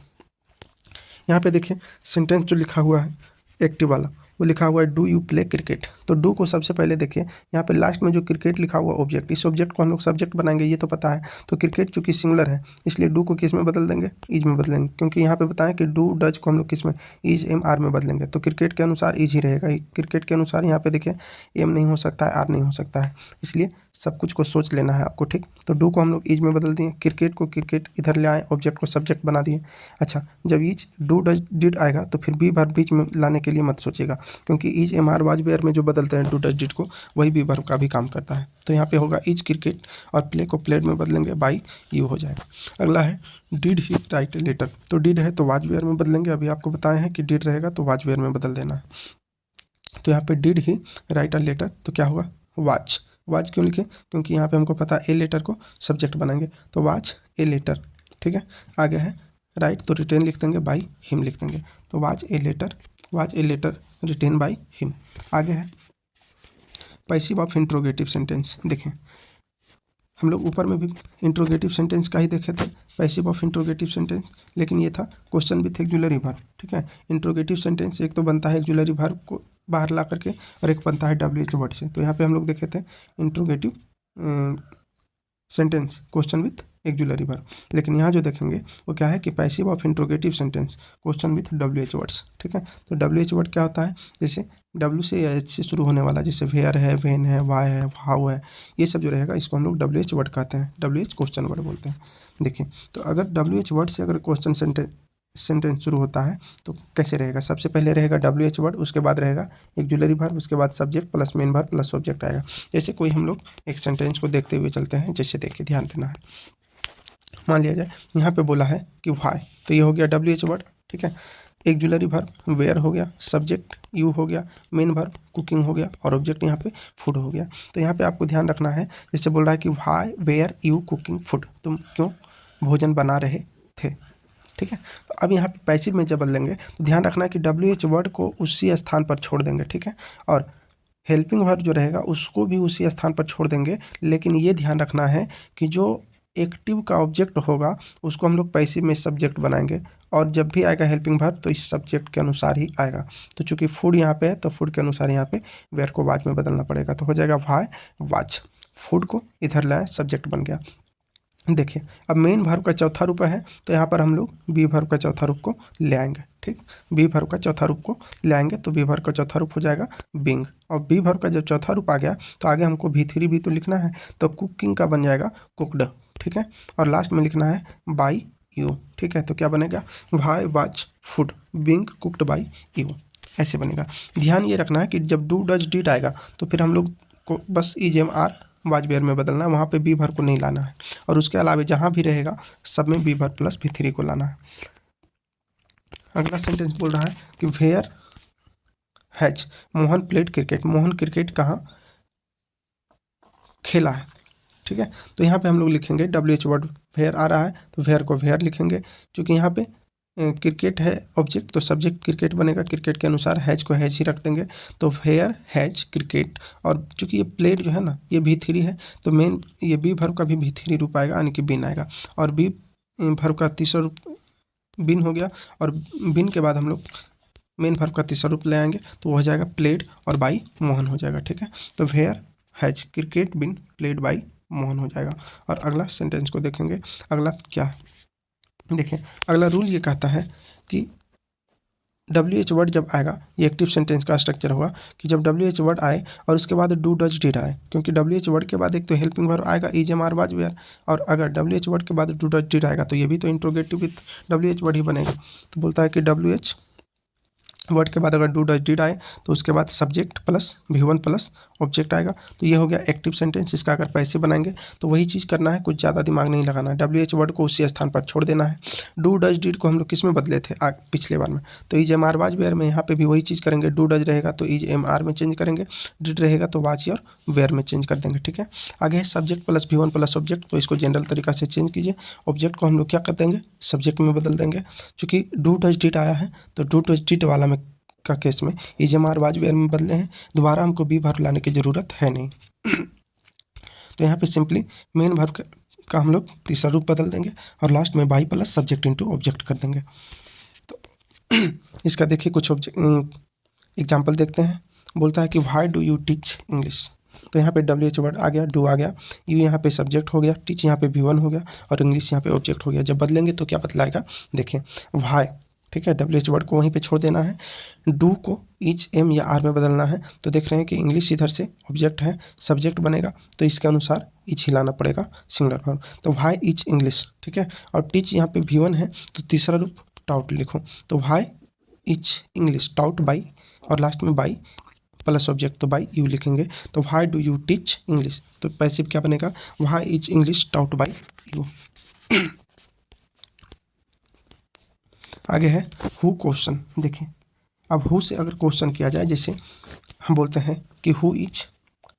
यहाँ पे देखिए सेंटेंस जो लिखा हुआ है एक्टिव वाला, वो लिखा हुआ है डू यू प्ले क्रिकेट। तो डू को सबसे पहले देखिए यहाँ पे लास्ट में जो क्रिकेट लिखा हुआ ऑब्जेक्ट, इस ऑब्जेक्ट को हम लोग सब्जेक्ट बनाएंगे, ये तो पता है। तो क्रिकेट चूंकि सिंगुलर है इसलिए डू को किस में बदल देंगे? इज में बदलेंगे, क्योंकि यहाँ पे बताएं कि डू डज को हम लोग किस में? इज एम आर में बदलेंगे। तो क्रिकेट के अनुसार इज ही रहेगा, क्रिकेट के अनुसार यहाँ पे देखिए एम नहीं हो सकता है, आर नहीं हो सकता है, इसलिए सब कुछ को सोच लेना है आपको, ठीक। तो डू को हम लोग इज में बदल दिए, क्रिकेट को क्रिकेट इधर ले आए, ऑब्जेक्ट को सब्जेक्ट बना दिए। अच्छा, जब इज डू डज डिड आएगा तो फिर बी वर्ब बीच में लाने के लिए मत सोचिएगा, क्योंकि is am are was were में जो बदलते हैं डू डज डिड को, वही बी वर्ब का भी काम करता है। तो यहाँ पे होगा इज क्रिकेट, और प्ले को प्लेड में बदलेंगे बाई यू हो जाएगा। अगला है did he write a letter. तो डिड है तो वाज वेयर में बदलेंगे, अभी आपको बताए हैं कि डिड रहेगा तो वाज वेयर में बदल देना है। तो यहाँ पे did he write a letter, तो क्या होगा? वाज। वाज क्यों लिखे? क्योंकि यहाँ पे हमको पता है ए लेटर को सब्जेक्ट बनाएंगे, तो वाज ए लेटर, ठीक है। आगे है राइट, तो रिटेन लिख देंगे, बाई हिम लिख देंगे, तो was a letter written by him. आगे है पैसिव ऑफ इंट्रोगेटिव सेंटेंस। देखें हम लोग ऊपर में भी इंट्रोगेटिव सेंटेंस का ही देखे थे, पैसिव ऑफ इंट्रोगेटिव सेंटेंस, लेकिन ये था क्वेश्चन विथ एक्जुलरी वर्ब, ठीक है। इंट्रोगेटिव सेंटेंस एक तो बनता है एक्जुलरी वर्ब को बाहर ला करके, और एक बनता है WH वर्ड से। तो यहाँ पे हम लोग देखे थे interrogative sentence question with auxiliary verb, लेकिन यहाँ जो देखेंगे वो क्या है कि passive of interrogative sentence question with WH words, ठीक है। तो WH वर्ड क्या होता है? जैसे W से या H से शुरू होने वाला, जैसे वेयर है, वेन है, वाई है, हाउ है, ये सब जो रहेगा इसको हम लोग WH वर्ड कहते हैं, WH क्वेश्चन वर्ड बोलते हैं। देखिए तो अगर WH वर्ड से अगर क्वेश्चन सेंटेंस शुरू होता है तो कैसे रहेगा? सबसे पहले रहेगा WH वर्ड, उसके बाद रहेगा एक्जुलरी वर्ब, उसके बाद subject plus main verb plus object आएगा। जैसे कोई हम लोग एक सेंटेंस को देखते हुए चलते हैं, जैसे देखिए ध्यान देना है। मान लिया जाए यहाँ पे बोला है कि वाई, तो ये हो गया WH वर्ड, ठीक है। एक्जुलरी वर्ब वेयर हो गया, सब्जेक्ट यू हो गया, मेन वर्ब कुकिंग हो गया, और ऑब्जेक्ट यहाँ पे फूड हो गया। तो यहाँ पे आपको ध्यान रखना है, जैसे बोल रहा है कि why were you cooking food, तुम क्यों भोजन बना रहे थे, ठीक है। तो अब यहाँ पे पैसिव में जब बदलेंगे तो ध्यान रखना है कि WH वर्ड को उसी स्थान पर छोड़ देंगे, ठीक है, और हेल्पिंग वर्ब जो रहेगा उसको भी उसी स्थान पर छोड़ देंगे, लेकिन ये ध्यान रखना है कि जो एक्टिव का ऑब्जेक्ट होगा उसको हम लोग पैसिव में सब्जेक्ट बनाएंगे, और जब भी आएगा हेल्पिंग वर्ब तो इस सब्जेक्ट के अनुसार ही आएगा। तो चूंकि फूड यहाँ पे है तो फूड के अनुसार यहाँ पे वेयर को वाज में बदलना पड़ेगा, तो हो जाएगा वाई वाज, फूड को इधर लाए सब्जेक्ट बन गया। देखिए अब मेन वर्ब का चौथा रूप है, तो यहाँ पर हम लोग बी वर्ब का चौथा रूप को ले आएंगे, ठीक। बी वर्ब का चौथा रूप को ले आएंगे तो बी वर्ब का चौथा रूप हो जाएगा बीइंग, और बी वर्ब का जब चौथा रूप आ गया तो आगे हमको V3 भी तो लिखना है, तो कुकिंग का बन जाएगा कुकड, ठीक है, और लास्ट में लिखना है बाई यू, ठीक है। तो क्या बनेगा? Why was food being cooked by you, ऐसे बनेगा। ध्यान ये रखना है कि जब डू डज डिड आएगा तो फिर हम लोग को बस is am are was were में बदलना है, वहाँ पे बी वर्ब को नहीं लाना है, और उसके अलावा जहाँ भी रहेगा सब में बी वर्ब प्लस V3 को लाना है। अगला सेंटेंस बोल रहा है कि where has Mohan played cricket. Mohan cricket कहाँ खेला है, ठीक है। तो यहाँ पे हम लोग लिखेंगे WH वर्ड वेयर आ रहा है तो वेयर को वेयर लिखेंगे। चूँकि यहाँ पे क्रिकेट है ऑब्जेक्ट तो सब्जेक्ट क्रिकेट बनेगा, क्रिकेट के अनुसार हैज को हैज ही रख देंगे, तो वेयर हैज क्रिकेट। और चूँकि ये प्लेड जो है ना ये V3 है तो मेन ये बी वर्ब का भी V3 रूप आएगा, यानी कि बिन आएगा। और बी वर्ब का तीसरा रूप बिन हो गया, और बिन के बाद हम लोग मेन वर्ब का तीसरा रूप ले आएंगे तो वो हो जाएगा प्लेड और बाई मोहन हो जाएगा। ठीक है, तो where has cricket been played by Mohan हो जाएगा। और अगला सेंटेंस को देखेंगे, अगला क्या है देखें। अगला रूल ये कहता है कि WH वर्ड जब आएगा, ये एक्टिव सेंटेंस का स्ट्रक्चर होगा कि जब WH वर्ड आए और उसके बाद डू डज डिड आए, क्योंकि WH वर्ड के बाद एक तो हेल्पिंग वर्ब आएगा is am are was were, और अगर WH वर्ड के बाद डू डज डिड आएगा तो ये भी तो इंट्रोगेटिव विथ WH वर्ड ही बनेगा। तो बोलता है कि WH वर्ड के बाद अगर डू डज डिड आए तो उसके बाद subject plus V1 plus object आएगा, तो ये हो गया एक्टिव सेंटेंस। इसका अगर पैसे बनाएंगे तो वही चीज़ करना है, कुछ ज़्यादा दिमाग नहीं लगाना है। WH वर्ड को उसी स्थान पर छोड़ देना है। डू डज डिड को हम लोग किस में बदले थे पिछले बार में, तो is am are was were में। यहाँ पे भी वही चीज़ करेंगे, डू डज रहेगा तो इज एम आर में चेंज करेंगे, डिड रहेगा तो वाज और वेयर में चेंज कर देंगे। ठीक है, आगे है subject plus V1 plus object, तो इसको जनरल तरीका से चेंज कीजिए। ऑब्जेक्ट को हम लोग क्या कर देंगे, सब्जेक्ट में बदल देंगे। चूँकि डू डज डिड आया है तो डू डज डिड वाला में का केस में is am are was were में बदले हैं, दोबारा हमको बी वर्ब लाने की ज़रूरत है नहीं। तो यहाँ पे सिंपली मेन वर्ब का हम लोग तीसरा रूप बदल देंगे और लास्ट में by plus subject into object कर देंगे। तो इसका देखिए कुछ एग्जाम्पल देखते हैं। बोलता है कि why do you teach English, तो यहाँ पे WH वर्ड आ गया, डू आ गया, यू यहाँ पे सब्जेक्ट हो गया, टीच यहाँ पे V1 हो गया और इंग्लिश यहाँ पे ऑब्जेक्ट हो गया। जब बदलेंगे तो क्या बदलाएगा देखें, व्हाई, ठीक है, WH वर्ड को वहीं पे छोड़ देना है, डू को इच एम या आर में बदलना है। तो देख रहे हैं कि इंग्लिश इधर से ऑब्जेक्ट है, सब्जेक्ट बनेगा तो इसके अनुसार इच हिलाना पड़ेगा सिंगुलर वर्ब, तो व्हाई इच इंग्लिश। ठीक है, और टीच यहाँ पे V1 है तो तीसरा रूप टाउट लिखो, तो why etch English taut by, और लास्ट में बाई प्लस ऑब्जेक्ट तो बाई यू लिखेंगे। तो why do you teach English, तो पैसिव क्या बनेगा, why etch English taut by you. आगे है हु क्वेश्चन। देखिए अब हु से अगर क्वेश्चन किया जाए, जैसे हम बोलते हैं कि हु इज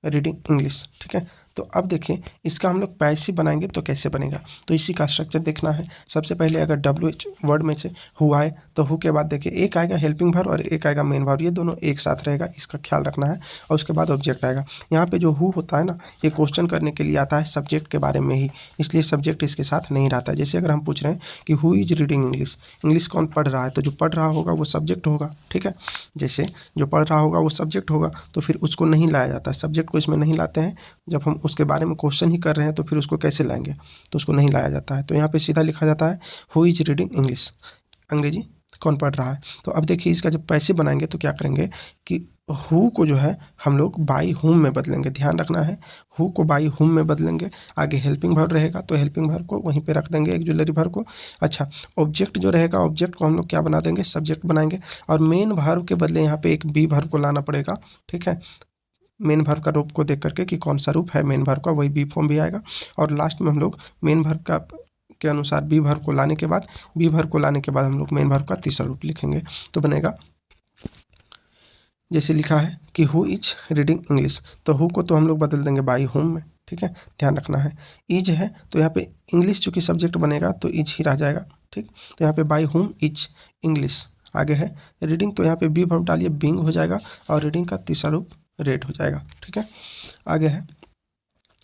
रीडिंग इंग्लिश, ठीक है, तो अब देखिए इसका हम लोग पैसिव बनाएंगे तो कैसे बनेगा, तो इसी का स्ट्रक्चर देखना है। सबसे पहले अगर WH वर्ड में से हु आए तो हु के बाद देखिए एक आएगा हेल्पिंग वर्ब और एक आएगा मेन वर्ब, ये दोनों एक साथ रहेगा, इसका ख्याल रखना है। और उसके बाद ऑब्जेक्ट आएगा। यहाँ पे जो हु होता है ना, ये क्वेश्चन करने के लिए आता है सब्जेक्ट के बारे में ही, इसलिए सब्जेक्ट इसके साथ नहीं रहता है। जैसे अगर हम पूछ रहे हैं कि who is reading English, English कौन पढ़ रहा है, तो जो पढ़ रहा होगा वो सब्जेक्ट होगा। ठीक है, जैसे जो पढ़ रहा होगा वो सब्जेक्ट होगा तो फिर उसको नहीं लाया जाता है, सब्जेक्ट को इसमें नहीं लाते हैं। जब हम उसके बारे में क्वेश्चन ही कर रहे हैं तो फिर उसको कैसे लाएंगे, तो उसको नहीं लाया जाता है। तो यहाँ पे सीधा लिखा जाता है हु इज रीडिंग इंग्लिश, अंग्रेजी कौन पढ़ रहा है। तो अब देखिए इसका जब पैसे बनाएंगे तो क्या करेंगे कि हु को जो है हम लोग बाई हुम में बदलेंगे, ध्यान रखना है, हु को बाई हुम में बदलेंगे। आगे हेल्पिंग वर्ब रहेगा तो हेल्पिंग वर्ब को वहीं पे रख देंगे, एक्जुलरी वर्ब को। अच्छा, ऑब्जेक्ट जो रहेगा, ऑब्जेक्ट को हम लोग क्या बना देंगे, सब्जेक्ट बनाएंगे, और मेन वर्ब के बदले यहाँ पे एक बी वर्ब को लाना पड़ेगा। ठीक है, मेन वर्ब का रूप को देख करके कि कौन सा रूप है मेन वर्ब का, वही बी फॉर्म भी आएगा। और लास्ट में हम लोग मेन वर्ब का के अनुसार बी वर्ब को लाने के बाद हम लोग मेन वर्ब का तीसरा रूप लिखेंगे, तो बनेगा जैसे लिखा है कि हु इज रीडिंग इंग्लिश, तो हु को तो हम लोग बदल देंगे बाई होम में। ठीक है, ध्यान रखना है। इज है तो यहाँ पे इंग्लिश चूँकि सब्जेक्ट बनेगा तो इज ही रह जाएगा। ठीक, तो यहाँ पे बाई होम इज इंग्लिश। आगे है रीडिंग, तो यहाँ पे बी वर्ब डालिए बीइंग हो जाएगा और रीडिंग का तीसरा रूप रेड हो जाएगा। ठीक है, आगे है।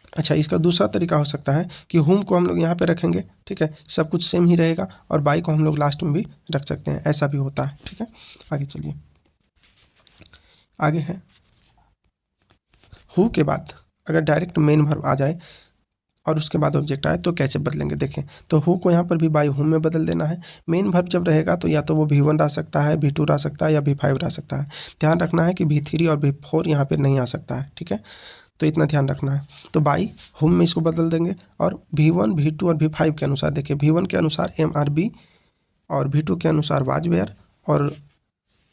अच्छा, इसका दूसरा तरीका हो सकता है कि होम को हम लोग यहाँ पे रखेंगे, ठीक है, सब कुछ सेम ही रहेगा, और बाई को हम लोग लास्ट में भी रख सकते हैं, ऐसा भी होता है। ठीक है, आगे चलिए। आगे है हु के बाद अगर डायरेक्ट मेन वर्ब आ जाए और उसके बाद ऑब्जेक्ट आए तो कैसे बदलेंगे देखें। तो हु को यहाँ पर भी बाई हुम में बदल देना है। मेन वर्ब जब रहेगा तो या तो वो V1 रह सकता है, V2 रह सकता है या V5 रह सकता है। ध्यान रखना है कि V3 और V4 यहाँ पे नहीं आ सकता है। ठीक है, तो इतना ध्यान रखना है। तो बाई हुम में इसको बदल देंगे और V1, V2 और V5 के अनुसार देखिए, V1 के अनुसार MRB और V2 के अनुसार वाज वेयर और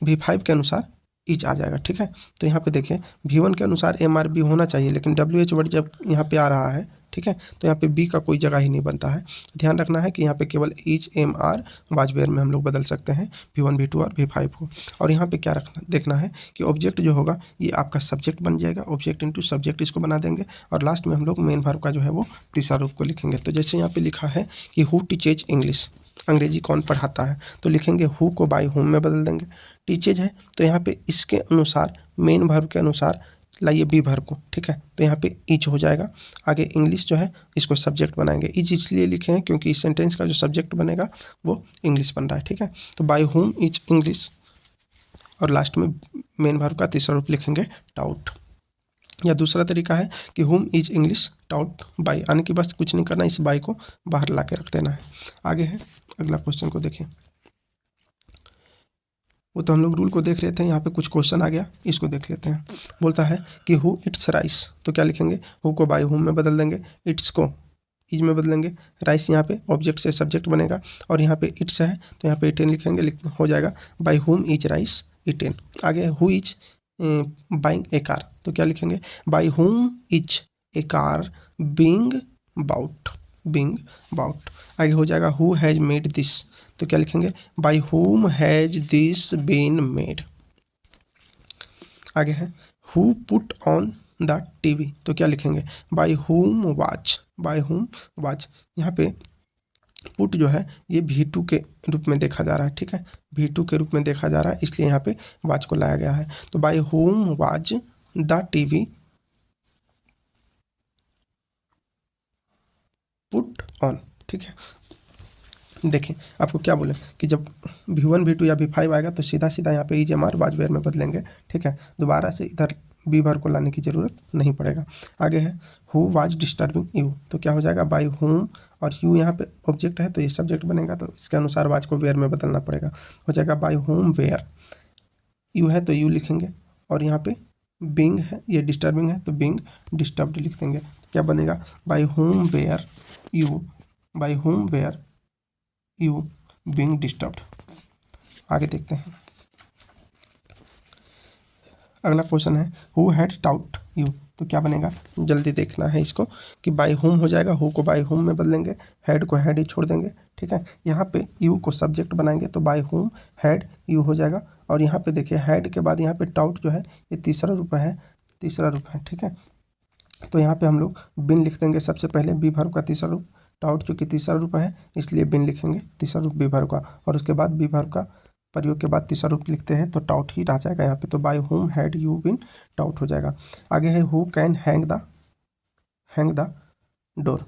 V5 के अनुसार इच आ जाएगा। ठीक है, तो यहाँ पे देखिए V1 के अनुसार MRB होना चाहिए, लेकिन WH वर्ड जब यहाँ पे आ रहा है, ठीक है। तो यहाँ पे बी का कोई जगह ही नहीं बनता है। ध्यान रखना है कि यहाँ पे केवल is, am, are, was, were में हम लोग बदल सकते हैं V1, V2 और V5 को। और यहाँ पे क्या रखना देखना है कि ऑब्जेक्ट जो होगा ये आपका सब्जेक्ट बन जाएगा, ऑब्जेक्ट इंटू सब्जेक्ट इसको बना देंगे और लास्ट में हम लोग मेन वर्ब का जो है वो तीसरा रूप को लिखेंगे। तो जैसे यहाँ पे लिखा है कि हु टीचेज इंग्लिश, अंग्रेजी कौन पढ़ाता है, तो लिखेंगे हु को बाय हुम में बदल देंगे। टीचेज है तो यहाँ पे इसके अनुसार मेन वर्ब के अनुसार लाइए बी वर्ब को, ठीक है। तो यहाँ पे इच हो जाएगा। आगे इंग्लिश जो है इसको सब्जेक्ट बनाएंगे। इच इसलिए लिखे हैं क्योंकि इस सेंटेंस का जो सब्जेक्ट बनेगा वो इंग्लिश बन रहा है, ठीक है। तो बाय हुम इज इंग्लिश और लास्ट में मेन वर्ब का तीसरा रूप लिखेंगे टाउट। या दूसरा तरीका है कि हुम इज इंग्लिश टाउट बाय, यानी कि बस कुछ नहीं करना, इस बाय को बाहर ला के रख देना है। आगे है अगला क्वेश्चन को देखिए। वो तो हम लोग रूल को देख रहे थे, यहाँ पे कुछ क्वेश्चन आ गया, इसको देख लेते हैं। बोलता है कि हु इट्स राइस, तो क्या लिखेंगे, हु को बाय हुम में बदल देंगे, इट्स को इज में बदलेंगे, राइस यहाँ पे ऑब्जेक्ट से सब्जेक्ट बनेगा और यहाँ पे इट्स है तो यहाँ पे इटेन लिखेंगे, हो जाएगा by whom is rice eaten. आगे who is buying a car, तो क्या लिखेंगे, by whom is a car being bought. आगे हो जाएगा हु हैज़ मेड दिस, तो क्या लिखेंगे, बाय हुम हैज दिस बीन मेड। आगे है who put on the TV, तो क्या लिखेंगे, बाय हुम वाच। यहाँ पे पुट जो है ये V2 के रूप में देखा जा रहा है, ठीक है, V2 के रूप में देखा जा रहा है, इसलिए यहाँ पे वाच को लाया गया है। तो by whom was the TV put on, ठीक है। देखिए आपको क्या बोले कि जब V1, V2 या V5 आएगा तो सीधा सीधा यहाँ पे is, am, are, was, were में बदलेंगे, ठीक है। दोबारा से इधर बी वर्ब को लाने की ज़रूरत नहीं पड़ेगा। आगे है हु वाज डिस्टर्बिंग यू, तो क्या हो जाएगा, बाय हुम, और यू यहाँ पे ऑब्जेक्ट है तो ये सब्जेक्ट बनेगा, तो इसके अनुसार वाज को वेयर में बदलना पड़ेगा, हो जाएगा बाय हुम वेयर। यू है तो यू लिखेंगे और यहाँ पे बिंग है, ये डिस्टर्बिंग है तो बिंग डिस्टर्ब्ड लिख देंगे। तो क्या बनेगा, by whom where you being disturbed. आगे देखते हैं अगला क्वेश्चन है हु हैड टाउट यू, तो क्या बनेगा, जल्दी देखना है इसको कि बाय हुम हो जाएगा, हु को बाय हुम में बदलेंगे, हैड को हैड ही छोड़ देंगे, ठीक है। यहाँ पे यू को सब्जेक्ट बनाएंगे तो बाय हुम हैड यू हो जाएगा। और यहाँ पे देखिए हैड के बाद यहाँ पे टाउट जो है ये तीसरा रूप है, ठीक है। तो यहाँ पे हम लोग बिन लिख देंगे सबसे पहले, बी वर्ब का तीसरा रूप, टाउट चूँकि तीसरा रूप है इसलिए बिन लिखेंगे तीसरा रूप बी वर्ब का, और उसके बाद बी वर्ब का प्रयोग के बाद तीसरा रूप लिखते हैं तो टाउट ही रह जाएगा यहाँ पे। तो by whom had you been taut हो जाएगा। आगे है who can hang the door,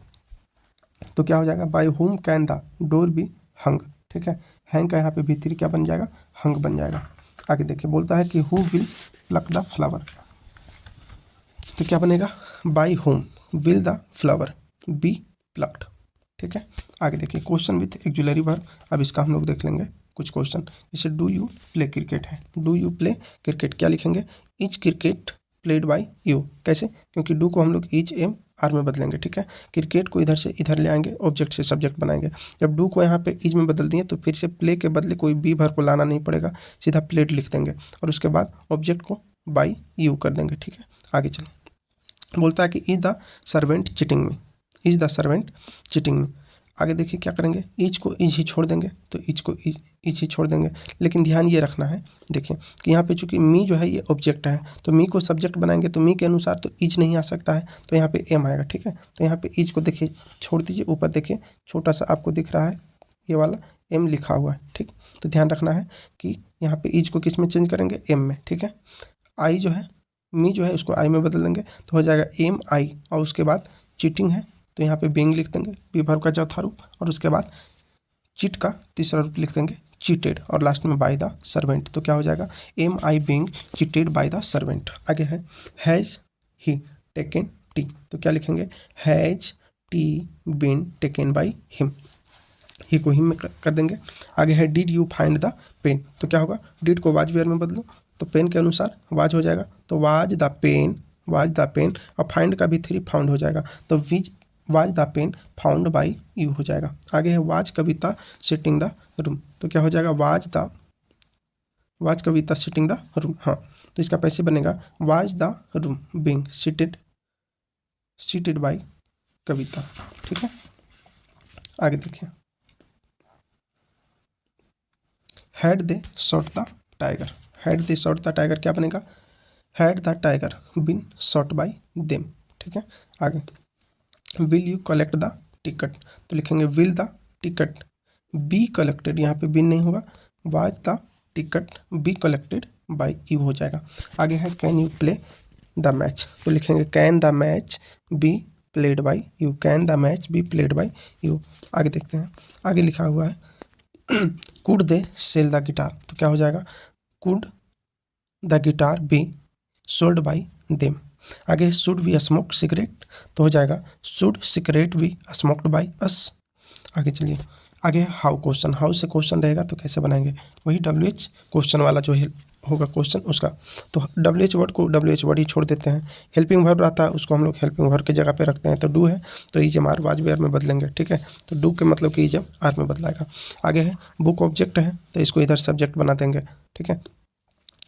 तो क्या हो जाएगा, बाय हुम can the door be hung, ठीक है। हैंग का यहाँ पे भीतरी क्या बन जाएगा, हंग बन जाएगा। आगे देखिए बोलता है कि who will pluck the flower, तो क्या बनेगा, by whom will the flower be plucked, ठीक है। आगे देखिए क्वेश्चन विथ एक्जुलरी वर्ब, अब इसका हम लोग देख लेंगे कुछ क्वेश्चन। जैसे डू यू प्ले क्रिकेट है, डू यू प्ले क्रिकेट, क्या लिखेंगे, is cricket played by you, कैसे, क्योंकि डू को हम लोग इज, एम, आर में बदलेंगे, ठीक है। क्रिकेट को इधर से इधर ले आएंगे, ऑब्जेक्ट से सब्जेक्ट बनाएंगे। जब डू को यहाँ पे इज में बदल दिए तो फिर से प्ले के बदले कोई बी वर्ब को लाना नहीं पड़ेगा, सीधा प्लेड लिख देंगे और उसके बाद ऑब्जेक्ट को बाय यू कर देंगे, ठीक है। आगे चलो बोलता है कि इज द सर्वेंट चिटिंग मी, आगे देखिए क्या करेंगे, इज को इज ही छोड़ देंगे, तो इज को इज ही छोड़ देंगे। लेकिन ध्यान ये रखना है देखिए कि यहाँ पे चूंकि मी जो है ये ऑब्जेक्ट है तो मी को सब्जेक्ट बनाएंगे तो मी के अनुसार तो इज नहीं आ सकता है, तो यहाँ पे एम आएगा, ठीक है। तो यहाँ पे इज को देखिए छोड़ दीजिए, ऊपर देखिए छोटा सा आपको दिख रहा है ये वाला एम लिखा हुआ है, ठीक। तो ध्यान रखना है कि यहाँ पे इज को किस में चेंज करेंगे, एम में, ठीक है। आई जो है मी जो है उसको आई में बदल देंगे तो हो जाएगा एम आई, और उसके बाद चीटिंग है तो यहाँ पे बीइंग लिख देंगे, बी वर्ब का चौथा रूप, और उसके बाद चिट का तीसरा रूप लिख देंगे चीटेड, और लास्ट में बाय द सर्वेंट, तो क्या हो जाएगा, am I being cheated by the servant. आगे है हैज़ ही टेकन टी, तो क्या लिखेंगे, has tea been taken by him, he को हिम में कर देंगे। आगे है did you find the pen, तो क्या होगा, डिड को वाज वेयर में बदलो तो पेन के अनुसार वाज हो जाएगा, तो वाज द पेन, और फाइंड का भी थ्री फाउंड हो जाएगा, तो was the pen found by you हो जाएगा। आगे है was Kavita sitting the room, तो क्या हो जाएगा, was Kavita sitting the room, हाँ। तो इसका पैसे बनेगा was the room being seated by Kavita. ठीक है, आगे देखिए। Had they shot the tiger, had they shot the tiger क्या बनेगा, had the tiger been shot by them. ठीक है, आगे will you collect the ticket, तो लिखेंगे will the ticket be collected, यहाँ पे बिन नहीं होगा, was the ticket be collected by you हो जाएगा। आगे है can you play the match, तो लिखेंगे can the match be played by you, can the match be played by you. आगे देखते हैं, आगे लिखा हुआ है could they sell the guitar, तो क्या हो जाएगा, could the guitar be sold by them. आगे शुड वी स्मोक सिगरेट, तो हो जाएगा should cigarette be smoked by us. आगे चलिए, आगे हाउ क्वेश्चन, हाउ से क्वेश्चन रहेगा तो कैसे बनाएंगे, वही WH क्वेश्चन वाला जो है होगा क्वेश्चन उसका, तो WH वर्ड को WH वर्ड ही छोड़ देते हैं। हेल्पिंग वर्ब रहता है उसको हम लोग हेल्पिंग वर्ब की जगह पे रखते हैं, तो डू है तो इजम आर वाज वेयर में बदलेंगे। ठीक है, तो डू के मतलब कि इजम आर में बदलाएगा। आगे है बुक ऑब्जेक्ट है तो इसको इधर सब्जेक्ट बना देंगे। ठीक है,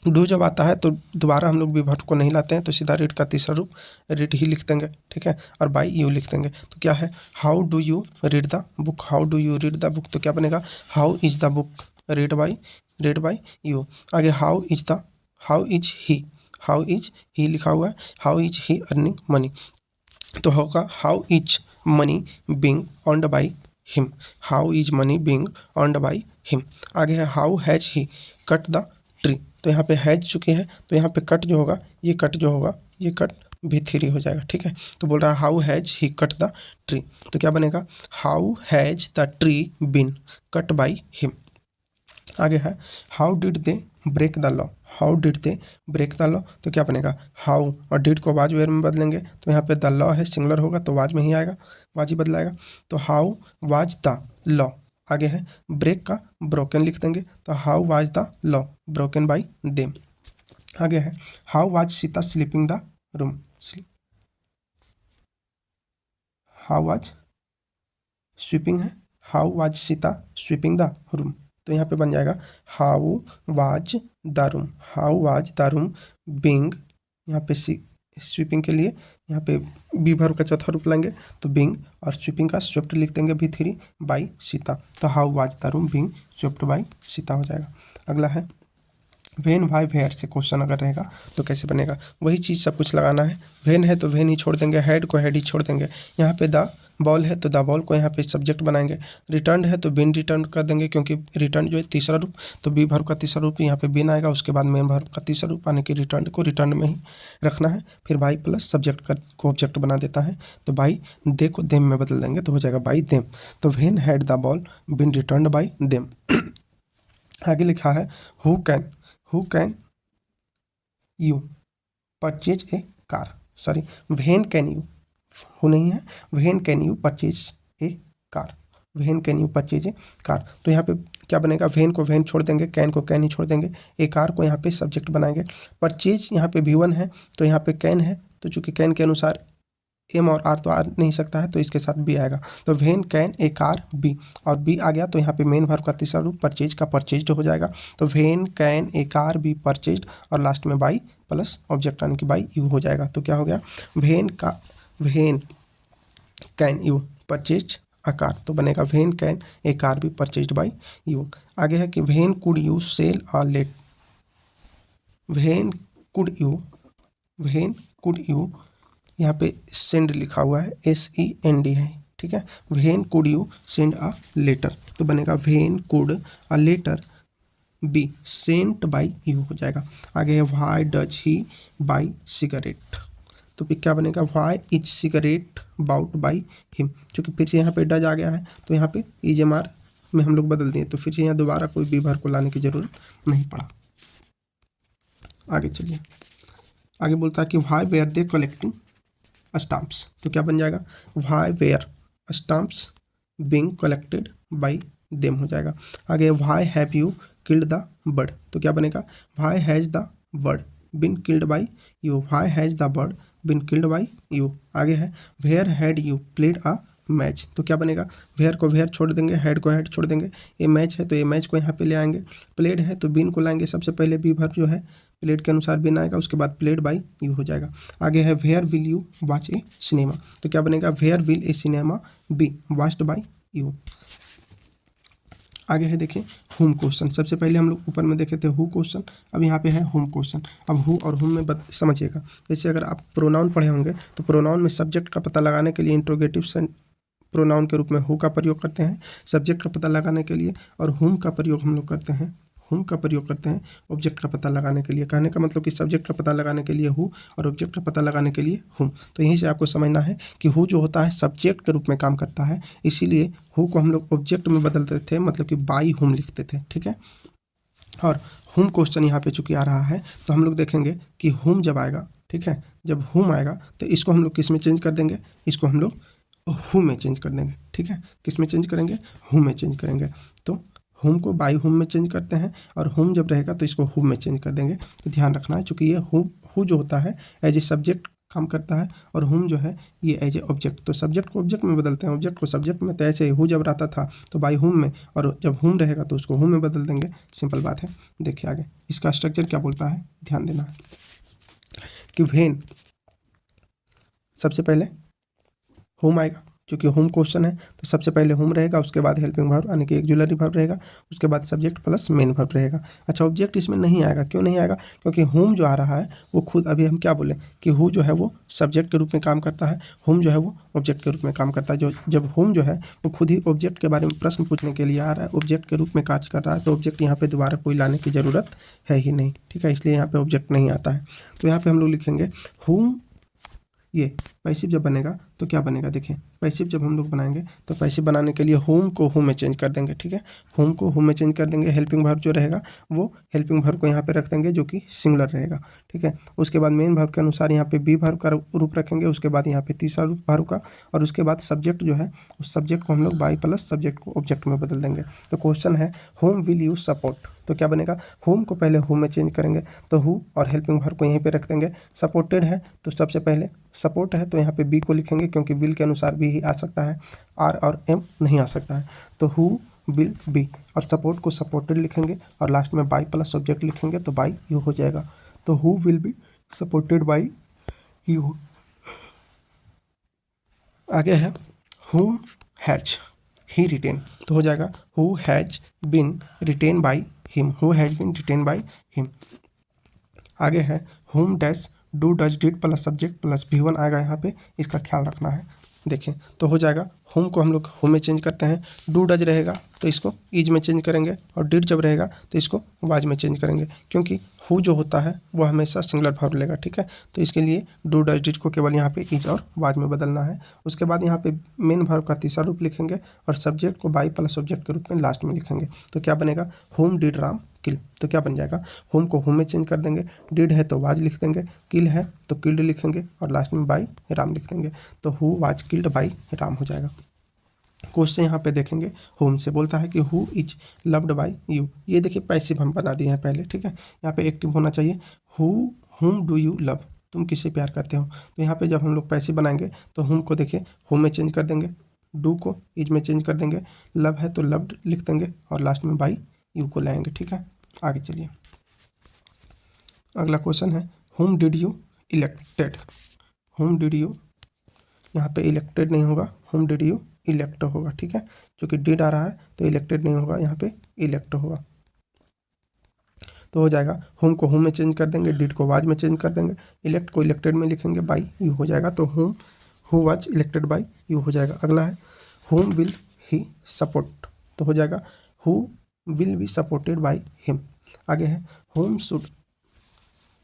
डू जब आता है तो दोबारा हम लोग भी वर्ब को नहीं लाते हैं, तो सीधा रीड का तीसरा रूप रीड ही लिख देंगे। ठीक है, और बाय यू लिख देंगे। तो क्या है, how do you read the book, how do you read the book, तो क्या बनेगा, how is the book read by you. आगे how is he, how is he लिखा हुआ है, how is he earning money, तो होगा how is money being earned by him, how is money being earned by him. आगे है how has he cut the tree, तो यहाँ पे हैज चुके हैं तो यहाँ पे कट जो होगा ये कट जो होगा ये कट भी3 हो जाएगा। ठीक है, तो बोल रहा है how has he cut the tree, तो क्या बनेगा, how has the tree been cut by him. आगे है how did they break the law, how did they break the law, तो क्या बनेगा, हाउ और डिड को वाज वेयर में बदलेंगे, तो यहाँ पे द लॉ है सिंगुलर होगा तो वाज में ही आएगा, वाज ही बदलाएगा। तो हाउ वाज द लॉ, आगे है ब्रेक का ब्रोकन लिख देंगे, तो how was the law broken by them. आगे है how was Sita sleeping the room, how was sweeping है, how was Sita sweeping the room, तो यहाँ पे बन जाएगा how was the room, how was the room being, यहाँ पे स्वीपिंग के लिए यहाँ पे बी वर्ब का चौथा रूप लेंगे तो बीइंग, और स्वीपिंग का स्वेप्ट लिख देंगे भी3 बाय सीता, तो how was the room being swept by Sita हो जाएगा। अगला है वेन वाई वेयर से क्वेश्चन अगर रहेगा तो कैसे बनेगा, वही चीज़ सब कुछ लगाना है। वेन है तो वेन ही छोड़ देंगे, हेड को हेड ही छोड़ देंगे, यहाँ पे द बॉल है तो द बॉल को यहाँ पे सब्जेक्ट बनाएंगे, रिटर्न है तो बिन रिटर्न कर देंगे क्योंकि रिटर्न जो है तीसरा रूप, तो बी वर्ब का तीसरा रूप यहाँ पे बिन आएगा, उसके बाद मेन वर्ब का तीसरा रूप यानी कि रिटर्न को रिटर्न में ही रखना है। फिर बाई प्लस सब्जेक्ट को ऑब्जेक्ट बना देता है, तो बाई दे को देम में बदल देंगे तो हो जाएगा बाई देम, तो when had the ball been return by them. आगे लिखा है who can you purchase a car, sorry when can you, who नहीं है, when can you purchase a car, when can you purchase a car, तो यहाँ पे क्या बनेगा, व्हेन को व्हेन छोड़ देंगे, कैन को कैन ही छोड़ देंगे, ए कार को यहाँ पे सब्जेक्ट बनाएंगे, परचेज यहाँ पे V1 है तो यहाँ पे कैन है, तो चूंकि कैन के अनुसार एम और आर तो आ नहीं सकता है तो इसके साथ बी आएगा, तो when can a car be, और बी आ गया तो यहाँ पे मेन वर्ब का तीसरा रूप परचेज का परचेज्ड हो जाएगा, तो when can a car be purchased, और लास्ट में बाई प्लस ऑब्जेक्ट यानी कि बाई यू हो जाएगा, तो क्या हो गया when can you purchase a car, तो बनेगा when can a car be purchased by you. आगे है कि when could you sell a let, when could you यहाँ पे सेंड लिखा हुआ है SEND है, ठीक है, when could you send a letter, तो बनेगा when could a letter be sent by you हो जाएगा। आगे है why does he buy cigarette, तो फिर क्या बनेगा why is cigarette bought by him, क्योंकि फिर से यहाँ पे डज आ गया है तो यहाँ पे EMR में हम लोग बदल दिए, तो फिर से यहाँ दोबारा कोई बी वर्ब को लाने की जरूरत नहीं पड़ा। आगे चलिए, आगे बोलता है कि why were they collecting stamps, तो क्या बन जाएगा why were stamps being collected by them हो जाएगा। आगे why have you killed the bird, तो क्या बनेगा why has the bird been killed by you, why has the bird been killed by you. आगे है where had you played a match. तो क्या बनेगा, वेयर को वेयर छोड़ देंगे, हेड को हेड छोड़ देंगे। ये मैच है तो ये मैच को यहाँ पे ले आएंगे। प्लेड है तो बीन को लाएंगे, सबसे पहले बी वर्ब जो है प्लेड के अनुसार बीन आएगा, उसके बाद प्लेड बाई यू हो जाएगा। आगे है where will you watch a cinema. तो क्या बनेगा, where will a cinema be watched by you. आगे है देखिए होम क्वेश्चन। सबसे पहले हम लोग ऊपर में देखे थे हु क्वेश्चन, अब यहाँ पे है होम क्वेश्चन। अब हु और होम में समझिएगा, जैसे अगर आप प्रोनाउन पढ़े होंगे तो प्रोनाउन में सब्जेक्ट का पता लगाने के लिए इंट्रोगेटिव प्रोनाउन के रूप में हु का प्रयोग करते हैं सब्जेक्ट का पता लगाने के लिए, और होम का प्रयोग हम लोग करते हैं, होम का प्रयोग करते हैं ऑब्जेक्ट का पता लगाने के लिए। कहने का मतलब कि सब्जेक्ट का पता लगाने के लिए हु और ऑब्जेक्ट का पता लगाने के लिए हुम। तो यहीं से आपको समझना है कि हु जो होता है सब्जेक्ट के रूप में काम करता है, इसीलिए हु को हम लोग ऑब्जेक्ट में बदलते थे, मतलब कि बाई हुम लिखते थे, ठीक है। और हुम क्वेश्चन यहाँ पे चूंकि आ रहा है तो हम लोग देखेंगे कि हुम जब आएगा, ठीक है, जब हुम आएगा तो इसको हम लोग किस में चेंज कर देंगे, इसको हम लोग हु में चेंज कर देंगे, ठीक है। किस में चेंज करेंगे, हु में चेंज करेंगे। तो हुम को बाई हुम में चेंज करते हैं, और हुम जब रहेगा तो इसको हु में चेंज कर देंगे। तो ध्यान रखना है, चूँकि ये हु जो होता है एज ए सब्जेक्ट काम करता है, और हुम जो है ये एज ए ऑब्जेक्ट। तो सब्जेक्ट को ऑब्जेक्ट में बदलते हैं, ऑब्जेक्ट को सब्जेक्ट में। तो ऐसे हु जब रहता था तो बाई हुम में, और जब हुम रहेगा तो उसको हुम में बदल देंगे, सिंपल बात है। देखिए आगे इसका स्ट्रक्चर क्या बोलता है, ध्यान देना है कि व्हेन सबसे पहले हुम आएगा, क्योंकि होम क्वेश्चन है तो सबसे पहले होम रहेगा, उसके बाद हेल्पिंग वर्ब यानी कि एक्जुलरी वर्ब रहेगा, उसके बाद सब्जेक्ट प्लस मेन वर्ब रहेगा। अच्छा ऑब्जेक्ट इसमें नहीं आएगा, क्यों नहीं आएगा, क्योंकि होम जो आ रहा है वो खुद, अभी हम क्या बोले कि हु जो है वो सब्जेक्ट के रूप में काम करता है, होम जो है वो ऑब्जेक्ट के रूप में काम करता है। जो जब होम जो है वो खुद ही ऑब्जेक्ट के बारे में प्रश्न पूछने के लिए आ रहा है, ऑब्जेक्ट के रूप में कार्य कर रहा है, तो ऑब्जेक्ट यहाँ पे दोबारा कोई लाने की ज़रूरत है ही नहीं, ठीक है, इसलिए यहाँ पे ऑब्जेक्ट नहीं आता है। तो यहाँ पे हम लोग लिखेंगे होम, ये पैसिव जब बनेगा तो क्या बनेगा, देखिए पैसिव जब हम लोग बनाएंगे तो पैसिव बनाने के लिए होम को होम में चेंज कर देंगे, ठीक है, होम को होम में चेंज कर देंगे। हेल्पिंग वर्ब जो रहेगा वो हेल्पिंग वर्ब को यहाँ पे रख देंगे जो कि सिंगुलर रहेगा, ठीक है। उसके बाद मेन वर्ब के अनुसार यहाँ पे बी वर्ब का रूप रखेंगे, उसके बाद यहाँ पे तीसरा रूप वर्ब का, और उसके बाद सब्जेक्ट जो है उस सब्जेक्ट को हम लोग बाई प्लस सब्जेक्ट को ऑब्जेक्ट में बदल देंगे। तो क्वेश्चन है होम विल यू सपोर्ट, तो क्या बनेगा, होम को पहले होम में चेंज करेंगे तो हु और हेल्पिंग वर्ब को यहीं पे रख देंगे। सपोर्टेड है तो सबसे पहले सपोर्ट है तो यहाँ पे बी को लिखेंगे, क्योंकि विल के अनुसार भी ही आ सकता है, आर और एम नहीं आ सकता है। तो हु विल बी, और सपोर्ट को सपोर्टेड लिखेंगे, और लास्ट में बाई प्लस सब्जेक्ट लिखेंगे तो बाई यू हो जाएगा। तो who will be supported by you. आगे है हु हैज ही रिटेन, तो हो जाएगा who has been retain by him, who has been retain by him. आगे है home dash do does did plus subject plus V1 आएगा यहाँ पे, इसका ख्याल रखना है। देखिए तो हो जाएगा होम को हम लोग होम में चेंज करते हैं, डू डज रहेगा तो इसको इज में चेंज करेंगे, और डिड जब रहेगा तो इसको वाज में चेंज करेंगे, क्योंकि हु जो होता है वो हमेशा सिंगुलर वर्ब लेगा, ठीक है। तो इसके लिए डू डज डिड को केवल यहाँ पे इज और वाज में बदलना है। उसके बाद यहाँ पे मेन वर्ब का तीसरा रूप लिखेंगे, और सब्जेक्ट को बाई प्लस ऑब्जेक्ट के रूप में लास्ट में लिखेंगे। तो क्या बनेगा, होम डिड राम किल, तो क्या बन जाएगा, होम को होम में चेंज कर देंगे, डिड है तो वाज लिख देंगे, किल है तो किल्ड लिखेंगे, और लास्ट में बाई राम लिख देंगे। तो who was killed by Ram हो जाएगा। क्वेश्चन यहाँ पे देखेंगे होम से बोलता है कि who is loved by you, ये देखिए पैसिव हम बना दिए हैं पहले, ठीक है। यहाँ पे एक्टिव होना चाहिए, हु हुम डू यू लव, तुम किससे प्यार करते हो। तो यहाँ पे जब हम लोग पैसिव बनाएंगे तो हुम को देखिए होम में चेंज कर देंगे, डू को इज में चेंज कर देंगे, लव है तो लव्ड लिख देंगे, और लास्ट में बाई यू को लाएंगे, ठीक है। आगे चलिए अगला क्वेश्चन है home did you elected, home did you, यहाँ पे इलेक्टेड नहीं होगा, होम डिड यू इलेक्ट होगा, ठीक है, क्योंकि डिड आ रहा है तो इलेक्टेड नहीं होगा, यहाँ पे इलेक्ट होगा। तो हो जाएगा होम को होम में चेंज कर देंगे, डिड को वाज में चेंज कर देंगे, इलेक्ट को इलेक्टेड में लिखेंगे, बाई यू हो जाएगा। तो home who was elected by you हो जाएगा। अगला है होम विल ही सपोर्ट, तो हो जाएगा who will be supported by him. आगे है होम शुड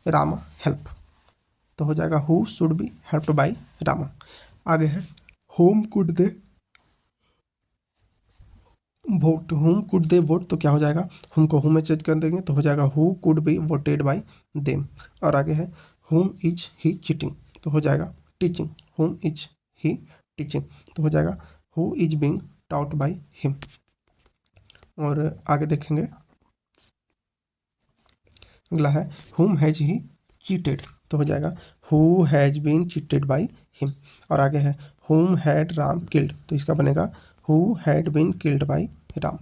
रामा हेल्प, तो हो जाएगा who should be helped by Rama. आगे है home could they vote, home could they vote, तो क्या हो जाएगा, होम को होम में चेंज कर देंगे तो हो जाएगा who could be voted by them. और आगे है होम इज ही चीटिंग, तो हो जाएगा teaching, home is he teaching, तो हो जाएगा who is being taught by him. और आगे देखेंगे अगला है होम हैज ही चीटेड, तो हो जाएगा who has been cheated by him. और आगे है whom had राम killed, तो इसका बनेगा who had been killed by Ram.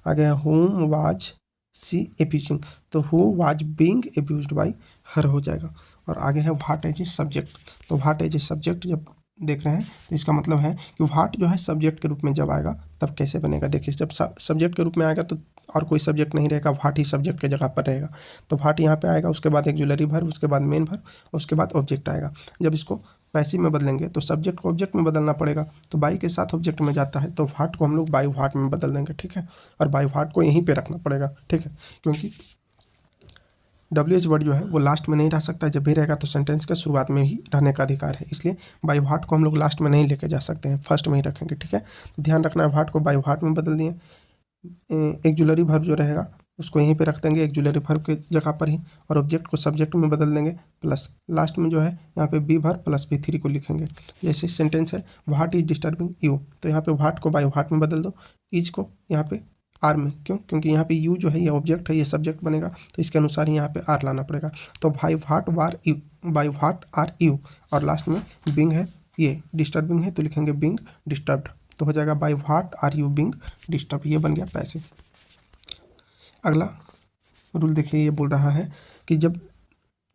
आगे है whom was she abusing, तो who was being abused by her हो जाएगा। और आगे है व्हाट एज ए सब्जेक्ट, तो व्हाट एज ए सब्जेक्ट जब देख रहे हैं तो इसका मतलब है कि व्हाट जो है सब्जेक्ट के रूप में जब आएगा तब कैसे बनेगा। देखिए जब सब्जेक्ट के रूप में आएगा तो और कोई सब्जेक्ट नहीं रहेगा, व्हाट ही सब्जेक्ट के जगह पर रहेगा। तो व्हाट यहाँ पे आएगा, उसके बाद एक्जुलरी वर्ब, उसके बाद मेन वर्ब, उसके बाद ऑब्जेक्ट आएगा। जब इसको पैसिव में बदलेंगे तो सब्जेक्ट को ऑब्जेक्ट में बदलना पड़ेगा, तो बाई के साथ ऑब्जेक्ट में जाता है, तो व्हाट को हम लोग बाई व्हाट में बदल देंगे, ठीक है। और बाई व्हाट को यहीं पर रखना पड़ेगा, ठीक है, क्योंकि WH वर्ड जो है वो लास्ट में नहीं रह सकता, जब भी रहेगा तो सेंटेंस के शुरुआत में ही रहने का अधिकार है, इसलिए बाई व्हाट को हम लोग लास्ट में नहीं लेके जा सकते हैं, फर्स्ट में ही रखेंगे, ठीक है। तो ध्यान रखना है व्हाट को बाई व्हाट में बदल दिए। एक्जुलरी वर्ब जो रहेगा उसको यहीं पे रख देंगे एक्जुलरी वर्ब के जगह पर ही, और ऑब्जेक्ट को सब्जेक्ट में बदल देंगे, प्लस लास्ट में जो है यहाँ पे बी वर्ब प्लस V3 को लिखेंगे। जैसे सेंटेंस है व्हाट इज डिस्टर्बिंग यू, तो यहाँ पे व्हाट को बाई व्हाट में बदल दो, इज को यहाँ पे आर में, क्यों, क्योंकि यहाँ पे यू जो है ये ऑब्जेक्ट है, ये सब्जेक्ट बनेगा, तो इसके अनुसार ही यहाँ पे आर लाना पड़ेगा। तो बाई व्हाट आर यू, और लास्ट में बिंग है, ये डिस्टर्बिंग है तो लिखेंगे बिंग डिस्टर्ब्ड, तो हो जाएगा by what are you being disturb, ये बन गया पैसिव। अगला रूल देखिए, ये बोल रहा है कि जब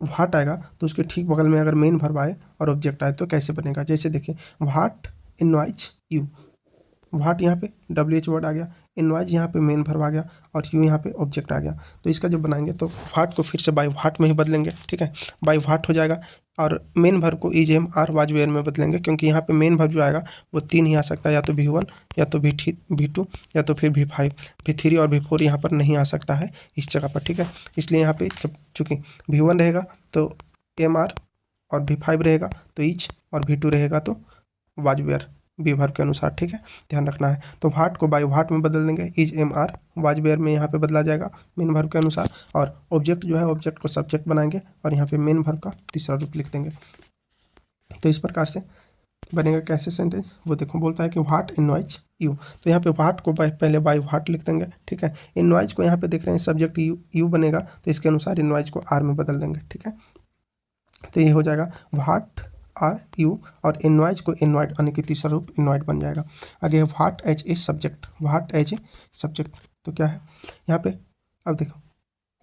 व्हाट आएगा तो उसके ठीक बगल में अगर मेन वर्ब आए और ऑब्जेक्ट आए तो कैसे बनेगा। जैसे देखिए व्हाट इनवाइज यू, व्हाट यहाँ पे WH वर्ड आ गया, इनवाइज यहाँ पे मेन वर्ब आ गया, और यू यहाँ पे ऑब्जेक्ट आ गया। तो इसका जब बनाएंगे तो व्हाट को फिर से बाई व्हाट में ही बदलेंगे, ठीक है, बाई व्हाट हो जाएगा, और मेन वर्ब को is am are was were में बदलेंगे, क्योंकि यहाँ पे मेन वर्ब जो आएगा वो 3 ही आ सकता है, या तो V1 या तो V2 या तो फिर V5, V3 और V4 यहाँ पर नहीं आ सकता है इस जगह पर, ठीक है। इसलिए यहाँ पे जब चूँकि V1 रहेगा तो MR और V5 रहेगा तो इच, और V2 रहेगा तो वाज वेयर बी वर्ब के अनुसार, ठीक है, ध्यान रखना है। तो व्हाट को बाई व्हाट में बदल देंगे, is am are was were में यहाँ पे बदला जाएगा मेन वर्ब के अनुसार, और ऑब्जेक्ट जो है ऑब्जेक्ट को सब्जेक्ट बनाएंगे और यहाँ पे मेन वर्ब का तीसरा रूप लिख देंगे। तो इस प्रकार से बनेगा कैसे सेंटेंस, वो देखो बोलता है कि व्हाट इनवाइज यू, तो यहाँ पे व्हाट को पहले बाई व्हाट लिख देंगे, ठीक है। इनवाइज को यहाँ पे देख रहे हैं सब्जेक्ट यू बनेगा, तो इसके अनुसार इनवाइज को आर में बदल देंगे, ठीक है। तो ये हो जाएगा व्हाट आर यू, और इनवाइज को इनवाइट यानी कि तीसरा रूप इनवाइट बन जाएगा। आगे है what as a subject, what as a subject, तो क्या है यहाँ पे, अब देखो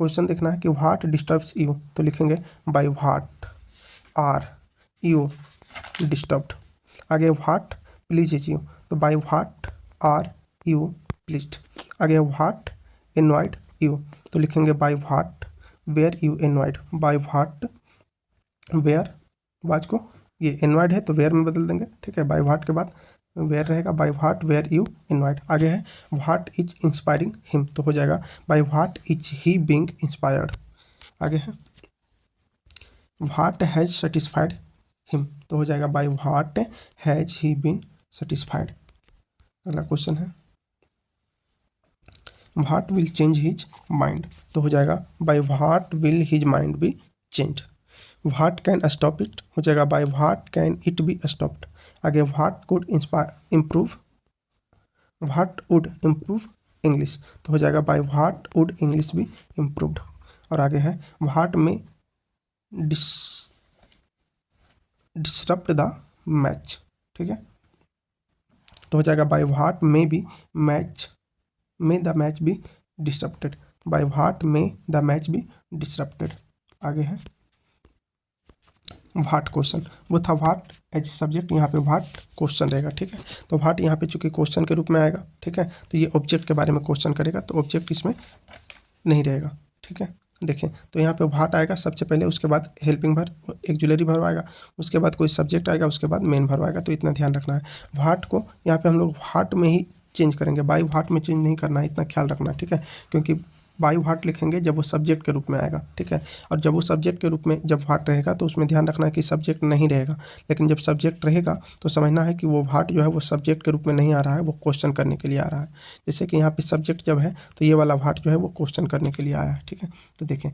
क्वेश्चन देखना है कि व्हाट डिस्टर्ब्स यू, तो लिखेंगे by what are you disturbed. आगे व्हाट प्लीजेज यू, तो by what are you pleased. आगे व्हाट इनवाइट यू, तो लिखेंगे by what were you invite, by what were, was को ये इनवाइट है तो वेयर में बदल देंगे, ठीक है, बाय व्हाट के बाद वेयर रहेगा, by what were you invite. आगे है व्हाट इज इंस्पायरिंग हिम, तो हो जाएगा by what is he being inspired. आगे है व्हाट हैज सेटिस्फाइड हिम, तो हो जाएगा by what has he been satisfied. अगला क्वेश्चन है what will change his mind, तो हो जाएगा by what will his mind be change. What can stop it, हो जाएगा by what can it be stopped. आगे what could improve, what would improve English, तो हो जाएगा by what would English be improved. और आगे है व्हाट में डिसरप्ट द मैच, ठीक है, तो हो जाएगा by what may be match may the match be disrupted, by what may the match be disrupted. आगे है व्हाट क्वेश्चन, वो था व्हाट एज सब्जेक्ट, यहाँ पे व्हाट क्वेश्चन रहेगा, ठीक है। तो व्हाट यहाँ पे चूंकि क्वेश्चन के रूप में आएगा, ठीक है, तो ये ऑब्जेक्ट के बारे में क्वेश्चन करेगा, तो ऑब्जेक्ट इसमें नहीं रहेगा, ठीक है। देखिए तो यहाँ पे व्हाट आएगा सबसे पहले, उसके बाद हेल्पिंग वर्ब एक्जुलरी वर्ब आएगा, उसके बाद कोई सब्जेक्ट आएगा, उसके बाद मेन वर्ब आएगा, तो इतना ध्यान रखना है। व्हाट को यहाँ पे हम लोग व्हाट में ही चेंज करेंगे, बाय व्हाट में चेंज नहीं करना है, इतना ख्याल रखना है, ठीक है, क्योंकि बाय व्हाट लिखेंगे जब वो सब्जेक्ट के रूप में आएगा, ठीक है, और जब वो सब्जेक्ट के रूप में जब व्हाट रहेगा तो उसमें ध्यान रखना है कि सब्जेक्ट नहीं रहेगा, लेकिन जब सब्जेक्ट रहेगा तो समझना है कि वो व्हाट जो है वो सब्जेक्ट के रूप में नहीं आ रहा है, वो क्वेश्चन करने के लिए आ रहा है। जैसे कि यहाँ पे सब्जेक्ट जब है तो ये वाला व्हाट जो है वो क्वेश्चन करने के लिए आया है, ठीक है। तो देखें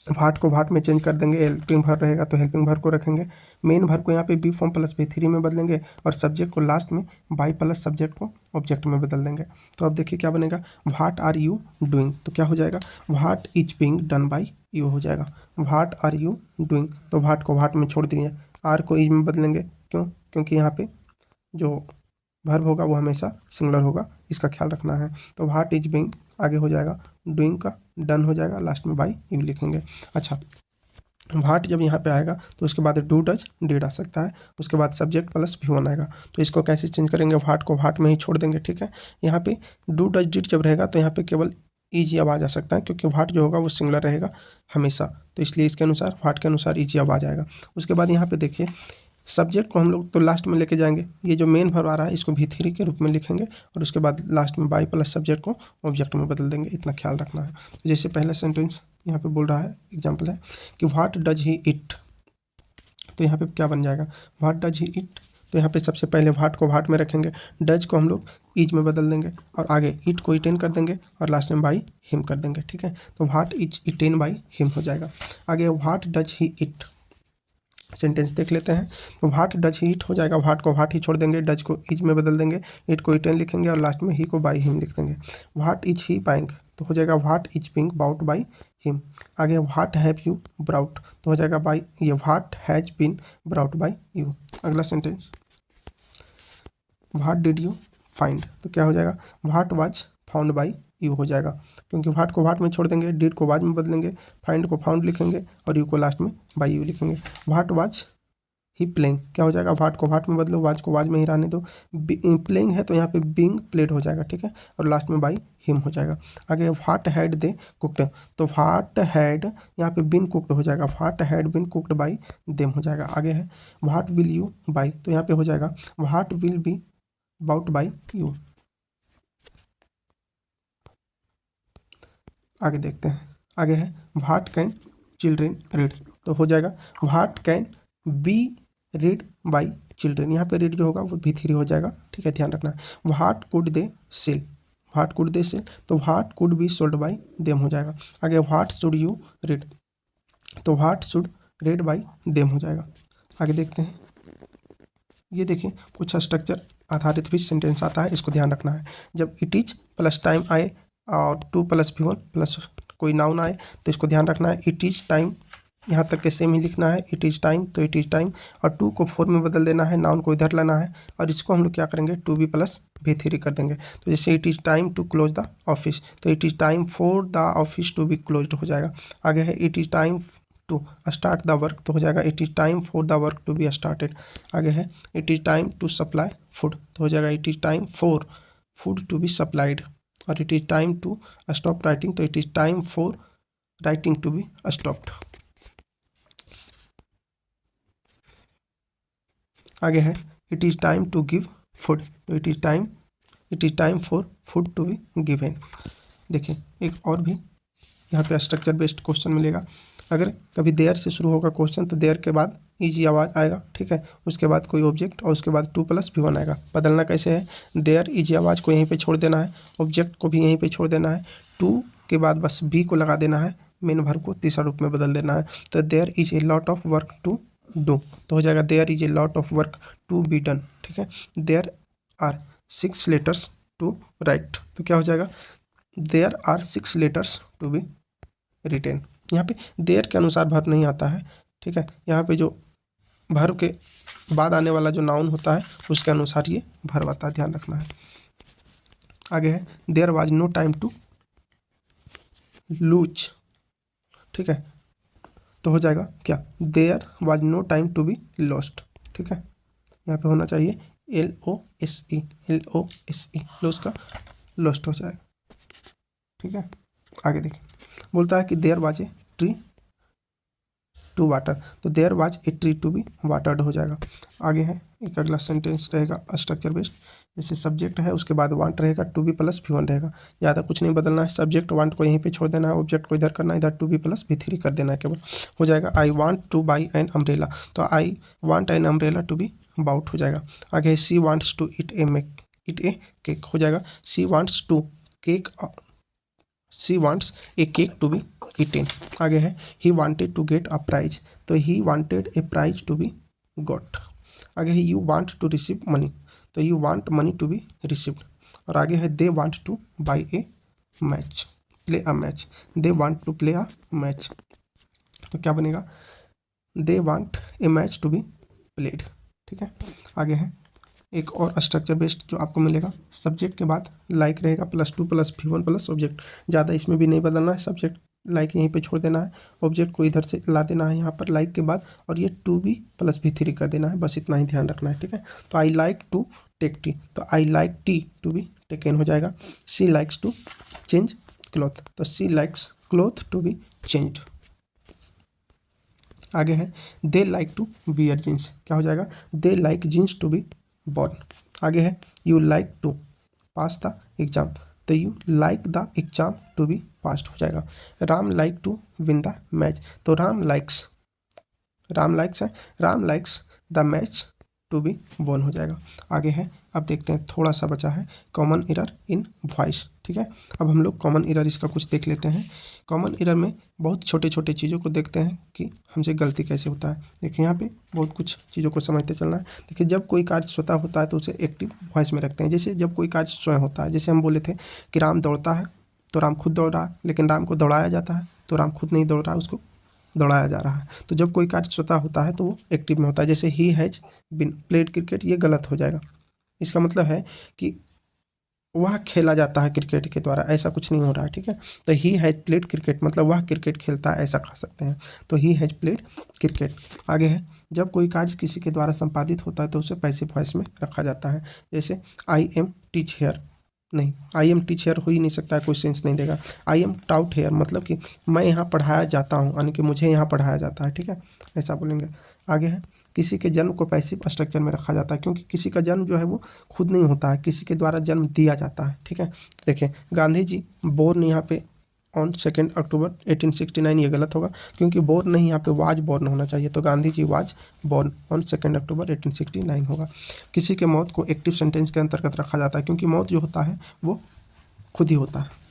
व्हाट को व्हाट में चेंज कर देंगे, हेल्पिंग वर्ब रहेगा तो हेल्पिंग वर्ब को रखेंगे, मेन वर्ब को यहाँ पे बी फॉर्म प्लस V3 में बदलेंगे, और सब्जेक्ट को लास्ट में बाय प्लस सब्जेक्ट को ऑब्जेक्ट में बदल देंगे। तो अब देखिए क्या बनेगा, व्हाट आर यू डूइंग, तो क्या हो जाएगा what is being done by you हो जाएगा, व्हाट आर यू डूइंग, तो व्हाट को व्हाट में छोड़ दिए, आर को इज में बदलेंगे, क्यों? क्योंकि यहाँ पे जो वर्ब होगा वो हमेशा सिंगुलर होगा, इसका ख्याल रखना है। तो व्हाट इज बीइंग आगे हो जाएगा डूइंग का डन हो जाएगा, लास्ट में बाई यू लिखेंगे। अच्छा, व्हाट जब यहाँ पे आएगा तो उसके बाद डू डज डिड आ सकता है, उसके बाद सब्जेक्ट प्लस V1 आएगा। तो इसको कैसे चेंज करेंगे? व्हाट को व्हाट में ही छोड़ देंगे, ठीक है। यहाँ पे डू डज डिड जब रहेगा तो यहाँ पे केवल ईजी आवाज आ सकता है, क्योंकि व्हाट जो होगा वो सिंगुलर रहेगा हमेशा, तो इसलिए इसके अनुसार व्हाट के अनुसार ईजी आवाज आएगा। उसके बाद यहाँ पे देखिए सब्जेक्ट को हम लोग तो लास्ट में लेके जाएंगे, ये जो मेन वर्ब आ रहा है इसको V3 के रूप में लिखेंगे और उसके बाद लास्ट में बाई प्लस सब्जेक्ट को ऑब्जेक्ट में बदल देंगे, इतना ख्याल रखना है। तो जैसे पहला सेंटेंस यहाँ पे बोल रहा है, एग्जाम्पल है कि व्हाट डज ही इट, तो यहाँ पे क्या बन जाएगा? व्हाट डज ही इट, तो यहाँ पे सबसे पहले व्हाट को व्हाट में रखेंगे, डज को हम लोग इज में बदल देंगे और आगे इट को इटेन कर देंगे और लास्ट में बाई हिम कर देंगे, ठीक है। तो what is eaten by him हो जाएगा। आगे what does he it sentence देख लेते हैं। तो व्हाट डज ही इट हो जाएगा, व्हाट को व्हाट ही छोड़ देंगे, डज को इज में बदल देंगे, इट को इटेन लिखेंगे और लास्ट में ही को बाई हिम लिख देंगे। व्हाट इज ही बाइंग, तो हो जाएगा what is being bought by him. आगे व्हाट हैव यू ब्राउट, तो हो जाएगा बाई ये what has been brought by you. अगला sentence what did you find, तो क्या हो जाएगा? What was found by you हो जाएगा, क्योंकि व्हाट को व्हाट में छोड़ देंगे, डिड को वाज में बदलेंगे, फाइंड को फाउंड लिखेंगे और यू को लास्ट में बाई यू लिखेंगे। व्हाट वाज ही प्लेइंग, क्या हो जाएगा? व्हाट को व्हाट में बदलो, वाज को वाज में ही रहने दो, प्लेइंग है तो यहाँ पे बीइंग प्लेड हो जाएगा, ठीक है, और लास्ट में बाई हिम हो जाएगा। आगे व्हाट हैड दे कुक्ड, तो व्हाट हैड यहाँ पे बीन कुक्ड हो जाएगा, what had been cooked by them हो जाएगा। आगे है व्हाट विल यू बाई, तो यहाँ पे हो जाएगा what will be bought by you. आगे देखते हैं, आगे है व्हाट कैन चिल्ड्रेन रीड, तो हो जाएगा what can be read by children, यहाँ पे रीड जो होगा वो V3 हो जाएगा, ठीक है, ध्यान रखना है। What could they sell, what could they sell, तो what could be sold by them हो जाएगा। आगे व्हाट शुड यू रीड, तो what should read by them हो जाएगा। आगे देखते हैं, ये देखिए कुछ स्ट्रक्चर आधारित भी सेंटेंस आता है, इसको ध्यान रखना है। जब इट इज प्लस टाइम आए और टू प्लस V1 प्लस कोई नाउन आए तो इसको ध्यान रखना है। इट इज टाइम यहाँ तक के सेम ही लिखना है, इट इज़ टाइम तो इट इज़ टाइम, और टू को फोर में बदल देना है, नाउन को इधर लाना है और इसको हम लोग क्या करेंगे टू बी प्लस V3 कर देंगे। तो जैसे it is time to close the office, तो it is time for the office to be closed हो जाएगा। आगे है it is time to start the work, तो हो जाएगा it is time for the work to be started. आगे है it is time to supply food, तो हो जाएगा it is time for food to be supplied. और it is time to stop writing, तो it is time for writing to be stopped. आगे है it is time to give food, तो it is time for food to be given. देखिए एक और भी यहाँ पे स्ट्रक्चर बेस्ड क्वेश्चन मिलेगा। अगर कभी देयर से शुरू होगा क्वेश्चन तो देयर के बाद ईजी आवाज़ आएगा, ठीक है, उसके बाद कोई ऑब्जेक्ट और उसके बाद टू प्लस V1 आएगा। बदलना कैसे है? देयर ईजी आवाज़ को यहीं पे छोड़ देना है, ऑब्जेक्ट को भी यहीं पे छोड़ देना है, टू के बाद बस बी को लगा देना है, मेन वर्ब को तीसरा रूप में बदल देना है। तो there is a lot of work to do, तो हो जाएगा there is a lot of work to be done, ठीक है। There are 6 letters to write, तो क्या हो जाएगा there are 6 letters to be written. यहाँ पे देयर के अनुसार वर्ब नहीं आता है, ठीक है, यहाँ पे जो वर्ब के बाद आने वाला जो नाउन होता है उसके अनुसार ये वर्ब आता है, ध्यान रखना है। आगे है there was no time to lose, ठीक है, तो हो जाएगा क्या there was no time to be lost, ठीक है, यहाँ पे होना चाहिए LOSE लॉस का लॉस्ट हो जाएगा, ठीक है। आगे देखिए बोलता है कि there was a tree to water, तो there was a tree to be watered हो जाएगा। आगे है एक अगला सेंटेंस रहेगा स्ट्रक्चर बेस्ड, जैसे सब्जेक्ट है उसके बाद वांट रहेगा, टू बी प्लस V1 रहेगा, ज़्यादा कुछ नहीं बदलना है, सब्जेक्ट वांट को यहीं पे छोड़ देना है, ऑब्जेक्ट को इधर करना है, इधर टू बी प्लस V3 कर देना है केवल। हो जाएगा I want to buy an umbrella, तो I want an umbrella to be bought हो जाएगा। आगे she wants to eat a cake हो जाएगा, she wants a cake to be eaten. आगे है he wanted to get a prize, तो he wanted a prize to be got. आगे है you want to receive money, तो you want money to be received. और आगे है दे want to buy a match, play a match, they want to play a match, तो क्या बनेगा they want a match to be played. ठीक है। आगे है एक और स्ट्रक्चर बेस्ड जो आपको मिलेगा। सब्जेक्ट के बाद लाइक रहेगा +2 + V1 + ऑब्जेक्ट। ज़्यादा इसमें भी नहीं बदलना है, सब्जेक्ट लाइक यहीं पे छोड़ देना है, ऑब्जेक्ट को इधर से ला देना है यहाँ पर लाइक के बाद, और ये 2B + V3 कर देना है, बस इतना ही ध्यान रखना है। ठीक है। तो I like to take tea, तो I like tea to be taken हो जाएगा। She likes to change cloth, तो she likes cloth to be changed. आगे है they like to wear jeans, क्या हो जाएगा, they like jeans to be worn. आगे है you like to pass the exam, तो you like the exam to be passed हो जाएगा। Ram like to win the match, तो राम लाइक्स है, Ram likes the match to be won हो जाएगा। आगे है अब देखते हैं, थोड़ा सा बचा है कॉमन एरर इन वॉइस। ठीक है, अब हम लोग कॉमन एरर इसका कुछ देख लेते हैं। कॉमन एरर में बहुत छोटे छोटे चीज़ों को देखते हैं कि हमसे गलती कैसे होता है। देखिए यहाँ पे बहुत कुछ चीज़ों को समझते चलना है। देखिए जब कोई कार्य स्वतः होता है तो उसे एक्टिव वॉइस में रखते हैं। जैसे जब कोई कार्य स्वयं होता है, जैसे हम बोले थे कि राम दौड़ता है तो राम खुद दौड़ रहा है, लेकिन राम को दौड़ाया जाता है तो राम खुद नहीं दौड़ रहा है, उसको दौड़ाया जा रहा है। तो जब कोई कार्य स्वतः होता है तो वो एक्टिव में होता है। जैसे he has been played cricket, ये गलत हो जाएगा। इसका मतलब है कि वह खेला जाता है क्रिकेट के द्वारा, ऐसा कुछ नहीं हो रहा है। ठीक है, तो ही हैज प्लेड क्रिकेट मतलब वह क्रिकेट खेलता है, ऐसा कह सकते हैं। तो ही हैज प्लेड क्रिकेट। आगे है जब कोई कार्य किसी के द्वारा संपादित होता है तो उसे पैसिव वॉइस में रखा जाता है। जैसे आई एम टीच हेयर, नहीं आई एम टीच हेयर हो ही नहीं सकता है, कोई सेंस नहीं देगा। आई एम टाउट हेयर मतलब कि मैं यहाँ पढ़ाया जाता हूँ, यानी कि मुझे यहाँ पढ़ाया जाता है। ठीक है, ऐसा बोलेंगे। आगे है किसी के जन्म को पैसिव स्ट्रक्चर में रखा जाता है, क्योंकि किसी का जन्म जो है वो खुद नहीं होता है, किसी के द्वारा जन्म दिया जाता है। ठीक है, देखिए गांधी जी बोर्न यहाँ पे ऑन 2 अक्टूबर 1869, ये गलत होगा क्योंकि बोर्न नहीं, यहाँ पे वाज बोर्न होना चाहिए। तो Gandhi ji was born on 2 अक्टूबर 1869 होगा। किसी के मौत को एक्टिव सेंटेंस के अंतर्गत रखा जाता है, क्योंकि मौत जो होता है वो खुद ही होता है।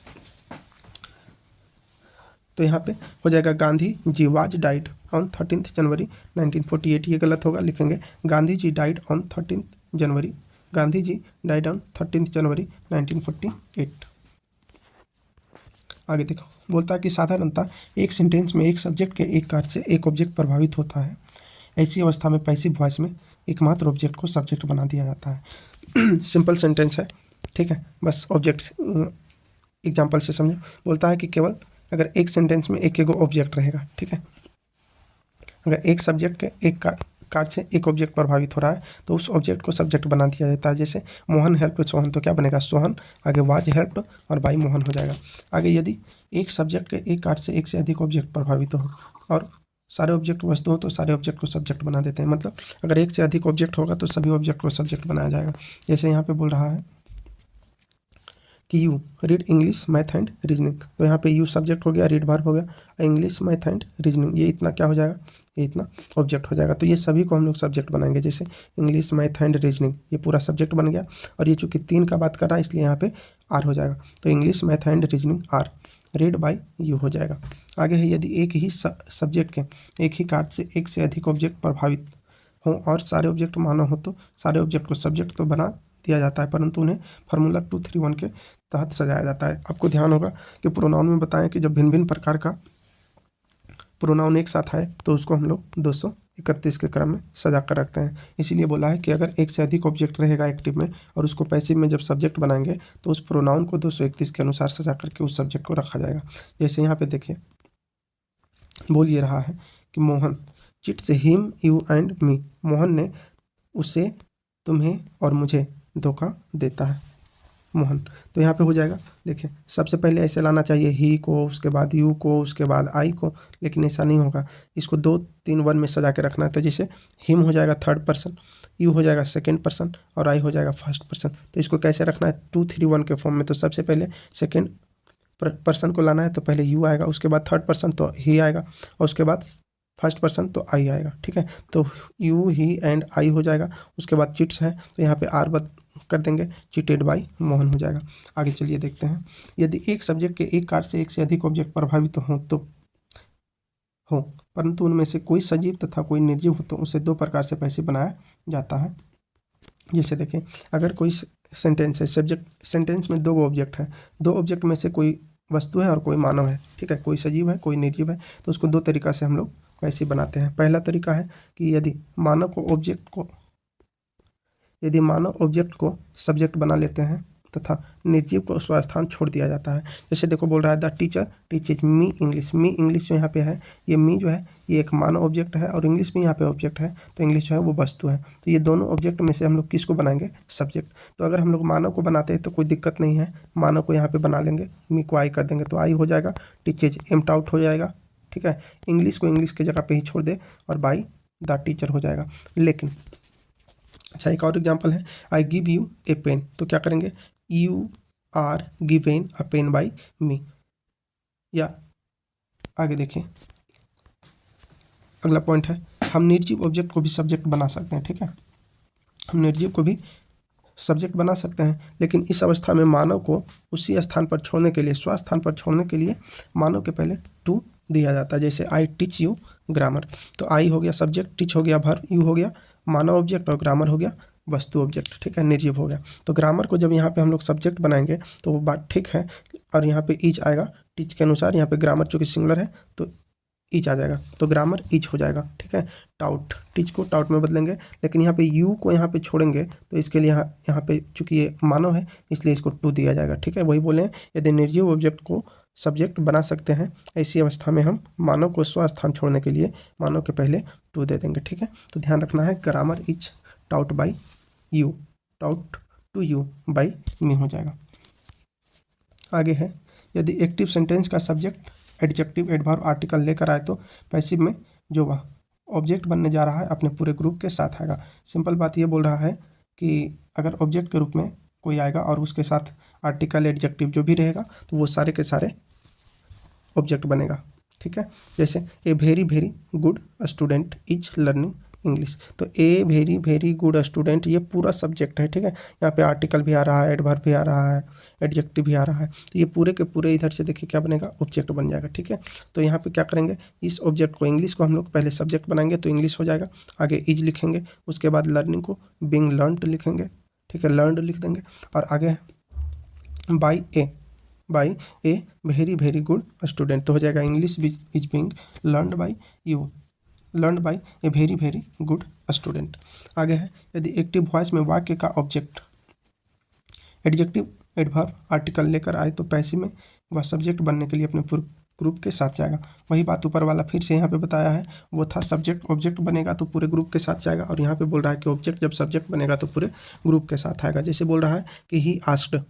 तो यहाँ पे हो जाएगा Gandhi ji was died on 13 January 1948, ये गलत होगा, लिखेंगे Gandhi ji died on 13 January, Gandhi ji died on 13 January 1948। आगे देखो, बोलता है कि साधारणतः एक सेंटेंस में एक सब्जेक्ट के एक कार्य से एक ऑब्जेक्ट प्रभावित होता है। ऐसी अवस्था में पैसिव वॉइस में एकमात्र ऑब्जेक्ट को सब्जेक्ट बना दिया जाता है। सिंपल सेंटेंस है। ठीक है, बस ऑब्जेक्ट एग्जाम्पल से समझो। बोलता है कि केवल अगर एक सेंटेंस में एक ऑब्जेक्ट रहेगा, ठीक है, अगर एक सब्जेक्ट के एक कार्य से एक ऑब्जेक्ट प्रभावित हो रहा है तो उस ऑब्जेक्ट को सब्जेक्ट बना दिया जाता है। जैसे मोहन हेल्प सोहन, तो क्या बनेगा सोहन, आगे वाज हेल्प और बाई मोहन हो जाएगा। आगे यदि एक सब्जेक्ट के एक कार्य से एक से अधिक ऑब्जेक्ट प्रभावित हो और सारे ऑब्जेक्ट वस्तु हो तो सारे ऑब्जेक्ट को सब्जेक्ट बना देते हैं। मतलब अगर एक से अधिक ऑब्जेक्ट होगा तो सभी ऑब्जेक्ट को सब्जेक्ट बनाया जाएगा। जैसे यहाँ पे बोल रहा है कि you read English math and reasoning, तो यहाँ पे यू सब्जेक्ट हो गया, रीड वर्ब हो गया, इंग्लिश मैथ एंड रीजनिंग ये इतना क्या हो जाएगा, ये इतना ऑब्जेक्ट हो जाएगा। तो ये सभी को हम लोग सब्जेक्ट बनाएंगे। जैसे इंग्लिश मैथ एंड रीजनिंग ये पूरा सब्जेक्ट बन गया, और ये चूँकि 3 का बात कर रहा है इसलिए यहाँ पे आर हो जाएगा। तो English math and reasoning are, read by you हो जाएगा। आगे है यदि एक ही सब्जेक्ट के एक ही कार्य से एक से अधिक ऑब्जेक्ट प्रभावित हों और सारे ऑब्जेक्ट मानव हो तो सारे ऑब्जेक्ट को सब्जेक्ट तो बना दिया जाता है, परंतु उन्हें फार्मूला 231 के तहत सजाया जाता है। आपको ध्यान होगा कि प्रोनाउन में बताएं कि जब भिन्न भिन्न प्रकार का प्रोनाउन एक साथ आए तो उसको हम लोग 231 के क्रम में सजा कर रखते हैं। इसीलिए बोला है कि अगर एक से अधिक ऑब्जेक्ट रहेगा एक्टिव में और उसको पैसिव में जब सब्जेक्ट बनाएंगे तो उस प्रोनाउन को 231 के अनुसार सजा करके उस सब्जेक्ट को रखा जाएगा। जैसे यहाँ पे देखिए बोल ये रहा है कि Mohan chits him you and me, Mohan ने उसे तुम्हें और मुझे धोखा देता है मोहन। तो यहाँ पे हो जाएगा, देखिए सबसे पहले ऐसे लाना चाहिए ही को, उसके बाद यू को, उसके बाद आई को, लेकिन ऐसा नहीं होगा। इसको 2 3 1 में सजा के रखना है। तो जैसे हिम हो जाएगा 3rd पर्सन, यू हो जाएगा 2nd पर्सन और आई हो जाएगा 1st पर्सन। तो इसको कैसे रखना है 2 3 1 के फॉर्म में। तो सबसे पहले 2nd पर्सन को लाना है तो पहले यू आएगा, उसके बाद 3rd पर्सन तो ही आएगा और उसके बाद 1st पर्सन तो आई आएगा। ठीक है, तो यू ही एंड आई हो जाएगा। उसके बाद चिट्स है तो यहाँ पे आर कर देंगे, चिटेड बाई मोहन हो जाएगा। आगे चलिए देखते हैं, यदि एक सब्जेक्ट के एक कार्य से एक से अधिक ऑब्जेक्ट प्रभावित हो परंतु उनमें से कोई सजीव तथा कोई निर्जीव हो तो उसे 2 प्रकार से पैसिव बनाया जाता है। जैसे देखें अगर कोई सेंटेंस है, सब्जेक्ट सेंटेंस में 2 ऑब्जेक्ट है, 2 ऑब्जेक्ट में से कोई वस्तु है और कोई मानव है। ठीक है, कोई सजीव है कोई निर्जीव है, तो उसको 2 तरीका से हम लोग पैसिव बनाते हैं। पहला तरीका है कि यदि मानव को ऑब्जेक्ट को यदि मानव ऑब्जेक्ट को सब्जेक्ट बना लेते हैं तथा निर्जीव को स्वास्थान छोड़ दिया जाता है। जैसे देखो बोल रहा है the teacher teaches me English. Me English जो यहाँ पे है, ये मी जो है ये एक मानव ऑब्जेक्ट है और इंग्लिश भी यहाँ पे ऑब्जेक्ट है, तो इंग्लिश जो है वो वस्तु है। तो ये दोनों ऑब्जेक्ट में से हम लोग किसको बनाएंगे? सब्जेक्ट। तो अगर हम लोग मानव को बनाते हैं तो कोई दिक्कत नहीं है, मानव को यहाँ पे बना लेंगे, मी को आई कर देंगे तो आई हो जाएगा, टीचेज एम्प्ट आउट हो जाएगा, ठीक है। इंग्लिश को इंग्लिश की जगह पे ही छोड़ दे और बाई द टीचर हो जाएगा। लेकिन अच्छा एक और एग्जांपल है, I give you a pen, तो क्या करेंगे? You are given a pen by me. या आगे देखिए अगला पॉइंट है, हम निर्जीव ऑब्जेक्ट को भी सब्जेक्ट बना सकते हैं, ठीक है। हम निर्जीव को भी सब्जेक्ट बना सकते हैं, लेकिन इस अवस्था में मानव को उसी स्थान पर छोड़ने के लिए, स्वास्थान पर छोड़ने के लिए मानव के पहले टू दिया जाता है। जैसे आई टीच यू ग्रामर, तो आई हो गया सब्जेक्ट, टीच हो गया वर्ब, यू हो गया मानव ऑब्जेक्ट और ग्रामर हो गया वस्तु ऑब्जेक्ट, ठीक है, निर्जीव हो गया। तो ग्रामर को जब यहाँ पे हम लोग सब्जेक्ट बनाएंगे तो वो बात ठीक है, और यहाँ पे इज आएगा टीच के अनुसार, यहाँ पे ग्रामर चूँकि सिंगुलर है तो इच आ जाएगा, तो ग्रामर इच हो जाएगा, ठीक है। टाउट, टीच को टाउट में बदलेंगे, लेकिन यहाँ पे यू को यहाँ पे छोड़ेंगे तो इसके लिए यहाँ पे चूँकि ये मानव है इसलिए इसको टू दिया जाएगा, ठीक है। वही बोले यदि निर्जीव ऑब्जेक्ट को सब्जेक्ट बना सकते हैं, ऐसी अवस्था में हम मानव को स्वास्थान छोड़ने के लिए मानव के पहले टू दे देंगे, ठीक है। तो ध्यान रखना है, grammar each taught by you, taught to you by me हो जाएगा। आगे है, यदि एक्टिव सेंटेंस का सब्जेक्ट एडजेक्टिव एडवर्ब आर्टिकल लेकर आए तो पैसिव में जो वह ऑब्जेक्ट बनने जा रहा है अपने पूरे ग्रुप के साथ आएगा। सिंपल बात ये बोल रहा है कि अगर ऑब्जेक्ट के रूप में कोई आएगा और उसके साथ आर्टिकल एडजेक्टिव जो भी रहेगा तो वो सारे के सारे ऑब्जेक्ट बनेगा, ठीक है। जैसे a very very good student is learning English, तो ए वेरी गुड स्टूडेंट ये पूरा सब्जेक्ट है, ठीक है। यहाँ पे आर्टिकल भी आ रहा है, एडवर्ब भी आ रहा है, एडजेक्टिव भी आ रहा है, तो ये पूरे के पूरे इधर से देखिए क्या बनेगा? ऑब्जेक्ट बन जाएगा, ठीक है। तो यहाँ पे क्या करेंगे? इस ऑब्जेक्ट को, इंग्लिश को हम लोग पहले सब्जेक्ट बनाएंगे तो इंग्लिश हो जाएगा, आगे इज लिखेंगे, उसके बाद लर्निंग को बीइंग लर्नड लिखेंगे, ठीक है, लर्नड लिख देंगे, और आगे by a very good student, तो हो जाएगा English is being learned by you, learn by a very good student. आगे है, यदि एक्टिव वॉइस में वाक्य का ऑब्जेक्ट एडजेक्टिव एडवर्ब आर्टिकल लेकर आए तो पैसिव में वह सब्जेक्ट बनने के लिए अपने पूरे ग्रुप के साथ जाएगा। वही बात ऊपर वाला फिर से यहाँ पे बताया है, वो था सब्जेक्ट ऑब्जेक्ट बनेगा तो पूरे ग्रुप के साथ जाएगा, और यहाँ पे बोल रहा है कि ऑब्जेक्ट जब सब्जेक्ट बनेगा तो पूरे ग्रुप के साथ आएगा। जैसे बोल रहा है कि he asked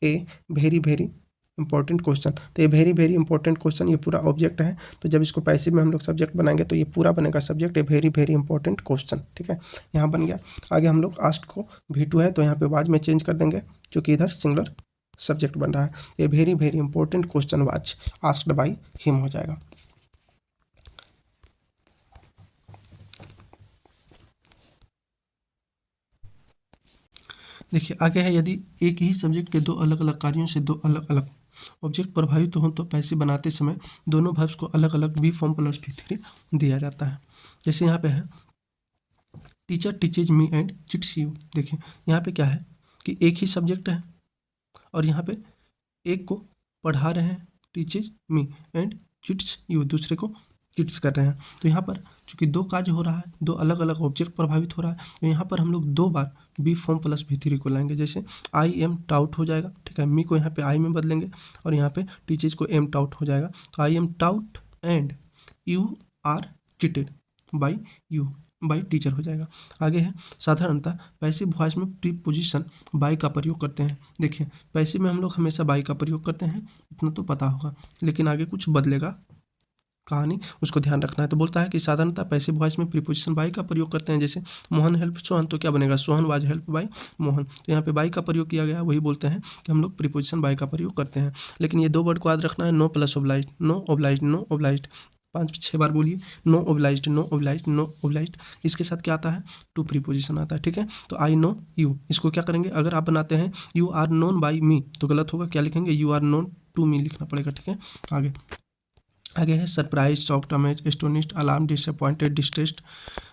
a very important question, तो ये वेरी इंपॉर्टेंट क्वेश्चन ये पूरा ऑब्जेक्ट है, तो जब इसको पैसिव में हम लोग सब्जेक्ट बनाएंगे तो ये पूरा बनेगा सब्जेक्ट, ये वेरी इंपॉर्टेंट क्वेश्चन, ठीक है, यहाँ बन गया। आगे हम लोग आस्क्ड को V2 है तो यहाँ पे वाज में चेंज कर देंगे, क्योंकि इधर सिंगुलर सब्जेक्ट बन रहा है, ये very important question was asked by him हो जाएगा। देखिए आगे है, यदि एक ही सब्जेक्ट के दो अलग अलग कार्यों से दो अलग अलग ऑब्जेक्ट प्रभावित हों तो पैसिव बनाते समय दोनों वर्ब्स को अलग अलग बी फॉर्म प्लस V3 दिया जाता है। जैसे यहाँ पे है teacher teaches me and chits you, देखिए यहाँ पे क्या है कि एक ही सब्जेक्ट है और यहाँ पे एक को पढ़ा रहे हैं teaches me and chits you, दूसरे को चिट्स कर रहे हैं। तो यहाँ पर चूंकि दो कार्य हो रहा है, दो अलग अलग ऑब्जेक्ट प्रभावित हो रहा है, तो यहाँ पर हम लोग दो बार बी फॉर्म प्लस V3 को लाएंगे। जैसे आई एम टाउट हो जाएगा, ठीक है, मी को यहाँ पे आई में बदलेंगे और यहाँ पे टीचर्स को एम टाउट हो जाएगा, तो I am taught and you are cheated by you by teacher हो जाएगा। आगे है साधारणतः पैसिव वॉइस में प्रीपोजिशन बाई का प्रयोग करते हैं। देखिए पैसिव में हम लोग हमेशा बाई का प्रयोग करते हैं, इतना तो पता होगा, लेकिन आगे कुछ बदलेगा कहानी, उसको ध्यान रखना है। तो बोलता है कि साधारणतः पैसिव वॉइस में प्रीपोजिशन बाई का प्रयोग करते हैं। जैसे मोहन हेल्प सोहन, तो क्या बनेगा? Sohan was help by Mohan, तो यहाँ पे बाई का प्रयोग किया गया, वही बोलते हैं कि हम लोग प्रीपोजिशन बाई का प्रयोग करते हैं। लेकिन ये दो वर्ड को याद रखना है, no plus obliged, no obliged, no obliged, 5-6 बार बोलिए, no obliged, no obliged, no obliged. इसके साथ क्या आता है? टू प्रीपोजिशन आता है, ठीक है। तो आई नो यू, इसको क्या करेंगे? अगर आप बनाते हैं you are known by me तो गलत होगा, क्या लिखेंगे? You are known to me लिखना पड़ेगा, ठीक है। आगे है surprise, shocked, amaze, astonished, alarm, disappointed, distressed,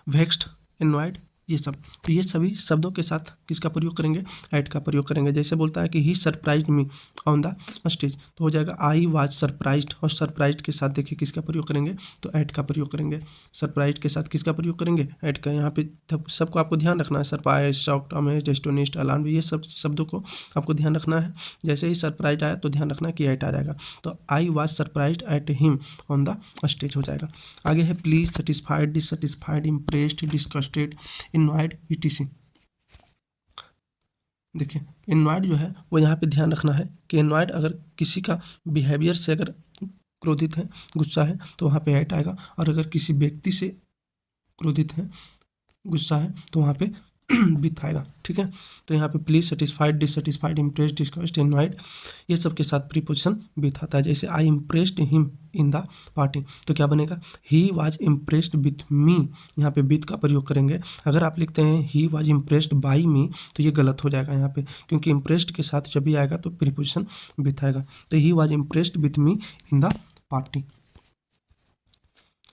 vexed, annoyed, ये सब। तो ये सभी शब्दों के साथ किसका प्रयोग करेंगे, एट का प्रयोग करेंगे। जैसे बोलता है कि he surprised me on the stage, तो हो जाएगा आई वाज सरप्राइज्ड, और सरप्राइज्ड के साथ देखिए किसका प्रयोग करेंगे, तो एट का प्रयोग करेंगे। सरप्राइज्ड के साथ किसका प्रयोग करेंगे, एट का। यहाँ पे सबको आपको ध्यान रखना है, surprise, shocked, amazed, astonished, alarmed, ये सब शब्दों को आपको ध्यान रखना है। जैसे ही सरप्राइज्ड आया तो ध्यान रखना कि एट आ जाएगा, तो I was surprised at him on the stage हो जाएगा। आगे है pleased, satisfied, dissatisfied, impressed, disgusted, annoyed, etc. देखिए इनवाइड जो है वो यहाँ पे ध्यान रखना है कि इनवाइड अगर किसी का बिहेवियर से अगर क्रोधित है, गुस्सा है, तो वहाँ पे एट आएगा, और अगर किसी व्यक्ति से क्रोधित है, गुस्सा है, तो वहाँ पे विथ आएगा। ठीक है, तो यहाँ पे pleased, satisfied, dissatisfied, impressed, disgusted, annoyed, ये सब के साथ प्रीपोजिशन विथ आता है। जैसे I impressed him in the party, तो क्या बनेगा, he was impressed with me, यहाँ पे विथ का प्रयोग करेंगे। अगर आप लिखते हैं ही वाज इम्प्रेस्ड बाई मी, तो ये गलत हो जाएगा यहाँ पे, क्योंकि इम्प्रेस्ड के साथ जब भी आएगा तो प्रीपोजिशन विथ आएगा। तो ही was impressed with me in the party.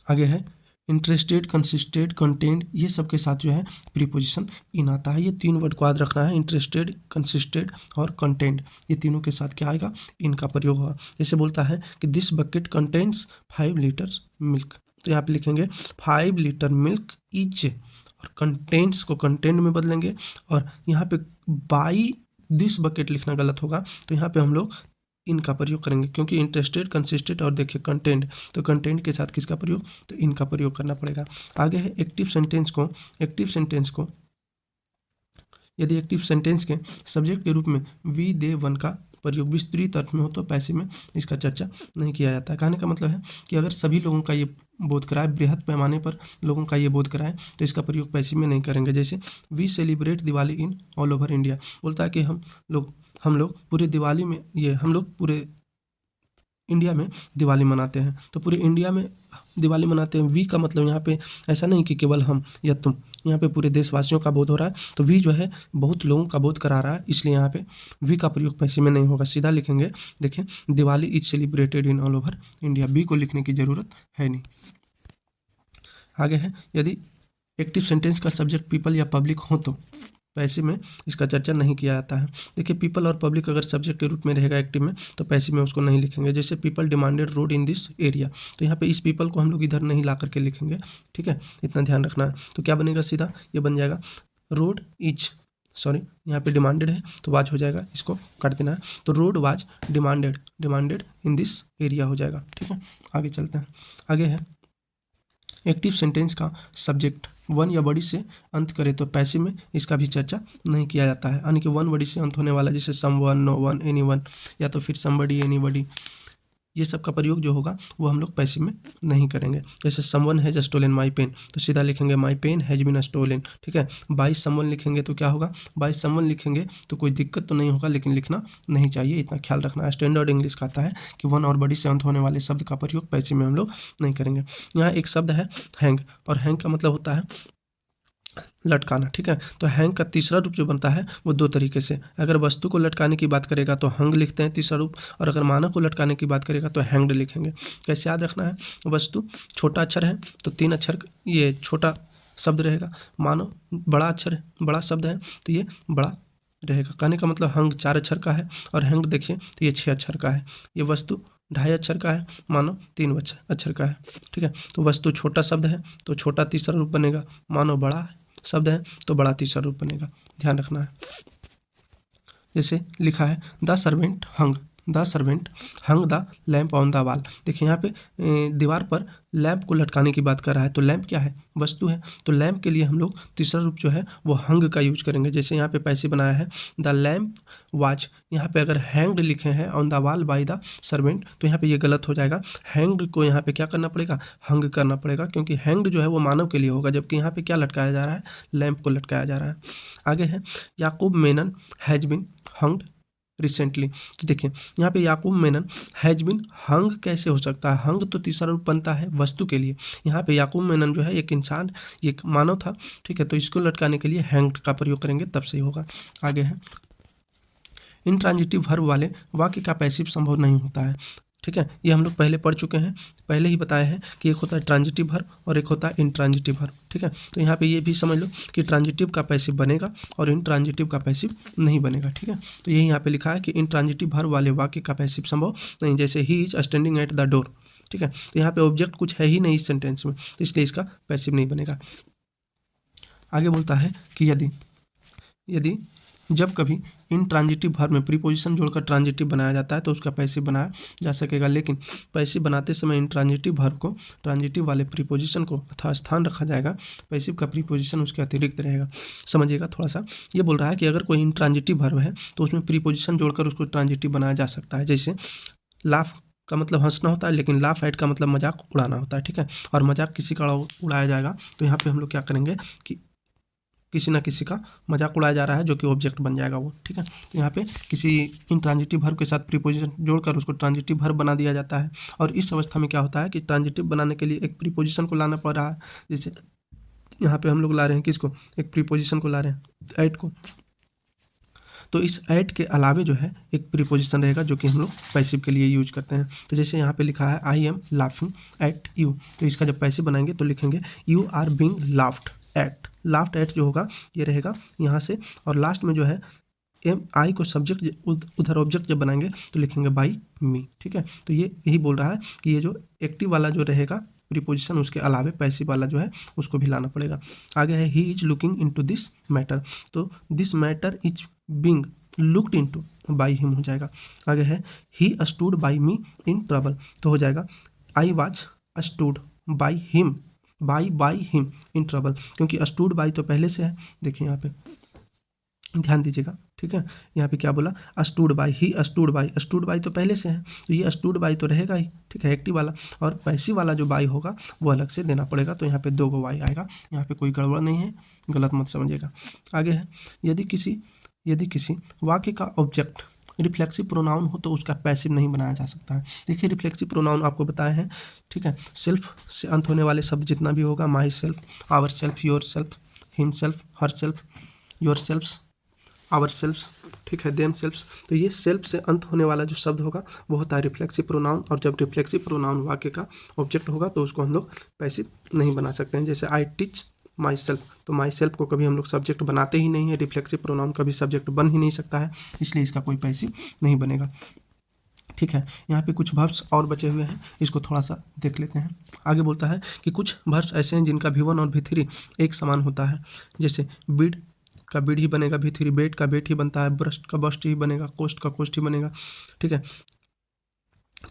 आगे है इंटरेस्टेड, कंसिस्टेड, कंटेंट, ये सब के साथ जो है प्रीपोजिशन इन आता है। ये तीन वर्ड को याद रखना है, इंटरेस्टेड, कंसिस्टेड और कंटेंट, ये तीनों के साथ क्या आएगा, इनका प्रयोग होगा। जैसे बोलता है कि this bucket contains 5 litres milk, तो यहाँ पे लिखेंगे 5 लीटर मिल्क ईच, और कंटेंट्स को कंटेंट में बदलेंगे, और यहाँ पे बाई दिस बकेट लिखना गलत होगा, तो यहाँ पे हम लोग इनका प्रयोग करेंगे, क्योंकि इंटरेस्टेड, कंसिस्टेड और देखिए कंटेंट, तो कंटेंट के साथ किसका प्रयोग, तो इनका प्रयोग करना पड़ेगा। आगे है एक्टिव सेंटेंस को यदि एक्टिव सेंटेंस के सब्जेक्ट के रूप में वी, दे, वन का प्रयोग विस्तृत अर्थ में हो तो पैसिव में इसका चर्चा नहीं किया जाता है। कहने का मतलब है कि अगर सभी लोगों का ये बोध कराए, बृहद पैमाने पर लोगों का ये बोध कराए, तो इसका प्रयोग पैसिव में नहीं करेंगे। जैसे we celebrate Diwali in all over India, बोलता है कि हम लोग पूरे दिवाली में, ये हम लोग पूरे इंडिया में दिवाली मनाते हैं, तो पूरे इंडिया में दिवाली मनाते हैं। वी का मतलब यहाँ पे ऐसा नहीं कि केवल हम या तुम, यहाँ पे पूरे देशवासियों का बोध हो रहा है, तो वी जो है बहुत लोगों का बोध करा रहा है, इसलिए यहाँ पे वी का प्रयोग पैसिव में नहीं होगा, सीधा लिखेंगे। देखें Diwali is celebrated in all over India, be को लिखने की ज़रूरत है नहीं। आगे है यदि एक्टिव सेंटेंस का सब्जेक्ट पीपल या पब्लिक हो तो पैसिव में इसका चर्चा नहीं किया जाता है। देखिए पीपल और पब्लिक अगर सब्जेक्ट के रूप में रहेगा एक्टिव में, तो पैसिव में उसको नहीं लिखेंगे। जैसे people demanded road in this area, तो यहाँ पे इस पीपल को हम लोग इधर नहीं ला करके लिखेंगे, ठीक है, इतना ध्यान रखना है। तो क्या बनेगा, सीधा ये बन जाएगा रोड इज, सॉरी यहाँ पे डिमांडेड है तो वाज हो जाएगा, इसको काट देना है, तो road was demanded in this area हो जाएगा। ठीक है, आगे चलते हैं। आगे है एक्टिव सेंटेंस का सब्जेक्ट वन या बड़ी से अंत करे तो पैसिव में इसका भी चर्चा नहीं किया जाता है, यानी कि वन बड़ी से अंत होने वाला, जैसे समवन, नो वन, एनीवन, या तो फिर समबडी, एनीबडी, ये सब का प्रयोग जो होगा वो हम लोग पैसिव में नहीं करेंगे। जैसे someone has stolen my pen, तो सीधा लिखेंगे my pen has been stolen. ठीक है, बाय समवन लिखेंगे तो क्या होगा, बाय समवन लिखेंगे तो कोई दिक्कत तो नहीं होगा, लेकिन लिखना नहीं चाहिए, इतना ख्याल रखना है। स्टैंडर्ड इंग्लिश कहता है कि वन और बड़ी से अंत होने वाले शब्द का प्रयोग पैसिव में हम लोग नहीं करेंगे। यहाँ एक शब्द है हैंग, और हैंग का मतलब होता है लटकाना। ठीक है, तो हैंग का तीसरा रूप जो बनता है वो दो तरीके से, अगर वस्तु को लटकाने की बात करेगा तो हंग लिखते हैं तीसरा रूप, और अगर मानव को लटकाने की बात करेगा तो हैंग्ड लिखेंगे। कैसे याद रखना है, वस्तु छोटा अक्षर है तो 3 अक्षर ये छोटा शब्द रहेगा, मानव बड़ा अक्षर है, बड़ा शब्द है तो ये बड़ा रहेगा। कहने का मतलब हंग 4 अक्षर का है, और हैंग्ड देखिए तो ये 6 अक्षर का है। ये वस्तु 2.5 अक्षर का है, मानव 3 अक्षर का है। ठीक है, तो वस्तु छोटा शब्द है तो छोटा तीसरा रूप बनेगा, मानव बड़ा शब्द है तो बड़ा तीसरा रूप बनेगा, ध्यान रखना है। जैसे लिखा है the servant hung the lamp on the wall, देखिए यहाँ पे दीवार पर लैम्प को लटकाने की बात कर रहा है, तो लैम्प क्या है, वस्तु है, तो लैम्प के लिए हम लोग तीसरा रूप जो है वो हंग का यूज करेंगे। जैसे यहाँ पे पैसे बनाया है द लैम्प वाच, यहाँ पे अगर हैंग्ड लिखे हैं on the wall bye the servant, तो यहाँ पे ये गलत हो जाएगा। हैंग्ड को यहाँ पे क्या करना पड़ेगा, हंग करना पड़ेगा, क्योंकि हैंग्ड जो है वो मानव के लिए होगा, जबकि यहाँ पे क्या लटकाया जा रहा है, लैम्प को लटकाया जा रहा है। आगे है याकूब मेनन हैज बिन हंग्ड रिसेंटली, तो देखिए यहाँ पे याकूब मेनन हैज बिन हंग कैसे हो सकता है, हंग तो तीसरा रूप बनता है वस्तु के लिए, यहाँ पे याकूब मेनन जो है एक इंसान, एक मानव था। ठीक है, तो इसको लटकाने के लिए हैंग्ड का प्रयोग करेंगे तब सही होगा। आगे है इंट्रांजिटिव वर्ब वाले वाक्य का पैसिव संभव नहीं होता है। ठीक है, ये हम लोग पहले पढ़ चुके हैं, पहले ही बताया है कि एक होता है ट्रांजिटिव वर्ब और एक होता है इंट्रांजिटिव वर्ब। ठीक है, तो यहाँ पे ये भी समझ लो कि ट्रांजिटिव का पैसिव बनेगा और इंट्रांजिटिव का पैसिव नहीं बनेगा। ठीक है, तो यही यहाँ पे लिखा है कि इंट्रांजिटिव वर्ब वाले वाक्य का पैसिव संभव नहीं, जैसे he is standing at the door. ठीक है, तो यहाँ पे ऑब्जेक्ट कुछ है ही नहीं इस सेंटेंस में, तो इसलिए इसका पैसिव नहीं बनेगा। आगे बोलता है कि यदि जब कभी इंट्रांजिटिव वर्ब में प्रीपोजिशन जोड़कर ट्रांजिटिव बनाया जाता है तो उसका पैसिव बनाया जा सकेगा, लेकिन पैसिव बनाते समय इंट्रांजिटिव वर्ब को ट्रांजिटिव वाले प्रीपोजिशन को यथास्थान रखा जाएगा, पैसिव का प्रीपोजिशन उसके अतिरिक्त रहेगा। समझिएगा थोड़ा सा, ये बोल रहा है कि अगर कोई इंट्रांजिटिव वर्ब है तो उसमें प्रीपोजिशन जोड़कर उसको ट्रांजिटिव बनाया जा सकता है। जैसे लाफ का मतलब हंसना होता है, लेकिन लाफ एट का मतलब मजाक उड़ाना होता है। ठीक है, और मजाक किसी का उड़ाया जाएगा तो यहाँ पे हम लोग क्या करेंगे कि किसी ना किसी का मजाक उड़ाया जा रहा है जो कि ऑब्जेक्ट बन जाएगा वो। ठीक है, तो यहाँ पे किसी इंट्रांजिटिव वर्ब के साथ प्रीपोजिशन जोड़कर उसको ट्रांजिटिव वर्ब बना दिया जाता है। और इस अवस्था में क्या होता है कि ट्रांजिटिव बनाने के लिए एक प्रीपोजिशन को लाना पड़ रहा है। जैसे यहाँ पे हम लोग ला रहे हैं किसको, एक प्रीपोजिशन को ला रहे हैं, एट को। तो इस एट के अलावे जो है एक प्रीपोजिशन रहेगा जो कि हम लोग पैसिव के लिए यूज करते हैं। तो जैसे यहाँ पे लिखा है I am laughing at you, तो इसका जब पैसिव बनाएंगे तो लिखेंगे you are being laughed at. Laughed at जो होगा ये रहेगा यहाँ से, और लास्ट में जो है एम आई को सब्जेक्ट उधर ऑब्जेक्ट जब बनाएंगे तो लिखेंगे बाई मी। ठीक है, तो ये यही बोल रहा है कि ये जो एक्टिव वाला जो रहेगा प्रीपोजिशन उसके अलावे पैसिव वाला जो है उसको भी लाना पड़ेगा। आगे है he is looking into this matter, तो this matter is being looked into by him हो जाएगा। आगे है he stood by me in trouble, तो हो जाएगा I was stood by him by him in trouble, क्योंकि स्टूड बाई तो पहले से है। देखिए यहाँ पे ध्यान दीजिएगा। ठीक है, यहाँ पे क्या बोला, stood by, he stood by, stood by तो पहले से है तो ये स्टूड बाई तो रहेगा ही। ठीक है, एक्टिव वाला, और पैसिव वाला जो बाई होगा वो अलग से देना पड़ेगा। तो यहाँ पे 2 गो वाई आएगा, यहाँ पे कोई गड़बड़ नहीं है, गलत मत समझिएगा। आगे है यदि किसी वाक्य का ऑब्जेक्ट रिफ्लेक्सिव प्रोनाउन हो तो उसका पैसिव नहीं बनाया जा सकता है। देखिए रिफ्लेक्सिव प्रोनाउन आपको बताए हैं। ठीक है, सेल्फ से अंत होने वाले शब्द जितना भी होगा, myself, ourself, yourself, himself, herself, yourself, ourself, ठीक है, देम सेल्फ, तो ये सेल्फ से अंत होने वाला जो शब्द होगा वो होता है रिफ्लेक्सिव प्रोनाउन। और जब रिफ्लेक्सिव प्रोनाउन वाक्य का ऑब्जेक्ट होगा तो उसको हम लोग पैसिव नहीं बना सकते हैं। जैसे आई टीच माई सेल्फ, तो माई सेल्फ को कभी हम लोग सब्जेक्ट बनाते ही नहीं है, रिफ्लेक्सिव प्रोनाउन कभी सब्जेक्ट बन ही नहीं सकता है, इसलिए इसका कोई पैसिव नहीं बनेगा। ठीक है, यहाँ पे कुछ वर्ब्स और बचे हुए हैं, इसको थोड़ा सा देख लेते हैं। आगे बोलता है कि कुछ वर्ब्स ऐसे हैं जिनका V1 और V3 एक समान होता है। जैसे बीड का बीड ही बनेगा V3, बेट का बेट ही बनता है, ब्रस्ट का बस्ट ही बनेगा, कोस्ट का कोस्ट ही बनेगा। ठीक है,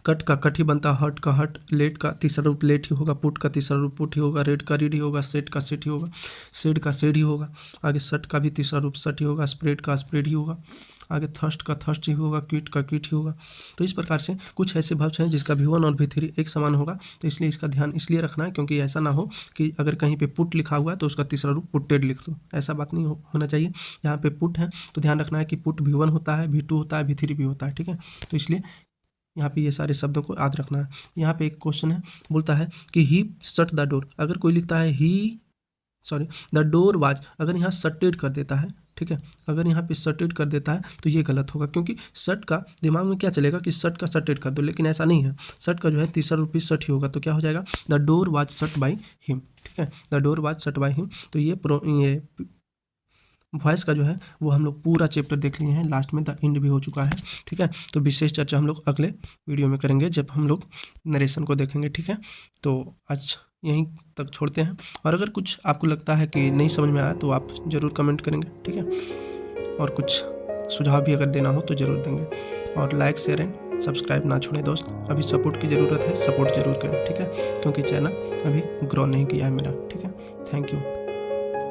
कट का कट ही बनता है, हट का हट, लेट का तीसरा रूप लेट ही होगा, पुट का तीसरा रूप पुट ही होगा, रेड का रीड ही होगा, सेट का सेट ही होगा, सेड का सेड ही होगा। आगे सट का भी तीसरा रूप सट ही होगा, स्प्रेड का स्प्रेड ही होगा। आगे थर्स्ट का थर्स्ट ही होगा, क्विट का क्विट ही होगा। तो इस प्रकार से कुछ ऐसे वर्ब्स हैं जिसका V1 और V3 एक समान होगा, तो इसलिए इसका ध्यान इसलिए रखना है क्योंकि ऐसा ना हो कि अगर कहीं पे पुट लिखा हुआ है तो उसका तीसरा रूप पुटेड लिख दो, ऐसा बात नहीं होना चाहिए। यहाँ पे पुट है तो ध्यान रखना है कि पुट V1 होता है, V2 होता है, V3 भी होता है। ठीक है, तो इसलिए यहाँ पे ये सारे शब्दों को याद रखना है। यहाँ पे एक क्वेश्चन है, बोलता है कि ही शट द डोर, अगर कोई लिखता है द डोर वाज, अगर यहाँ सटेड कर देता है, ठीक है, अगर यहाँ पे सटेड कर देता है तो ये गलत होगा, क्योंकि शट का दिमाग में क्या चलेगा कि शट का सटेड कर दो, लेकिन ऐसा नहीं है। शट का जो है तीसरा रूप शट ही होगा, तो क्या हो जाएगा, the door was shut by him. ठीक है, the door was shut by him. तो ये वॉइस का जो है वो हम लोग पूरा चैप्टर देख लिए हैं, लास्ट में द एंड भी हो चुका है। ठीक है, तो विशेष चर्चा हम लोग अगले वीडियो में करेंगे जब हम लोग नरेशन को देखेंगे। ठीक है, तो आज यहीं तक छोड़ते हैं, और अगर कुछ आपको लगता है कि नहीं समझ में आया तो आप ज़रूर कमेंट करेंगे। ठीक है, और कुछ सुझाव भी अगर देना हो तो ज़रूर देंगे, और लाइक शेयर एंड सब्सक्राइब ना छोड़ें दोस्त, अभी सपोर्ट की ज़रूरत है, सपोर्ट ज़रूर करें। ठीक है, क्योंकि चैनल अभी ग्रो नहीं किया है मेरा। ठीक है, थैंक यू।